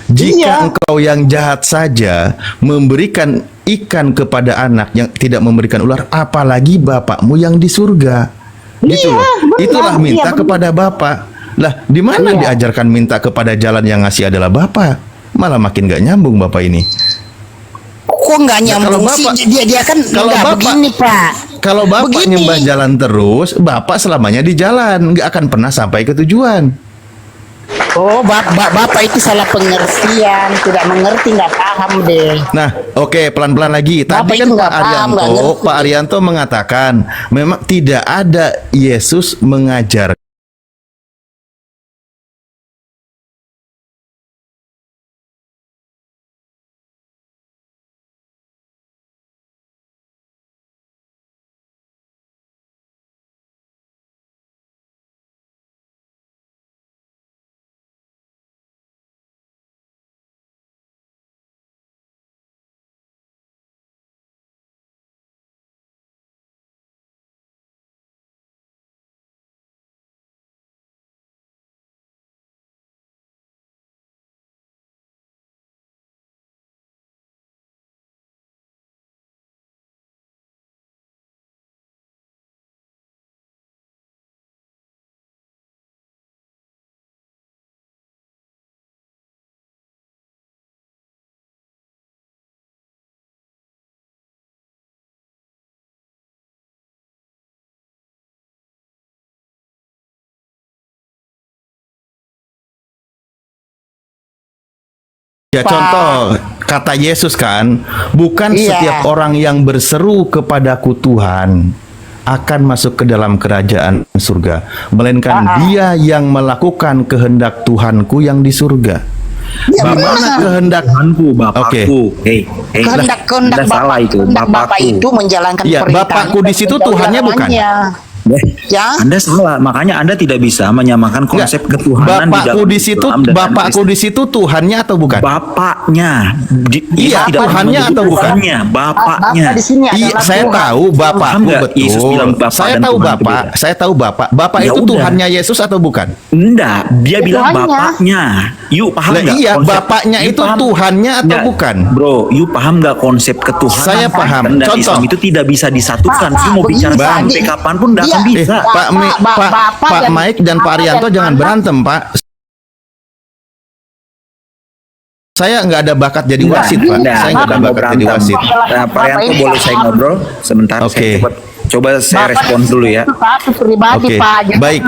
Jika engkau yang jahat saja memberikan ikan kepada anak yang tidak memberikan ular, apalagi Bapakmu yang di surga. Gitu loh. benar. Itulah minta Iya, benar. kepada Bapa. Lah, di mana Iya. diajarkan minta kepada jalan yang ngasih adalah Bapa? Malah makin gak nyambung Bapak ini. Kok nggak Nah, kalau nyambung sih? Bapak- Dia kan kalau nggak Bapak- begini Pak. Kalau Bapak Begini. nyembah jalan terus, Bapak selamanya di jalan, nggak akan pernah sampai ke tujuan. Oh, Bapak itu salah pengertian, tidak mengerti, nggak paham deh. Nah, oke, pelan-pelan lagi. Tadi Bapak kan itu Pak nggak paham, nggak Arianto, ngerti. Pak Arianto mengatakan memang tidak ada Yesus mengajar. Ya contoh kata Yesus kan, bukan Iya. setiap orang yang berseru kepadaku Tuhan, akan masuk ke dalam kerajaan surga, melainkan dia yang melakukan kehendak Tuhanku yang di surga. Ya, Di mana benar. kehendak Tuhanku, Bapakku. Kehendak salah itu, kehendak Bapak Bapakku. itu menjalankan Ya, perintah. Bapakku di situ Tuhannya bukan? Ya. Anda salah, makanya Anda tidak bisa menyamakan konsep ketuhanan Bapakku di situ, Islam dengan Bapakku di situ Tuhannya atau bukan? Bapaknya. Iya, tidak Tuhannya menyebut atau bukan? Tuhannya, Bapaknya. Bapak di sini Iya, adalah saya Tuhan. tahu Paham Bapakku nggak betul. Yesus bilang Bapak Saya dan tahu Tuhan itu Bapak, beda? saya tahu Bapak. Bapak Ya itu udah. Tuhannya Yesus atau bukan? Enggak, dia bilang Tuhannya. Bapaknya. Yuk paham Lah nggak? iya, konsep- Bapaknya Yuk itu paham? Tuhannya atau Nggak, bukan? Bro, yuk paham nggak konsep ketuhanan? Saya paham. Kristen dan Contoh. Islam itu tidak bisa disatukan. Pak, Saya mau begini, bicara Bang. sampai kapanpun nggak akan Iya. bisa. Pak Mike dan Pak Arianto jangan berantem, Pak. Saya nggak ada bakat jadi wasit, Pak. Saya nggak ada bakat jadi wasit. Nah, Pak Yanto boleh saya ngobrol sebentar? Oke. Saya coba saya respon dulu ya. Satu pribadi, Oke, Pak. Jangan- baik.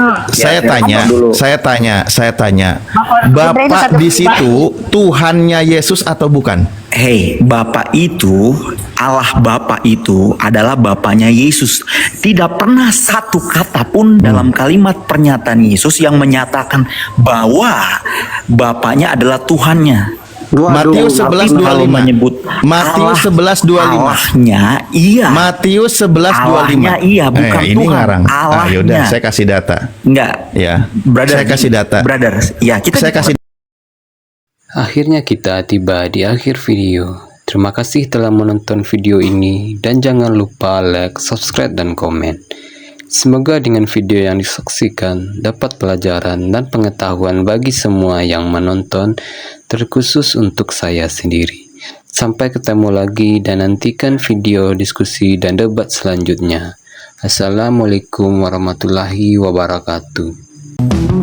Saya tanya. Bapak di situ Tuhannya Yesus atau bukan? Hei, Bapak itu, Allah Bapak itu adalah Bapaknya Yesus. Tidak pernah satu kata pun dalam kalimat pernyataan Yesus yang menyatakan bahwa Bapaknya adalah Tuhannya. Matius 11:25. menyebut Matius 11:25. Allahnya iya. Matius 11:25. Allahnya iya, bukan ini Tuhan. ngarang. Allahnya. Yaudah, saya kasih data. Enggak. Ya, Brother, saya kasih data. Brother, ya kita Saya kasih. Akhirnya kita tiba di akhir video. Terima kasih telah menonton video ini dan jangan lupa like, subscribe, dan komen. Semoga dengan video yang disaksikan dapat pelajaran dan pengetahuan bagi semua yang menonton, terkhusus untuk saya sendiri. Sampai ketemu lagi dan nantikan video diskusi dan debat selanjutnya. Assalamualaikum warahmatullahi wabarakatuh.